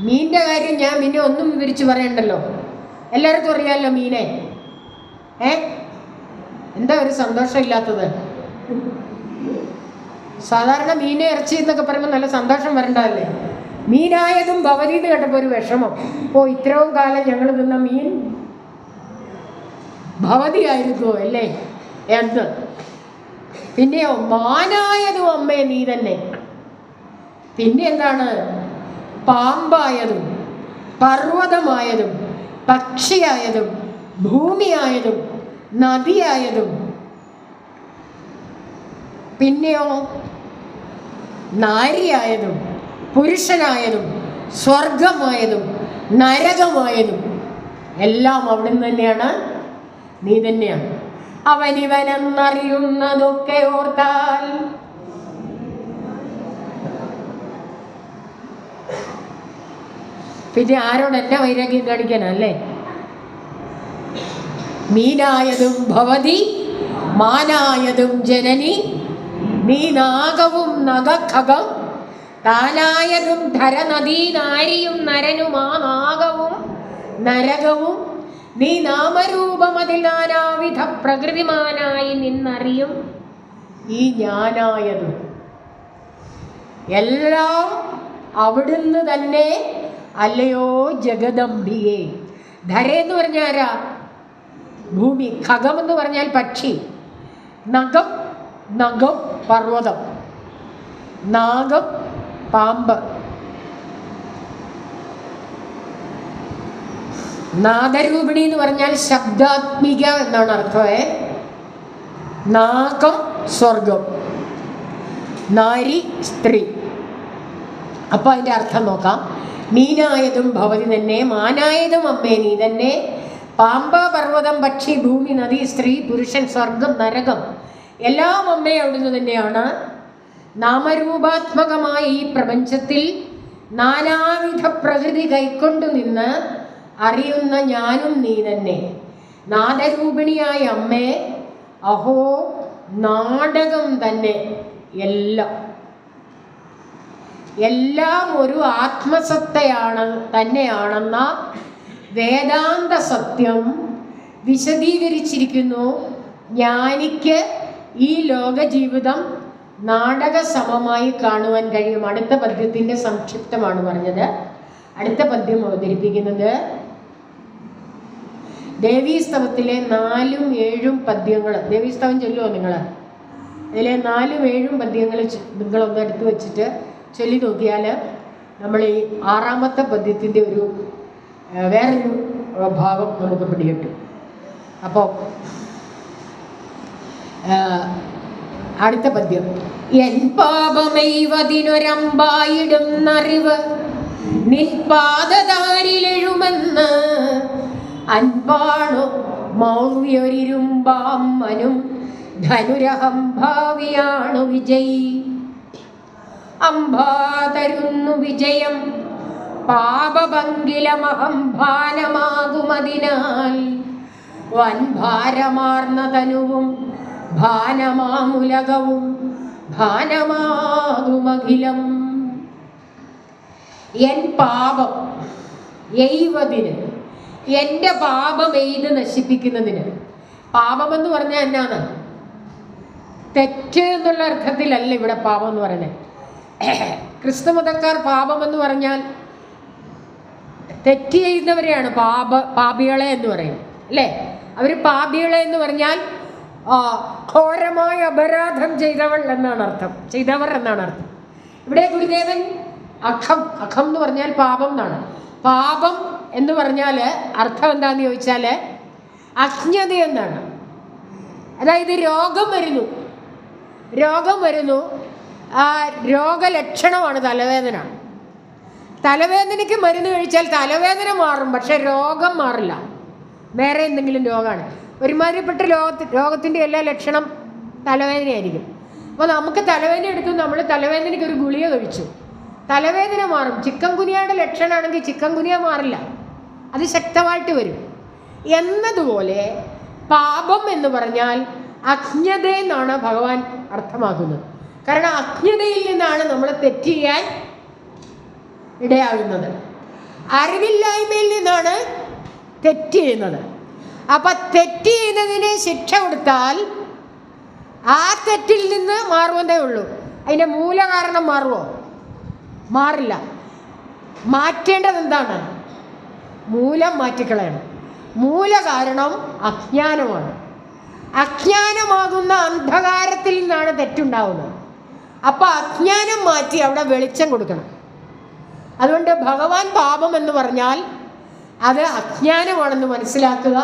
മീൻ്റെ കാര്യം ഞാൻ പിന്നെ ഒന്നും വിവരിച്ച് പറയണ്ടല്ലോ, എല്ലാവർക്കും അറിയാമല്ലോ മീനെ. എന്താ ഒരു സന്തോഷമില്ലാത്തത്? സാധാരണ മീനെ ഇറച്ചി എന്നൊക്കെ പറയുമ്പോൾ നല്ല സന്തോഷം വരണ്ടല്ലേ. മീനായതും ഭവതി എന്ന് കേട്ടപ്പോൾ ഒരു വിഷമം. ഇത്രയും കാലം ഞങ്ങൾ തിന്ന മീൻ ഭവതിയായിരുന്നു അല്ലേ എന്ന്. പിന്നെയോ മാനായതും അമ്മേ നീ തന്നെ. പിന്നെ എന്താണ്? പാമ്പായതും പർവ്വതമായതും പക്ഷിയായതും ഭൂമിയായതും നദിയായതും പിന്നെയോ നാരിയായതും പുരുഷനായതും സ്വർഗമായതും നരകമായതും എല്ലാം അവിടുന്ന് തന്നെയാണ്, നീ തന്നെയാണ്. അവനിവനെന്നറിയുന്നതൊക്കെ ഓർത്താൽ പിന്നെ ആരോട് എന്നെ വൈരാഗ്യം കാണിക്കാനല്ലേ? മീനായതും ഭവതി മാനായതും ജനനി നീ നാഗവും നഖഖം താനായതും ധരനദീ നാരിയും നരനുമാ നാഗവും നരകവും നീ നാമരൂപമതിൽ നാനാവിധ പ്രകൃതിമാനായി നിന്നറിയും ഈ ഞാനായതും എല്ലാം അവിടുന്ന് തന്നെ അല്ലയോ ജഗദംബിയെ. ധരയെന്ന് പറഞ്ഞാൽ ആരാ? ഭൂമി. ഖഗം എന്ന് പറഞ്ഞാൽ പക്ഷി. നഖം നഖം പർവ്വതം. നാഗം പാമ്പ്. നാദരൂപിണി എന്ന് പറഞ്ഞാൽ ശബ്ദാത്മിക എന്നാണ് അർത്ഥമേ. നാഗം സ്വർഗം, നാരി സ്ത്രീ. അപ്പോൾ അതിൻ്റെ അർത്ഥം നോക്കാം. മീനായതും ഭവതി തന്നെ, മാനായതും അമ്മേ നീ തന്നെ, പാമ്പ പർവ്വതം പക്ഷി ഭൂമി നദി സ്ത്രീ പുരുഷൻ സ്വർഗം നരകം എല്ലാം അമ്മേ അവിടുന്ന് തന്നെയാണ്. നാമരൂപാത്മകമായ ഈ പ്രപഞ്ചത്തിൽ നാനാവിധ പ്രകൃതി കൈക്കൊണ്ടു നിന്ന് അറിയുന്ന ഞാനും നീ തന്നെ. നാദരൂപിണിയായ അമ്മേ, അഹോ നാടകം തന്നെ എല്ലാം എല്ലാം ഒരു ആത്മസത്തയാണ് തന്നെയാണെന്ന വേദാന്ത സത്യം വിശദീകരിച്ചിരിക്കുന്നു. ജ്ഞാനിക്ക് ഈ ലോക ജീവിതം നാടക സമമായി കാണുവാൻ കഴിയും. അടുത്ത പദ്യത്തിൻ്റെ സംക്ഷിപ്തമാണ് പറഞ്ഞത്. അടുത്ത പദ്യം അവതരിപ്പിക്കുന്നത് ദേവീസ്തവത്തിലെ 4ഉം 7ഉം പദ്യങ്ങൾ. ദേവീസ്തവം ചൊല്ലുമോ നിങ്ങൾ? അതിലെ 4ഉം 7ഉം പദ്യങ്ങൾ നിങ്ങളൊന്ന് എടുത്തു വെച്ചിട്ട് ചൊല്ലി നോക്കിയാൽ നമ്മൾ ഈ 6ാമത്തെ പദ്യത്തിൻ്റെ ഒരു വേറൊരു ഭാഗം നമുക്ക് പിടികിട്ടും. അപ്പോൾ അടുത്ത പദ്യം. എൻ പാപമൈവതിനൊരമ്പായിടുന്നറിവ് നിൻ പാദതാരിലെഴുമെന്ന് അൻപാണു മൗര്യൊരിരുമ്പാമ്മനും ധനുരഹം ഭാവിയാണു വിജയി. അംബാതരുന്നു വിജയം പാപഭംഗിലമഹംഭാനമാകുമതിനാൽ വൻഭാരമാർന്ന തനുവും ഭാനമാമുലകവും ഭാനമാകുമഖിലം. എൻ പാപം എയ്വതിന്, എൻ്റെ പാപം എയ്ത് നശിപ്പിക്കുന്നതിന്. പാപമെന്ന് പറഞ്ഞാൽ എന്നാണ്? തെറ്റ് എന്നുള്ള അർത്ഥത്തിലല്ല ഇവിടെ പാപം എന്ന് പറയുന്നത്. ക്രിസ്തുമതക്കാർ പാപമെന്ന് പറഞ്ഞാൽ തെറ്റ് ചെയ്യുന്നവരെയാണ് പാപികളെ എന്ന് പറയുന്നത് അല്ലേ? അവർ പാപികളെ എന്ന് പറഞ്ഞാൽ ഘോരമായ അപരാധം ചെയ്തവൾ എന്നാണ് അർത്ഥം, ചെയ്തവർ എന്നാണ് അർത്ഥം. ഇവിടെ ഗുരുദേവൻ അഖം എന്ന് പറഞ്ഞാൽ പാപം എന്നാണ്. പാപം എന്ന് പറഞ്ഞാൽ അർത്ഥം എന്താണെന്ന് ചോദിച്ചാൽ അജ്ഞത എന്നാണ്. അതായത് രോഗം വരുന്നു, ആ രോഗലക്ഷണമാണ് തലവേദന. തലവേദനയ്ക്ക് മരുന്ന് കഴിച്ചാൽ തലവേദന മാറും, പക്ഷെ രോഗം മാറില്ല. വേറെ എന്തെങ്കിലും രോഗമാണ്. ഒരുമാതിരിപ്പെട്ട രോഗത്തിൻ്റെ എല്ലാ ലക്ഷണം തലവേദനയായിരിക്കും. അപ്പോൾ നമുക്ക് തലവേദന എടുത്തു, നമ്മൾ തലവേദനയ്ക്ക് ഒരു ഗുളിക കഴിച്ചു, തലവേദന മാറും. ചിക്കൻ ഗുനിയയുടെ ലക്ഷണമാണെങ്കിൽ ചിക്കൻ ഗുനിയ മാറില്ല, അത് ശക്തമായിട്ട് വരും. എന്നതുപോലെ പാപം എന്ന് പറഞ്ഞാൽ അജ്ഞത എന്നാണ് ഭഗവാൻ അർത്ഥമാക്കുന്നത്. കാരണം അജ്ഞതയിൽ നിന്നാണ് നമ്മൾ തെറ്റ് ചെയ്യാൻ ഇടയാകുന്നത്. അറിവില്ലായ്മയിൽ നിന്നാണ് തെറ്റ് ചെയ്യുന്നത്. അപ്പം തെറ്റ് ചെയ്യുന്നതിന് ശിക്ഷ കൊടുത്താൽ ആ തെറ്റിൽ നിന്ന് മാറുവതേ ഉള്ളൂ. അതിൻ്റെ മൂലകാരണം മാറുമോ? മാറില്ല. മാറ്റേണ്ടത് എന്താണ്? മൂലം മാറ്റിക്കളയണം. മൂല കാരണം അജ്ഞാനമാണ്. അജ്ഞാനമാകുന്ന അന്ധകാരത്തിൽ നിന്നാണ് തെറ്റുണ്ടാവുന്നത്. അപ്പം അജ്ഞാനം മാറ്റി അവിടെ വെളിച്ചം കൊടുക്കണം. അതുകൊണ്ട് ഭഗവാൻ പാപം എന്ന് പറഞ്ഞാൽ അത് അജ്ഞാനമാണെന്ന് മനസ്സിലാക്കുക.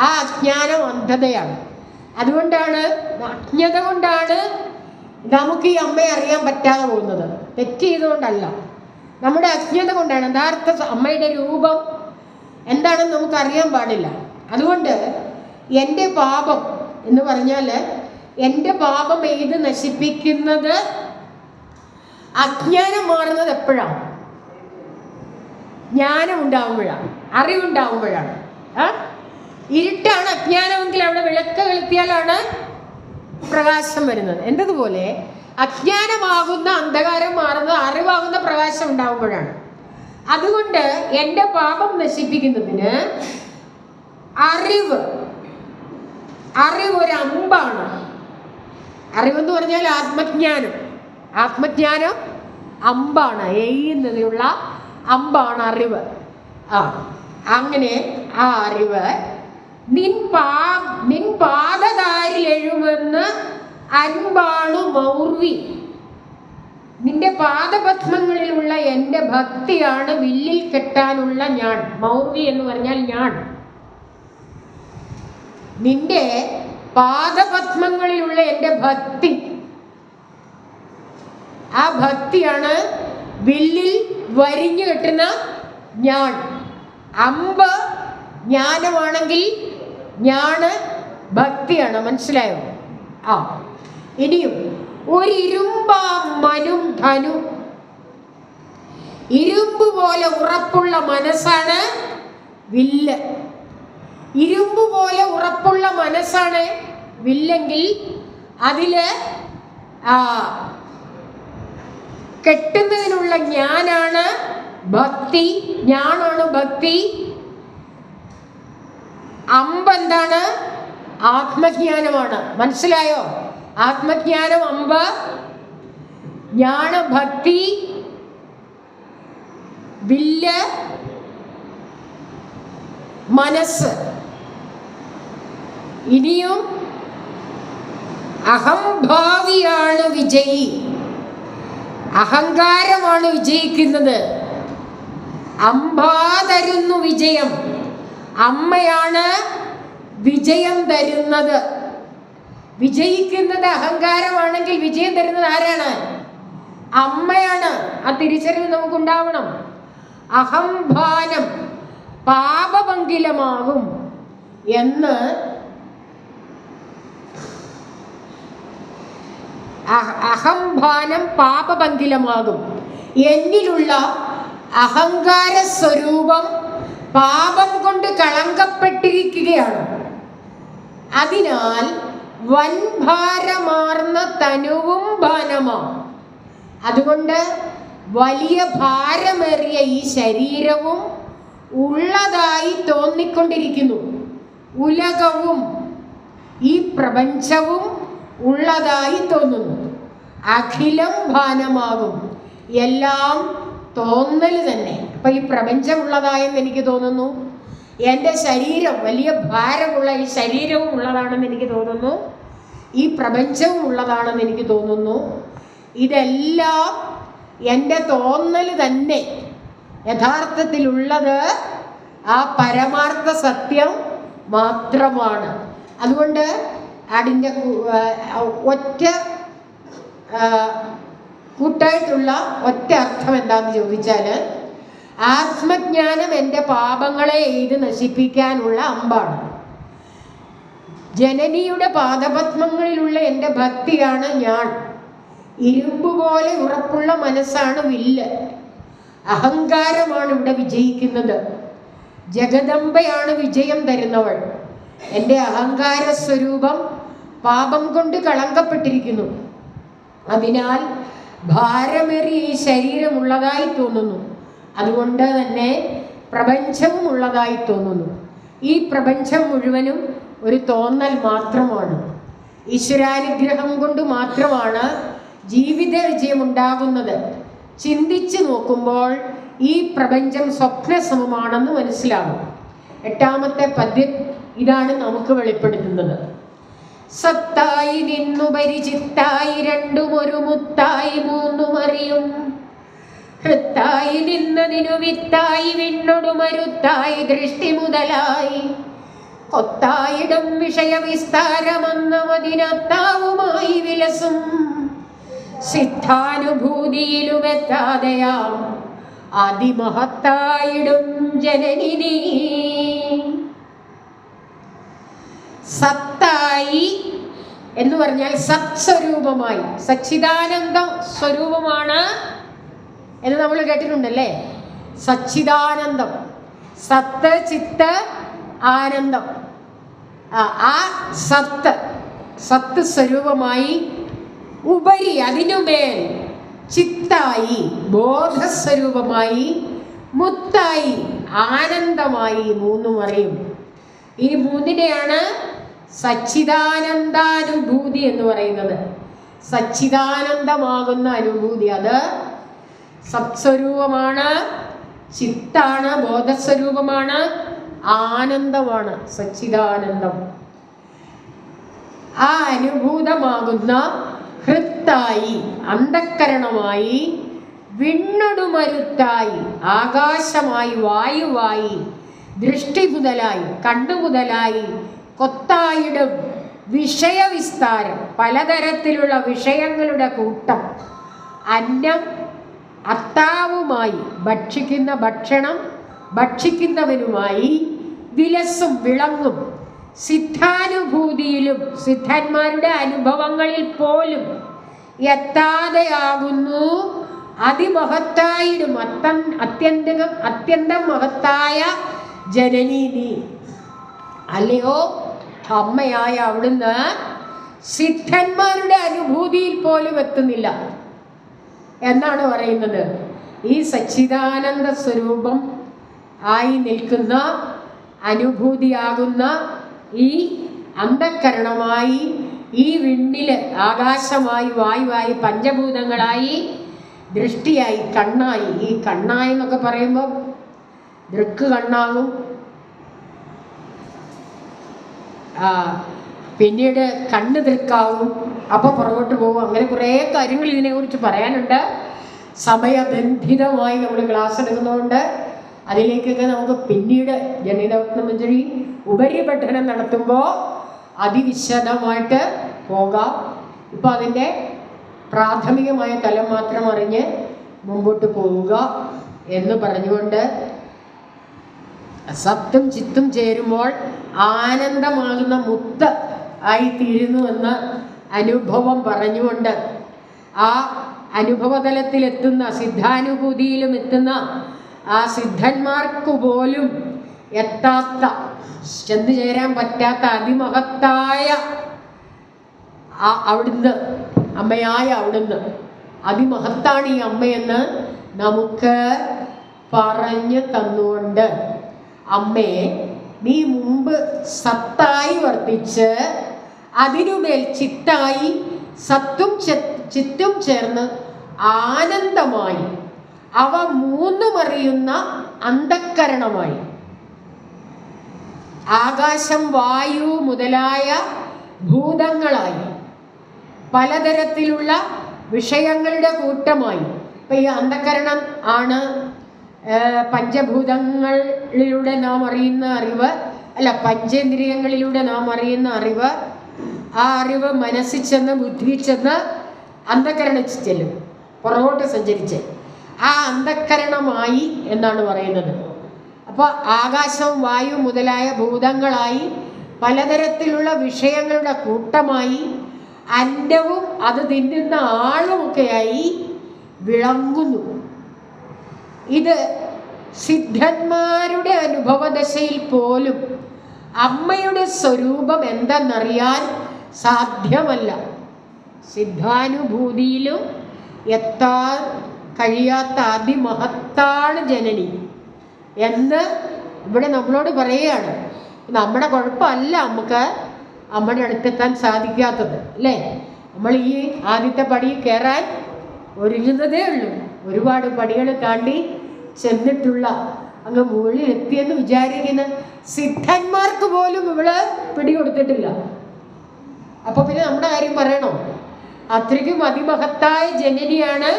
ആ അജ്ഞാനം അന്ധതയാണ്. അതുകൊണ്ടാണ് അജ്ഞത കൊണ്ടാണ് നമുക്ക് ഈ അമ്മയെ അറിയാൻ പറ്റാതെ പോകുന്നത്. തെറ്റ് ചെയ്തുകൊണ്ടല്ല, നമ്മുടെ അജ്ഞത കൊണ്ടാണ്. യഥാർത്ഥ അമ്മയുടെ രൂപം എന്താണെന്ന് നമുക്ക് അറിയാൻ പാടില്ല. അതുകൊണ്ട് എൻ്റെ പാപം എന്ന് പറഞ്ഞാൽ എൻ്റെ പാപം എഴുത് നശിപ്പിക്കുന്നത് അജ്ഞാനം മാറുന്നത് എപ്പോഴാണ്? ജ്ഞാനം ഉണ്ടാവുമ്പോഴാണ്, അറിവുണ്ടാവുമ്പോഴാണ്. ഇരുട്ടാണ് അജ്ഞാനമെങ്കിൽ അവിടെ വിളക്ക് കൊളുത്തിയാലാണ് പ്രകാശം വരുന്നത്. എന്നതുപോലെ അജ്ഞാനമാകുന്ന അന്ധകാരം മാറുന്നത് അറിവാകുന്ന പ്രകാശം ഉണ്ടാവുമ്പോഴാണ്. അതുകൊണ്ട് എൻ്റെ പാപം നശിപ്പിക്കുന്നതിന് അറിവ് ഒരു അമ്പാണ്. അറിവെന്ന് പറഞ്ഞാൽ ആത്മജ്ഞാനം. ആത്മജ്ഞാനം അമ്പാണ്, എയ്യുന്നതിനുള്ള അമ്പാണ് അറിവ്. അങ്ങനെ ആ അറിവ് നിൻ പാദതാരിൽ എഴുമെന്ന് അൻപാണു മൗർവി. നിന്റെ പാദപത്മങ്ങളിലുള്ള എൻ്റെ ഭക്തിയാണ് വില്ലിൽ കെട്ടാനുള്ള ഞാൻ. മൗർവി എന്ന് പറഞ്ഞാൽ ഞാൻ. നിന്റെ പാദപത്മങ്ങളിലുള്ള എൻ്റെ ഭക്തി, ആ ഭക്തിയാണ് വില്ലിൽ വരിഞ്ഞു കെട്ടുന്ന ഞാൻ. അമ്പ് ജ്ഞാനമാണെങ്കിൽ ഞാണ് ഭക്തിയാണ്. മനസ്സിലായോ? ഇനിയും ഒരു ഇരുമ്പാം മനും ധനു. ഇരുമ്പ് പോലെ ഉറപ്പുള്ള മനസ്സാണ് വില്ല്. ഇരുമ്പ് പോലെ ഉറപ്പുള്ള മനസ്സാണ് വില്ലെങ്കിൽ അതില് കെട്ടുന്നതിനുള്ള ജ്ഞാനാണ് ഭക്തി. ജ്ഞാനാണ് ഭക്തി. അമ്പ് എന്താണ്? ആത്മജ്ഞാനമാണ്. മനസ്സിലായോ? ആത്മജ്ഞാനം അമ്പ്, ജ്ഞാന ഭക്തി വില്ല്, മനസ്സ്. ഇനിയും അഹംഭാവിയാണ് വിജയി. അഹങ്കാരമാണ് വിജയിക്കുന്നത്. അംബാ തരുന്നു വിജയം. അമ്മയാണ് വിജയം തരുന്നത്. വിജയിക്കുന്നത് അഹങ്കാരമാണെങ്കിൽ വിജയം തരുന്നത് ആരാണ്? അമ്മയാണ്. ആ തിരിച്ചറിവ് നമുക്കുണ്ടാവണം. അഹംഭാനം പാപപങ്കിലമാകും എന്ന് അഹംഭാനം പാപപങ്കിലമാകും. എന്നിലുള്ള അഹങ്കാര സ്വരൂപം പാപം കൊണ്ട് കളങ്കപ്പെട്ടിരിക്കുകയാണ്. അതിനാൽ വൻഭാരമാർന്ന തനുവും ഭാനമാണ്. അതുകൊണ്ട് വലിയ ഭാരമേറിയ ഈ ശരീരവും ഉള്ളതായി തോന്നിക്കൊണ്ടിരിക്കുന്നു. ഉലകവും ഈ പ്രപഞ്ചവും ഉള്ളതായി തോന്നുന്നു. അഖിലം ഭാനമാകും. എല്ലാം തോന്നൽ തന്നെ. അപ്പൊ ഈ പ്രപഞ്ചം ഉള്ളതായെന്ന് എനിക്ക് തോന്നുന്നു. എൻ്റെ ശരീരം, വലിയ ഭാരമുള്ള ഈ ശരീരവും ഉള്ളതാണെന്ന് എനിക്ക് തോന്നുന്നു. ഈ പ്രപഞ്ചവും ഉള്ളതാണെന്ന് എനിക്ക് തോന്നുന്നു. ഇതെല്ലാം എൻ്റെ തോന്നൽ തന്നെ. യഥാർത്ഥത്തിലുള്ളത് ആ പരമാർത്ഥ സത്യം മാത്രമാണ്. അതുകൊണ്ട് അതിൻ്റെ ഒറ്റ കൂട്ടായിട്ടുള്ള ഒറ്റ അർത്ഥം എന്താണെന്ന് ചോദിച്ചാൽ, ആത്മജ്ഞാനം എൻ്റെ പാപങ്ങളെ എഴുതി നശിപ്പിക്കാനുള്ള അമ്പാണ്. ജനനിയുടെ പാദപത്മങ്ങളിലുള്ള എൻ്റെ ഭക്തിയാണ് ഞാൻ. ഇരുമ്പ് പോലെ ഉറപ്പുള്ള മനസ്സാണ് വില്ല്. അഹങ്കാരമാണ് ഇവിടെ വിജയിക്കുന്നത്. ജഗദംബയാണ് വിജയം തരുന്നവൾ. എൻ്റെ അഹങ്കാര സ്വരൂപം പാപം കൊണ്ട് കളങ്കപ്പെട്ടിരിക്കുന്നു. അതിനാൽ ഭാരമേറിയ ഈ ശരീരമുള്ളതായി തോന്നുന്നു. അതുകൊണ്ട് തന്നെ പ്രപഞ്ചവും ഉള്ളതായി തോന്നുന്നു. ഈ പ്രപഞ്ചം മുഴുവനും ഒരു തോന്നൽ മാത്രമാണ്. ഈശ്വരാനുഗ്രഹം കൊണ്ട് മാത്രമാണ് ജീവിത വിജയം ഉണ്ടാകുന്നത്. ചിന്തിച്ചു നോക്കുമ്പോൾ ഈ പ്രപഞ്ചം സ്വപ്നസമമാണെന്ന് മനസ്സിലാകും. 8ാമത്തെ പദ്യം ഇതാണ് നമുക്ക് വെളിപ്പെടുത്തുന്നത്. സത്തായി നിന്നുപരി ചിത്തായി രണ്ടുമൊരു മുത്തായി മൂന്നുമറിയും ഹൃത്തായി നിന്നതിനു വിത്തായി വിണ്ണൊടു മരുത്തായി ദൃഷ്ടി മുതലായി കൊത്തായിടും വിഷയവിസ്താരമന്നമതിനത്താവുമായി വിലസും സിദ്ധാനുഭൂതിയിലുമെത്താതെയാം അതിമഹത്തായിടും ജനനി നീ. സത്തായി എന്ന് പറഞ്ഞാൽ സത്സ്വരൂപമായി, സച്ചിദാനന്ദ സ്വരൂപമാണ് എന്ന് നമ്മൾ കേട്ടിട്ടുണ്ടല്ലേ. സച്ചിദാനന്ദം, സത്ത് ചിത്ത് ആനന്ദം. ആ സത്ത് സ്വരൂപമായി ഉപരി അതിനുമേൽ ചിത്തായി ബോധസ്വരൂപമായി മുത്തായി ആനന്ദമായി മൂന്നും അറിയും. ഈ മൂന്നിനെയാണ് സച്ചിദാനന്ദാനുഭൂതി എന്ന് പറയുന്നത്. സച്ചിദാനന്ദമാകുന്ന അനുഭൂതി അത് സത്സ്വരൂപമാണ്, ചിത്താണ്, ബോധസ്വരൂപമാണ്, ആനന്ദമാണ്, സച്ചിദാനന്ദം. ആ അനുഭൂതമാകുന്ന ഹൃത്തായി അന്ധക്കരണമായി വിണ്ണൊടുമരുത്തായി ആകാശമായി വായുവായി ദൃഷ്ടി മുതലായി കണ്ണു മുതലായി കൊത്തായിടും വിഷയവിസ്താരം പലതരത്തിലുള്ള വിഷയങ്ങളുടെ കൂട്ടം അന്നം അത്താവുമായി ഭക്ഷിക്കുന്ന ഭക്ഷണം ഭക്ഷിക്കുന്നവനുമായി വിലസും വിളങ്ങും സിദ്ധാനുഭൂതിയിലും സിദ്ധന്മാരുടെ അനുഭവങ്ങളിൽ പോലും എത്താതെയാകുന്നു അതിമഹത്തായിടും അത്യന്തം മഹത്തായ ജനനി നീ. അല്ലയോ അമ്മയായ അവിടുന്ന് സിദ്ധന്മാരുടെ അനുഭൂതിയിൽ പോലും എത്തുന്നില്ല എന്നാണ് പറയുന്നത്. ഈ സച്ചിദാനന്ദ സ്വരൂപം ആയി നിൽക്കുന്ന അനുഭൂതിയാകുന്ന ഈ അന്ധക്കരണമായി ഈ വിണ്ണില് ആകാശമായി വായുവായി പഞ്ചഭൂതങ്ങളായി ദൃഷ്ടിയായി കണ്ണായി. ഈ കണ്ണായി എന്നൊക്കെ പറയുമ്പോൾ ദൃക്ക് കണ്ണാകും, പിന്നീട് കണ്ണ് ദൃക്കാവും, അപ്പോൾ പുറകോട്ട് പോകും. അങ്ങനെ കുറേ കാര്യങ്ങൾ ഇതിനെക്കുറിച്ച് പറയാനുണ്ട്. സമയബന്ധിതമായി നമ്മൾ ക്ലാസ് എടുക്കുന്നതുകൊണ്ട് അതിലേക്കൊക്കെ നമുക്ക് പിന്നീട് ജനിതമഞ്ജരി ഉപരിപഠനം നടത്തുമ്പോൾ അതിവിശദമായിട്ട് പോകാം. ഇപ്പോൾ അതിൻ്റെ പ്രാഥമികമായ തലം മാത്രം അറിഞ്ഞ് മുമ്പോട്ട് പോവുക എന്ന് പറഞ്ഞുകൊണ്ട് സത്തും ചിത്തും ചേരുമ്പോൾ ആനന്ദമാകുന്ന മുത്ത് ആയിത്തീരുന്നു എന്ന അനുഭവം പറഞ്ഞുകൊണ്ട് ആ അനുഭവതലത്തിലെത്തുന്ന സിദ്ധാനുഭൂതിയിലും എത്തുന്ന ആ സിദ്ധന്മാർക്ക് പോലും എത്താത്ത ചെന്നു ചേരാൻ പറ്റാത്ത അതിമഹത്തായ അവിടുന്ന് അമ്മയായ അവിടുന്ന് അതിമഹത്താണ് ഈ അമ്മയെന്ന് നമുക്ക് പറഞ്ഞു തന്നുകൊണ്ട് അമ്മേ നീ മുമ്പ് സത്തായി വർത്തിച്ച് അതിനുമേൽ ചിത്തായി സത്തും ചിത്തും ചേർന്ന് ആനന്ദമായി അവ മൂന്നുമറിയുന്ന അന്ധക്കരണമായി ആകാശം വായു മുതലായ ഭൂതങ്ങളായി പലതരത്തിലുള്ള വിഷയങ്ങളുടെ കൂട്ടമായി. ഇപ്പം ഈ അന്ധക്കരണം ആണ് പഞ്ചഭൂതങ്ങളിലൂടെ നാം അറിയുന്ന അറിവ്, അല്ല പഞ്ചേന്ദ്രിയങ്ങളിലൂടെ നാം അറിയുന്ന അറിവ്. ആ അറിവ് മനസ്സിൽ ചെന്ന് ബുദ്ധിയിൽ ചെന്ന് അന്ധക്കരണിച്ച് ചെല്ലും, പുറകോട്ട് സഞ്ചരിച്ച് ആ അന്ധക്കരണമായി എന്നാണ് പറയുന്നത്. അപ്പോൾ ആകാശം വായു മുതലായ ഭൂതങ്ങളായി പലതരത്തിലുള്ള വിഷയങ്ങളുടെ കൂട്ടമായി അന്നവും അത് തിന്നുന്ന ആളുമൊക്കെയായി വിളങ്ങുന്നു. ഇത് സിദ്ധന്മാരുടെ അനുഭവദശയിൽ പോലും അമ്മയുടെ സ്വരൂപം എന്തെന്നറിയാൻ സാധ്യമല്ല. സിദ്ധാനുഭൂതിയിലും എത്താൻ കഴിയാത്ത അതിമഹത്താണ് ജനനി എന്ന് ഇവിടെ നമ്മളോട് പറയുകയാണ്. നമ്മുടെ കുഴപ്പമല്ല നമുക്ക് അമ്മയുടെ അടുത്തെത്താൻ സാധിക്കാത്തത്, അല്ലേ? നമ്മൾ ഈ ആദ്യത്തെ പടി കയറാൻ ഒരുങ്ങുന്നതേ ഉള്ളൂ. ഒരുപാട് പടികൾ താണ്ടി ചെന്നിട്ടുള്ള അങ്ങ് മുകളിൽ എത്തിയെന്ന് വിചാരിക്കുന്ന സിദ്ധന്മാർക്ക് പോലും ഇവള് പിടികൊടുത്തിട്ടില്ല. അപ്പൊ പിന്നെ നമ്മുടെ കാര്യം പറയണോ? അത്രയ്ക്കും അതിമഹത്തായ ജനനിയാണ്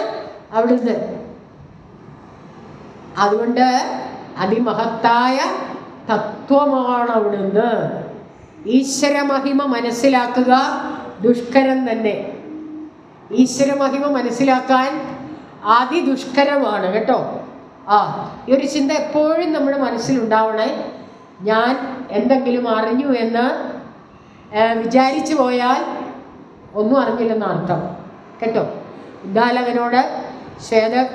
അവിടുന്ന്. അതുകൊണ്ട് അതിമഹത്തായ തത്വമാണ് അവിടുന്ന്. ഈശ്വര മഹിമ മനസ്സിലാക്കുക ദുഷ്കരം തന്നെ. ഈശ്വര മഹിമ മനസ്സിലാക്കാൻ അതിദുഷ്കരമാണ് കേട്ടോ. ഈ ഒരു ചിന്ത എപ്പോഴും നമ്മുടെ മനസ്സിലുണ്ടാവണേ. ഞാൻ എന്തെങ്കിലും അറിഞ്ഞു എന്ന് വിചാരിച്ചു പോയാൽ ഒന്നും അറിഞ്ഞില്ലെന്ന് അർത്ഥം കേട്ടോ. ഉദ്ദാലകനോട്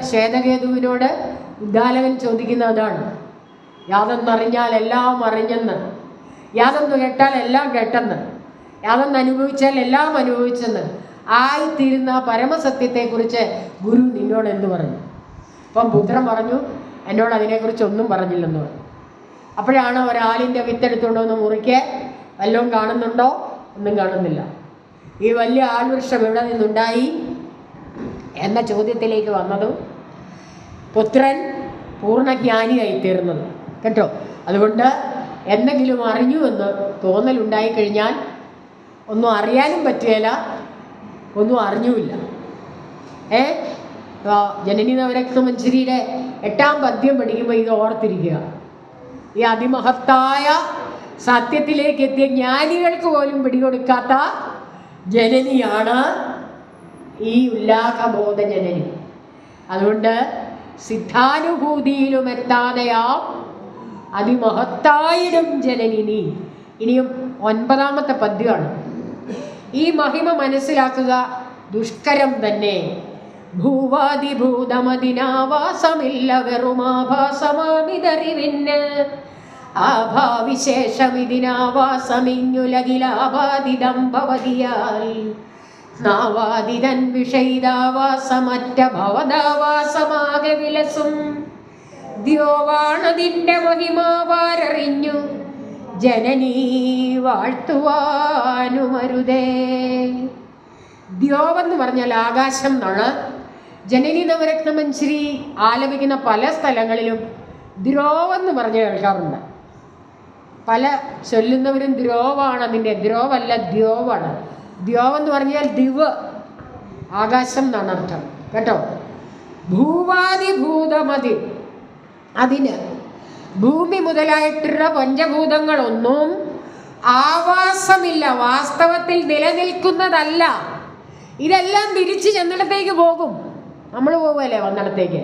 ശ്വേതകേതുവിനോട് ഉദ്ദാലകൻ ചോദിക്കുന്ന അതാണ്. യാതൊന്നറിഞ്ഞാൽ എല്ലാം അറിഞ്ഞെന്ന്, യാതൊന്ന് കേട്ടാൽ എല്ലാം കേട്ടെന്ന്, യാതൊന്ന് അനുഭവിച്ചാൽ എല്ലാം അനുഭവിച്ചെന്ന് ആയിത്തീരുന്ന പരമസത്യത്തെക്കുറിച്ച് ഗുരു നിന്നോട് എന്ത് പറഞ്ഞു? അപ്പം പുത്രൻ പറഞ്ഞു, എന്നോട് അതിനെക്കുറിച്ച് ഒന്നും പറഞ്ഞില്ലെന്ന് പറഞ്ഞു. അപ്പോഴാണ് ഒരാളിൻ്റെ വിത്തെടുത്തുകൊണ്ട് വന്ന് മുറിക്ക് വല്ലതും കാണുന്നുണ്ടോ? ഒന്നും കാണുന്നില്ല. ഈ വലിയ ആൾവൃക്ഷം എവിടെ നിന്നുണ്ടായി എന്ന ചോദ്യത്തിലേക്ക് വന്നതും പുത്രൻ പൂർണ്ണജ്ഞാനിയായി തീർന്നത് കേട്ടോ. അതുകൊണ്ട് എന്തെങ്കിലും അറിഞ്ഞു എന്ന് തോന്നലുണ്ടായിക്കഴിഞ്ഞാൽ ഒന്നും അറിയാനും പറ്റുകയില്ല, ഒന്നും അറിഞ്ഞുമില്ല. ജനനി നവരത്നമഞ്ജരിയുടെ 8ാം പദ്യം പഠിക്കുമ്പോൾ ഇത് ഓർത്തിരിക്കുക. ഈ അതിമഹത്തായ സത്യത്തിലേക്ക് എത്തിയ ജ്ഞാനികൾക്ക് പോലും പിടികൊടുക്കാത്ത ജനനിയാണ് ഈ ഉല്ലാസബോധ ജനനി. അതുകൊണ്ട് സിദ്ധാനുഭൂതിയിലും എത്താതെയാ അതിമഹത്തായിടും ജനനി നീ. ഇനിയും 9ാമത്തെ പദ്യമാണ്. ഈ മഹിമ മനസ്സിലാക്കുക ദുഷ്കരം തന്നെ. ഭൂവാദിഭൂതമതിനാവാസമില്ല വെറുമാഭാസമാമിതറിവിന് ആഭാവിശേഷമിതിനാവാസമിഞ്ഞുലകിലാവാദിതം ഭവതിയാൽ നാവാദിതൻ വിഷയിതാവാസമറ്റ ഭവദാവാസമാകെ വിലസും ദ്യോവാണതിൻ്റെ മഹിമാവാരറിഞ്ഞു ജനനീ വാഴ്ത്തുവാനുമരുതേ. ദ്യോവെന്ന് പറഞ്ഞാൽ ആകാശം എന്നാണ്. ജനനി നവരത്നമഞ്ജരി ആലപിക്കുന്ന പല സ്ഥലങ്ങളിലും ദ്രോവെന്ന് പറഞ്ഞ് കേൾക്കാറുണ്ട്. പല ചൊല്ലുന്നവരും ദ്രോവാണ് അതിൻ്റെ. ദ്രോവല്ല, ദ്യോവാണ്. ദ്യോവെന്ന് പറഞ്ഞാൽ ദിവ്, ആകാശം എന്നാണ് അർത്ഥം കേട്ടോ. ഭൂവാദിഭൂതമതി, അതിന് ഭൂമി മുതലായിട്ടുള്ള പഞ്ചഭൂതങ്ങളൊന്നും ആവാസമില്ല, വാസ്തവത്തിൽ നിലനിൽക്കുന്നതല്ല. ഇതെല്ലാം തിരിച്ച് ചെന്നിടത്തേക്ക് പോകും. നമ്മൾ പോകുമല്ലേ വന്നിടത്തേക്ക്?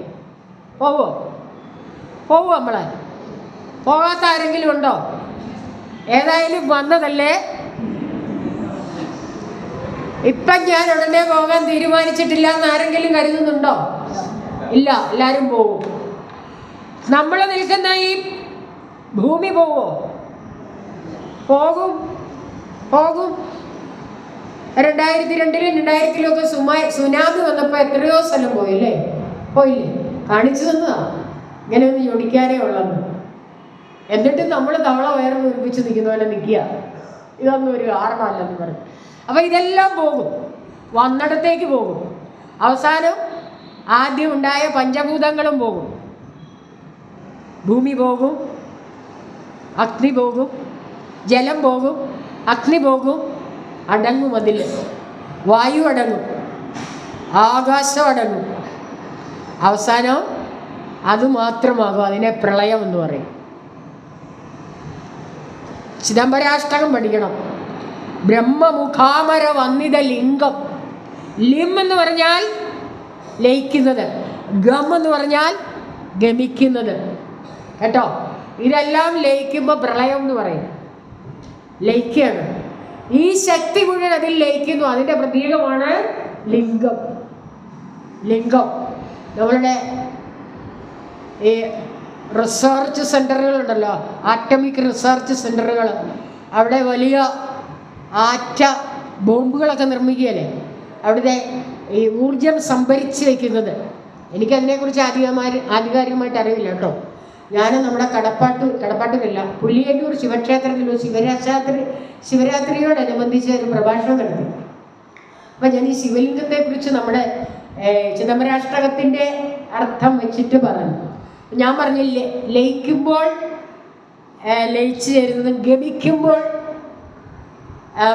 പോവോ? നമ്മൾ പോകാത്ത ആരെങ്കിലും ഉണ്ടോ? ഏതായാലും വന്നതല്ലേ. ഇപ്പം ഞാൻ ഉടനെ പോകാൻ തീരുമാനിച്ചിട്ടില്ല എന്ന് ആരെങ്കിലും കരുതുന്നുണ്ടോ? ഇല്ല, എല്ലാവരും പോകും. നമ്മൾ നിൽക്കുന്ന ഈ ഭൂമി പോവോ? പോകും. 2002-ലും 2000-ലും സുനാമി വന്നപ്പോൾ എത്രയോ സ്ഥലം പോയില്ലേ? കാണിച്ചു തന്നതാ ഇങ്ങനെ ഒന്ന് ഞൊടിക്കാനേ ഉള്ളെന്ന്. എന്നിട്ട് നമ്മൾ തവള വയറ് നിർമ്മിച്ച് നിൽക്കുന്ന പോലെ നിൽക്കുക. ഇതൊന്നും ഒരു കാരണമല്ലെന്ന് പറഞ്ഞു. അപ്പം ഇതെല്ലാം പോകും, വന്നിടത്തേക്ക് പോകും. അവസാനം ആദ്യം ഉണ്ടായ പഞ്ചഭൂതങ്ങളും പോകും. ഭൂമി പോകും, അഗ്നി പോകും, ജലം പോകും, അഗ്നി പോകും, അടങ്ങും. അതിൽ വായു അടങ്ങും, ആകാശം അടങ്ങും. അവസാനം അതുമാത്രമാകും. അതിനെ പ്രളയം എന്ന് പറയും. ചിദംബരാഷ്ടകം പഠിക്കണം. ബ്രഹ്മമുഖാമര വന്നിത ലിംഗം. ലിം എന്ന് പറഞ്ഞാൽ ലയിക്കുന്നത്, ഗം എന്ന് പറഞ്ഞാൽ ഗമിക്കുന്നത് കേട്ടോ. ഇതെല്ലാം ലയിക്കുമ്പോൾ പ്രളയം എന്ന് പറയും. ലയിക്കുകയാണ്. ഈ ശക്തി മുഴുവൻ അതിൽ ലയിക്കുന്നു. അതിൻ്റെ പ്രതീകമാണ് ലിംഗം. നമ്മളുടെ ഈ റിസർച്ച് സെൻ്ററുകളുണ്ടല്ലോ, ആറ്റമിക് റിസർച്ച് സെൻ്ററുകൾ, അവിടെ വലിയ ആറ്റ ബോംബുകളൊക്കെ നിർമ്മിക്കുകയല്ലേ. അവിടുത്തെ ഈ ഊർജം സംഭരിച്ച് വയ്ക്കുന്നത്. എനിക്കതിനെക്കുറിച്ച് ആധികാരികമായിട്ട് അറിയില്ല കേട്ടോ. ഞാൻ നമ്മുടെ കടപ്പാട്ടിലല്ല, പുല്ലിയന്നൂർ ശിവക്ഷേത്രത്തിൽ ശിവരാത്രിയോടനുബന്ധിച്ച് ഒരു പ്രഭാഷണം നടത്തി. അപ്പം ഞാൻ ഈ ശിവലിംഗത്തെക്കുറിച്ച് നമ്മുടെ ചിദംബരാഷ്ടകത്തിൻ്റെ അർത്ഥം വെച്ചിട്ട് പറഞ്ഞു. ഞാൻ പറഞ്ഞില്ലേ, ലയിക്കുമ്പോൾ ലയിച്ചു ചേരുന്നതും ഗമിക്കുമ്പോൾ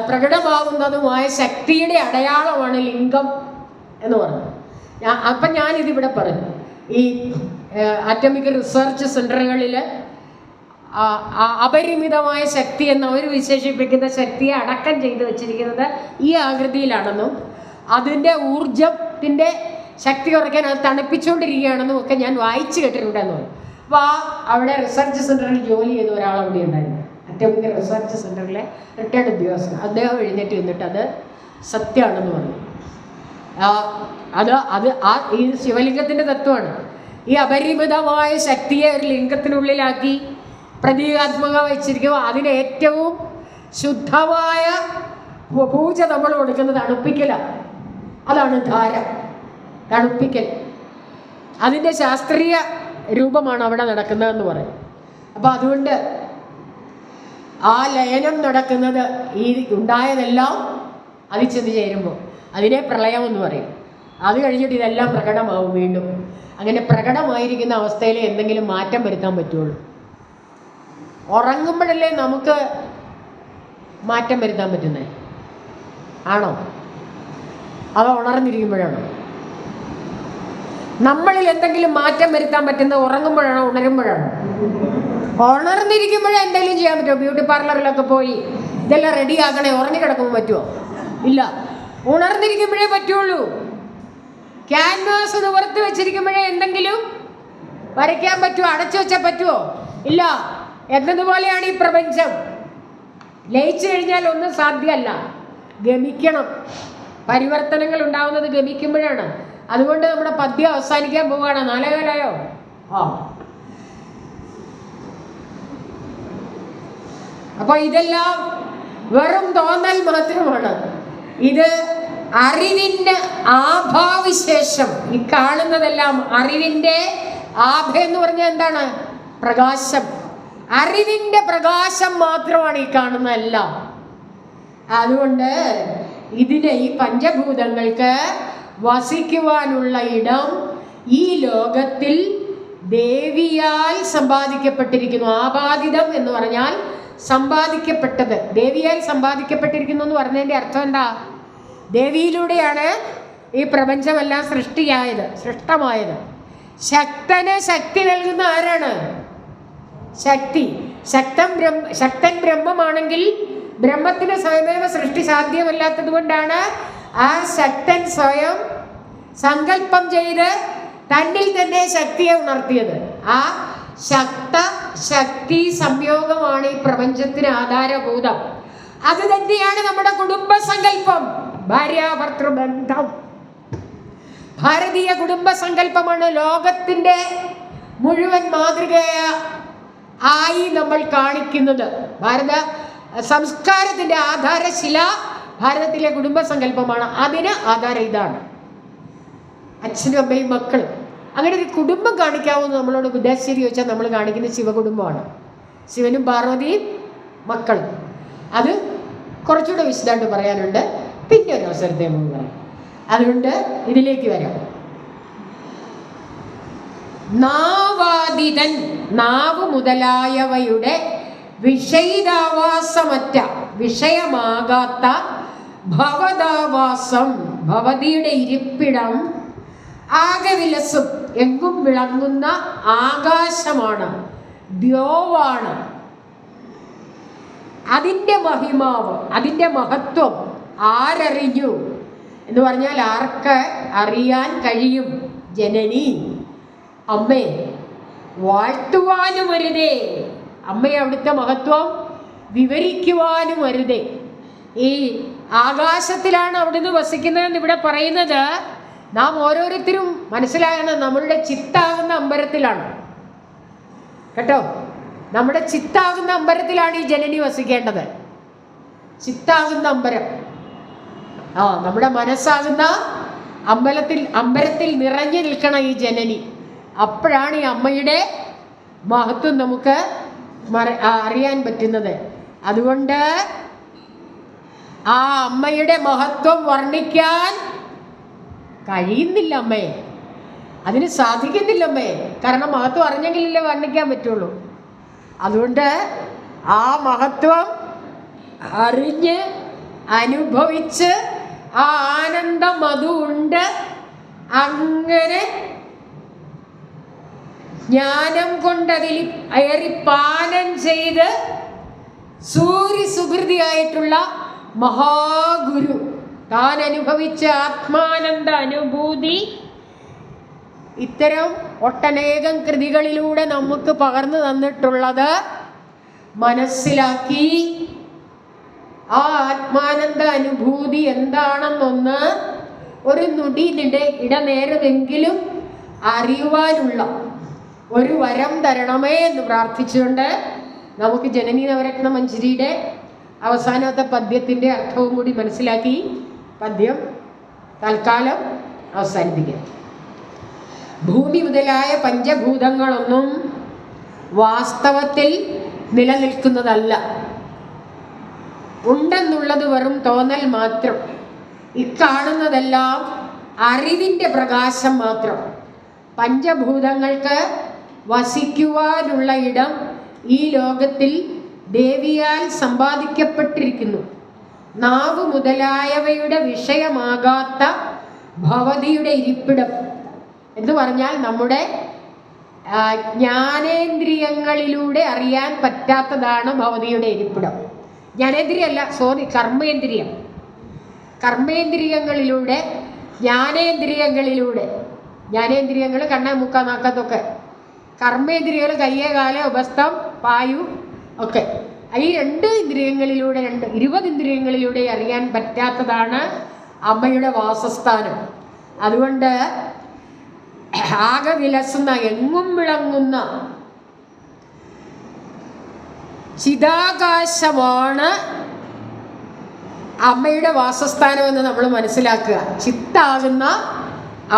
പ്രകടമാകുന്നതുമായ ശക്തിയുടെ അടയാളമാണ് ലിംഗം എന്ന് പറഞ്ഞു. അപ്പം ഞാനിതിവിടെ പറഞ്ഞു, ഈ ആറ്റമിക് റിസർച്ച് സെൻ്ററുകളിൽ അപരിമിതമായ ശക്തി എന്ന് അവർ വിശേഷിപ്പിക്കുന്ന ശക്തിയെ അടക്കം ചെയ്ത് വെച്ചിരിക്കുന്നത് ഈ ആകൃതിയിലാണെന്നും അതിൻ്റെ ഊർജത്തിൻ്റെ ശക്തി കുറയ്ക്കാൻ അത് തണുപ്പിച്ചുകൊണ്ടിരിക്കുകയാണെന്നും ഒക്കെ ഞാൻ വായിച്ചു കേട്ടിട്ടുണ്ടെന്ന് പറഞ്ഞു. അപ്പോൾ അവിടെ റിസർച്ച് സെൻ്ററിൽ ജോലി ചെയ്ത ഒരാളവിടെ ഉണ്ടായിരുന്നു, അറ്റമിക് റിസർച്ച് സെൻ്ററിലെ റിട്ടയർഡ് ഉദ്യോഗസ്ഥൻ. അദ്ദേഹം എഴുന്നേറ്റ് നിന്നിട്ട് അത് സത്യമാണെന്ന് പറഞ്ഞു. ഈ ശിവലിംഗത്തിൻ്റെ തത്വമാണ്. ഈ അപരിമിതമായ ശക്തിയെ ഒരു ലിംഗത്തിനുള്ളിലാക്കി പ്രതീകാത്മക വെച്ചിരിക്കുമ്പോൾ അതിന് ഏറ്റവും ശുദ്ധമായ പൂജ നമ്മൾ കൊടുക്കുന്നത് തണുപ്പിക്കലാണ്. അതാണ് ധാര, തണുപ്പിക്കൽ. അതിൻ്റെ ശാസ്ത്രീയ രൂപമാണ് അവിടെ നടക്കുന്നതെന്ന് പറയും. അപ്പം അതുകൊണ്ട് ആ ലയനം നടക്കുന്നത് ഈ ഉണ്ടായതെല്ലാം അതിൽ ചെന്ന് ചേരുമ്പോൾ അതിനെ പ്രളയമെന്ന് പറയും. അത് കഴിഞ്ഞിട്ട് ഇതെല്ലാം പ്രകടമാവും വീണ്ടും. അങ്ങനെ പ്രകടമായിരിക്കുന്ന അവസ്ഥയിൽ എന്തെങ്കിലും മാറ്റം വരുത്താൻ പറ്റുള്ളൂ. ഉറങ്ങുമ്പോഴല്ലേ നമുക്ക് മാറ്റം വരുത്താൻ പറ്റുന്നത്? ആണോ? അത് ഉണർന്നിരിക്കുമ്പോഴാണോ? നമ്മളിൽ എന്തെങ്കിലും മാറ്റം വരുത്താൻ പറ്റുന്നത് ഉറങ്ങുമ്പോഴാണോ ഉണരുമ്പോഴാണോ? ഉണർന്നിരിക്കുമ്പോഴേ എന്തെങ്കിലും ചെയ്യാൻ പറ്റുമോ? ബ്യൂട്ടി പാർലറിലൊക്കെ പോയി ഇതെല്ലാം റെഡിയാക്കണേ ഉറങ്ങി കിടക്കുമ്പോൾ പറ്റുമോ? ഇല്ല, ഉണർന്നിരിക്കുമ്പോഴേ പറ്റുള്ളൂ. ക്യാൻവാസ് നിവർത്തി വെച്ചിരിക്കുമ്പോഴേ എന്തെങ്കിലും വരയ്ക്കാൻ പറ്റുമോ? അടച്ചു വെച്ചാൽ പറ്റുമോ? ഇല്ല. എന്നതുപോലെയാണ് ഈ പ്രപഞ്ചം. ലയിച്ചു കഴിഞ്ഞാൽ ഒന്നും സാധ്യമല്ല, ഗമിക്കണം. പരിവർത്തനങ്ങൾ ഉണ്ടാവുന്നത് ഗമിക്കുമ്പോഴാണ്. അതുകൊണ്ട് നമ്മുടെ പദ്യം അവസാനിക്കാൻ പോവുകയാണ്. 4:15 അപ്പോൾ ഇതെല്ലാം വെറും തോന്നൽ മാത്രമാണ്. ഇത് അറിവിൻ്റെ ആഭാവിശേഷം. ഈ കാണുന്നതെല്ലാം അറിവിൻ്റെ ആഭ എന്ന് പറഞ്ഞാൽ എന്താണ്? പ്രകാശം. അറിവിൻ്റെ പ്രകാശം മാത്രമാണ് ഈ കാണുന്നതെല്ലാം. അതുകൊണ്ട് ഇതിന് ഈ പഞ്ചഭൂതങ്ങൾക്ക് വസിക്കുവാനുള്ള ഇടം ഈ ലോകത്തിൽ ദേവിയാൽ സമ്പാദിക്കപ്പെട്ടിരിക്കുന്നു. ആപാദിതം എന്ന് പറഞ്ഞാൽ സമ്പാദിക്കപ്പെട്ടത്. ദേവിയാൽ സമ്പാദിക്കപ്പെട്ടിരിക്കുന്നു എന്ന് പറഞ്ഞതിൻ്റെ അർത്ഥം എന്താ? ദേവിയിലൂടെയാണ് ഈ പ്രപഞ്ചമെല്ലാം സൃഷ്ടമായത്. ശക്തന് ശക്തി നൽകുന്ന ആരാണ്? ശക്തി. ശക്തൻ ബ്രഹ്മമാണെങ്കിൽ ബ്രഹ്മത്തിന് സ്വയമേവ സൃഷ്ടി സാധ്യമല്ലാത്തത് കൊണ്ടാണ് ആ ശക്തൻ സ്വയം സങ്കല്പം ചെയ്ത് തന്നിൽ തന്നെ ശക്തിയെ ഉണർത്തിയത്. ആ ശക്തി സംയോഗമാണ് ഈ പ്രപഞ്ചത്തിന് ആധാരഭൂതം. അത് തന്നെയാണ് നമ്മുടെ കുടുംബസങ്കല്പം, ഭാര്യാഭർത്തൃബന്ധം. ഭാരതീയ കുടുംബസങ്കല്പമാണ് ലോകത്തിൻ്റെ മുഴുവൻ മാതൃകയായി നമ്മൾ കാണിക്കുന്നത്. ഭാരത സംസ്കാരത്തിൻ്റെ ആധാരശില ഭാരതത്തിലെ കുടുംബസങ്കല്പമാണ്. അതിന് ആധാരം ഇതാണ്, അച്ഛനും അമ്മയും മക്കളും. അങ്ങനെ ഒരു കുടുംബം കാണിക്കാവുന്ന നമ്മളോട് വിദേശേരി ചോദിച്ചാൽ നമ്മൾ കാണിക്കുന്ന ശിവകുടുംബമാണ്. ശിവനും പാർവതിയും മക്കളും. അത് കുറച്ചുകൂടെ വിശദമായിട്ട് പറയാനുണ്ട്, പിന്നെ ഒരു അവസരത്തെ നമുക്ക് പറയാം. അതുകൊണ്ട് ഇതിലേക്ക് വരാം. നാവാദിതൻ, നാവ് മുതലായവയുടെ വിഷയിതാവാസമറ്റ, വിഷയമാകാത്ത ഭവതാവാസം, ഭവതിയുടെ ഇരിപ്പിടം, ആകെ വിലസും എങ്കും വിളങ്ങുന്ന ആകാശമാണ്, ദ്യോവാണ്. അതിൻ്റെ മഹിമാവ്, അതിൻ്റെ മഹത്വം ആരറിഞ്ഞു എന്ന് പറഞ്ഞാൽ ആർക്ക് അറിയാൻ കഴിയും? ജനനി, അമ്മേ. വാഴ്ത്തുവാനും അരുതേ, അമ്മയെ അവിടുത്തെ മഹത്വം വിവരിക്കുവാനും അരുതേ. ഈ ആകാശത്തിലാണ് അവിടുന്ന് വസിക്കുന്നതെന്ന് ഇവിടെ പറയുന്നത്. നാം ഓരോരുത്തരും മനസ്സിലാകുന്നത് നമ്മളുടെ ചിത്താകുന്ന അമ്പരത്തിലാണ് കേട്ടോ. നമ്മുടെ ചിത്താകുന്ന അമ്പരത്തിലാണ് ഈ ജനനി വസിക്കേണ്ടത്. ചിത്താകുന്ന അമ്പരം, നമ്മുടെ മനസ്സാകുന്ന അമ്പരത്തിൽ നിറഞ്ഞു നിൽക്കണം ഈ ജനനി. അപ്പോഴാണ് ഈ അമ്മയുടെ മഹത്വം നമുക്ക് അറിയാൻ പറ്റുന്നത്. അതുകൊണ്ട് ആ അമ്മയുടെ മഹത്വം വർണ്ണിക്കാൻ കഴിയുന്നില്ല അമ്മയെ. അതിന് സാധിക്കുന്നില്ലമ്മേ. കാരണം മഹത്വം അറിഞ്ഞെങ്കിലല്ലേ വർണ്ണിക്കാൻ പറ്റുള്ളൂ. അതുകൊണ്ട് ആ മഹത്വം അറിഞ്ഞ് അനുഭവിച്ച് ആ ആനന്ദം അതുകൊണ്ട് അങ്ങനെ ജ്ഞാനം കൊണ്ടതിൽ അയറി പാനം ചെയ്ത് സൂര്യസുഹൃതിയായിട്ടുള്ള മഹാഗുരു താൻ അനുഭവിച്ച ആത്മാനന്ദ അനുഭൂതി ഇത്തരം ഒട്ടനേകം കൃതികളിലൂടെ നമുക്ക് പകർന്നു തന്നിട്ടുള്ളത് മനസ്സിലാക്കി ആ ആത്മാനന്ദ അനുഭൂതി എന്താണെന്നൊന്ന് ഒരു നുടിയുടെ ഇടനേരമെങ്കിലും അറിയുവാനുള്ള ഒരു വരം തരണമേ എന്ന് പ്രാർത്ഥിച്ചുകൊണ്ട് നമുക്ക് ജനനി നവരത്ന മഞ്ജരിയുടെ അവസാനത്തെ പദ്യത്തിൻ്റെ അർത്ഥവും കൂടി മനസ്സിലാക്കി പദ്യം തൽക്കാലം അവസാനിപ്പിക്കാം. ഭൂമി മുതലായ പഞ്ചഭൂതങ്ങളൊന്നും വാസ്തവത്തിൽ നിലനിൽക്കുന്നതല്ല. ഉണ്ടെന്നുള്ളത് വെറും തോന്നൽ മാത്രം. ഇക്കാണുന്നതെല്ലാം അറിവിൻ്റെ പ്രകാശം മാത്രം. പഞ്ചഭൂതങ്ങൾക്ക് വസിക്കുവാനുള്ള ഇടം ഈ ലോകത്തിൽ ദേവിയാൽ സമ്പാദിക്കപ്പെട്ടിരിക്കുന്നു. നാവ് മുതലായവയുടെ വിഷയമാകാത്ത ഭവതിയുടെ ഇരിപ്പിടം എന്ന് പറഞ്ഞാൽ നമ്മുടെ ജ്ഞാനേന്ദ്രിയങ്ങളിലൂടെ അറിയാൻ പറ്റാത്തതാണ് ഭവതിയുടെ ഇരിപ്പിടം. ജ്ഞാനേന്ദ്രിയല്ല, കർമ്മേന്ദ്രിയം. കർമ്മേന്ദ്രിയങ്ങളിലൂടെ ജ്ഞാനേന്ദ്രിയങ്ങൾ കണ്ണ മൂക്ക നാക്കത്തൊക്കെ, കർമ്മേന്ദ്രിയങ്ങൾ കയ്യേ കാല ഉപസ്ഥം പായു ഒക്കെ. ഈ 2 ഇന്ദ്രിയങ്ങളിലൂടെ 20 ഇന്ദ്രിയങ്ങളിലൂടെ അറിയാൻ പറ്റാത്തതാണ് അമ്മയുടെ വാസസ്ഥാനം. അതുകൊണ്ട് ആകെ വിലസുന്ന എങ്ങും വിളങ്ങുന്ന ചിതാകാശമാണ് അമ്മയുടെ വാസസ്ഥാനമെന്ന് നമ്മൾ മനസ്സിലാക്കുക. ചിത്താകുന്ന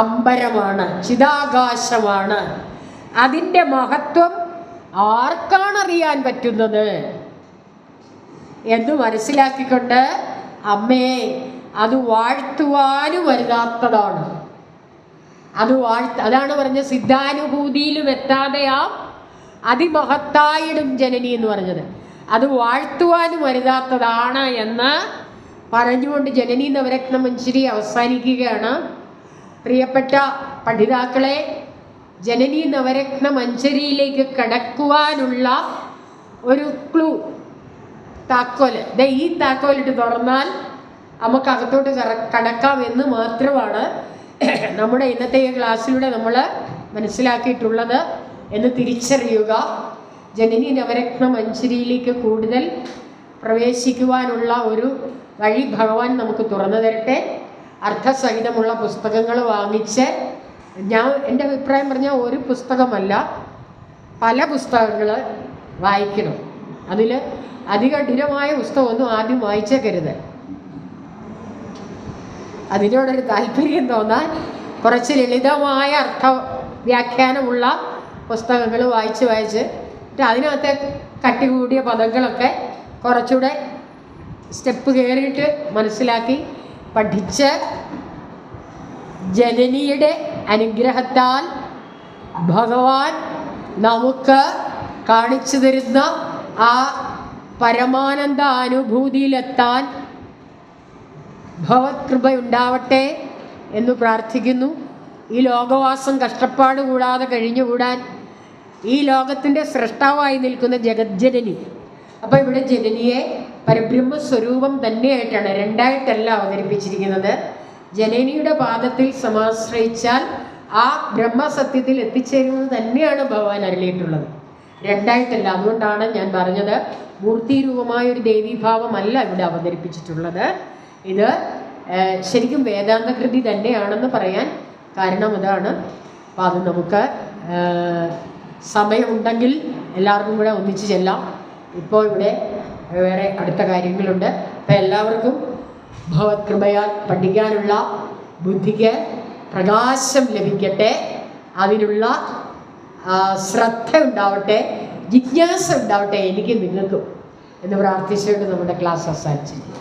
അമ്പരമാണ്, ചിതാകാശമാണ്. അതിൻ്റെ മഹത്വം ആർക്കാണറിയാൻ പറ്റുന്നത് എന്ന് മനസ്സിലാക്കിക്കൊണ്ട് അമ്മയെ അത് വാഴ്ത്തുവാനും വരുതാത്തതാണ്. അതാണ് പറഞ്ഞ സിദ്ധാനുഭൂതിയിലും എത്താതെയാ അതിമഹത്തായിടും ജനനി എന്ന് പറഞ്ഞത്. അത് വാഴ്ത്തുവാനും വരുതാത്തതാണ് എന്ന് പറഞ്ഞുകൊണ്ട് ജനനി നവരത്ന മഞ്ജരി അവസാനിക്കുകയാണ്. പ്രിയപ്പെട്ട പഠിതാക്കളെ, ജനനി നവരത്ന മഞ്ജരിയിലേക്ക് കടക്കുവാനുള്ള ഒരു ക്ലൂ, താക്കോല്, ഈ താക്കോലിട്ട് തുറന്നാൽ നമുക്ക് അകത്തോട്ട് കടക്കാമെന്ന് മാത്രമാണ് നമ്മുടെ ഇന്നത്തെ ഈ ക്ലാസ്സിലൂടെ നമ്മൾ മനസ്സിലാക്കിയിട്ടുള്ളത് എന്ന് തിരിച്ചറിയുക. ജനനി നവരത്ന മഞ്ജരിയിലേക്ക് കൂടുതൽ പ്രവേശിക്കുവാനുള്ള ഒരു വഴി ഭഗവാൻ നമുക്ക് തുറന്നു തരട്ടെ. അർത്ഥസഹിതമുള്ള പുസ്തകങ്ങൾ വാങ്ങിച്ച്, എൻ്റെ അഭിപ്രായം പറഞ്ഞാൽ ഒരു പുസ്തകമല്ല, പല പുസ്തകങ്ങൾ വായിക്കണം. അതിൽ അതികഠിനമായ പുസ്തകമൊന്നും ആദ്യം വായിച്ചേക്കരുത്. അതിനോടൊരു താല്പര്യം തോന്നാൻ കുറച്ച് ലളിതമായ അർത്ഥ വ്യാഖ്യാനമുള്ള പുസ്തകങ്ങൾ വായിച്ച് അതിനകത്തെ കട്ടി കൂടിയ പദങ്ങളൊക്കെ കുറച്ചുകൂടെ സ്റ്റെപ്പ് കയറിയിട്ട് മനസ്സിലാക്കി പഠിച്ച് ജനനിയുടെ അനുഗ്രഹത്താൽ ഭഗവാൻ നമുക്ക് കാണിച്ചു തരുന്ന ആ പരമാനന്ദ അനുഭൂതിയിലെത്താൻ ഭഗവത്കൃപയുണ്ടാവട്ടെ എന്ന് പ്രാർത്ഥിക്കുന്നു. ഈ ലോകവാസം കഷ്ടപ്പാട് കൂടാതെ കഴിഞ്ഞുകൂടാൻ ഈ ലോകത്തിൻ്റെ സൃഷ്ടാവായി നിൽക്കുന്ന ജഗജ്ജനനി. അപ്പോൾ ഇവിടെ ജനനിയെ പരബ്രഹ്മസ്വരൂപം തന്നെയായിട്ടാണ്, രണ്ടായിട്ടല്ല അവതരിപ്പിച്ചിരിക്കുന്നത്. ജനനിയുടെ പാദത്തിൽ സമാശ്രയിച്ചാൽ ആ ബ്രഹ്മസത്യത്തിൽ എത്തിച്ചേരുന്നത് തന്നെയാണ് ഭഗവാൻ അരുളിയിട്ടുള്ളത്, രണ്ടായിട്ടല്ല. അതുകൊണ്ടാണ് ഞാൻ പറഞ്ഞത് മൂർത്തിരൂപമായൊരു ദേവീഭാവമല്ല ഇവിടെ അവതരിപ്പിച്ചിട്ടുള്ളത്. ഇത് ശരിക്കും വേദാന്തകൃതി തന്നെയാണെന്ന് പറയാൻ കാരണം അതാണ്. അപ്പം അത് നമുക്ക് സമയമുണ്ടെങ്കിൽ എല്ലാവർക്കും കൂടെ ഒന്നിച്ച് ചെല്ലാം. ഇപ്പോൾ ഇവിടെ വേറെ അടുത്ത കാര്യങ്ങളുണ്ട്. അപ്പം എല്ലാവർക്കും ഭഗവത്കൃപയാൽ പഠിക്കാനുള്ള ബുദ്ധിക്ക് പ്രകാശം ലഭിക്കട്ടെ, അതിനുള്ള ശ്രദ്ധ ഉണ്ടാവട്ടെ, ജിജ്ഞാസ ഉണ്ടാവട്ടെ എനിക്കും നിങ്ങൾക്കും എന്ന് പ്രാർത്ഥിച്ചുകൊണ്ട് നമ്മുടെ ക്ലാസ് അവസാനിച്ചിരിക്കും.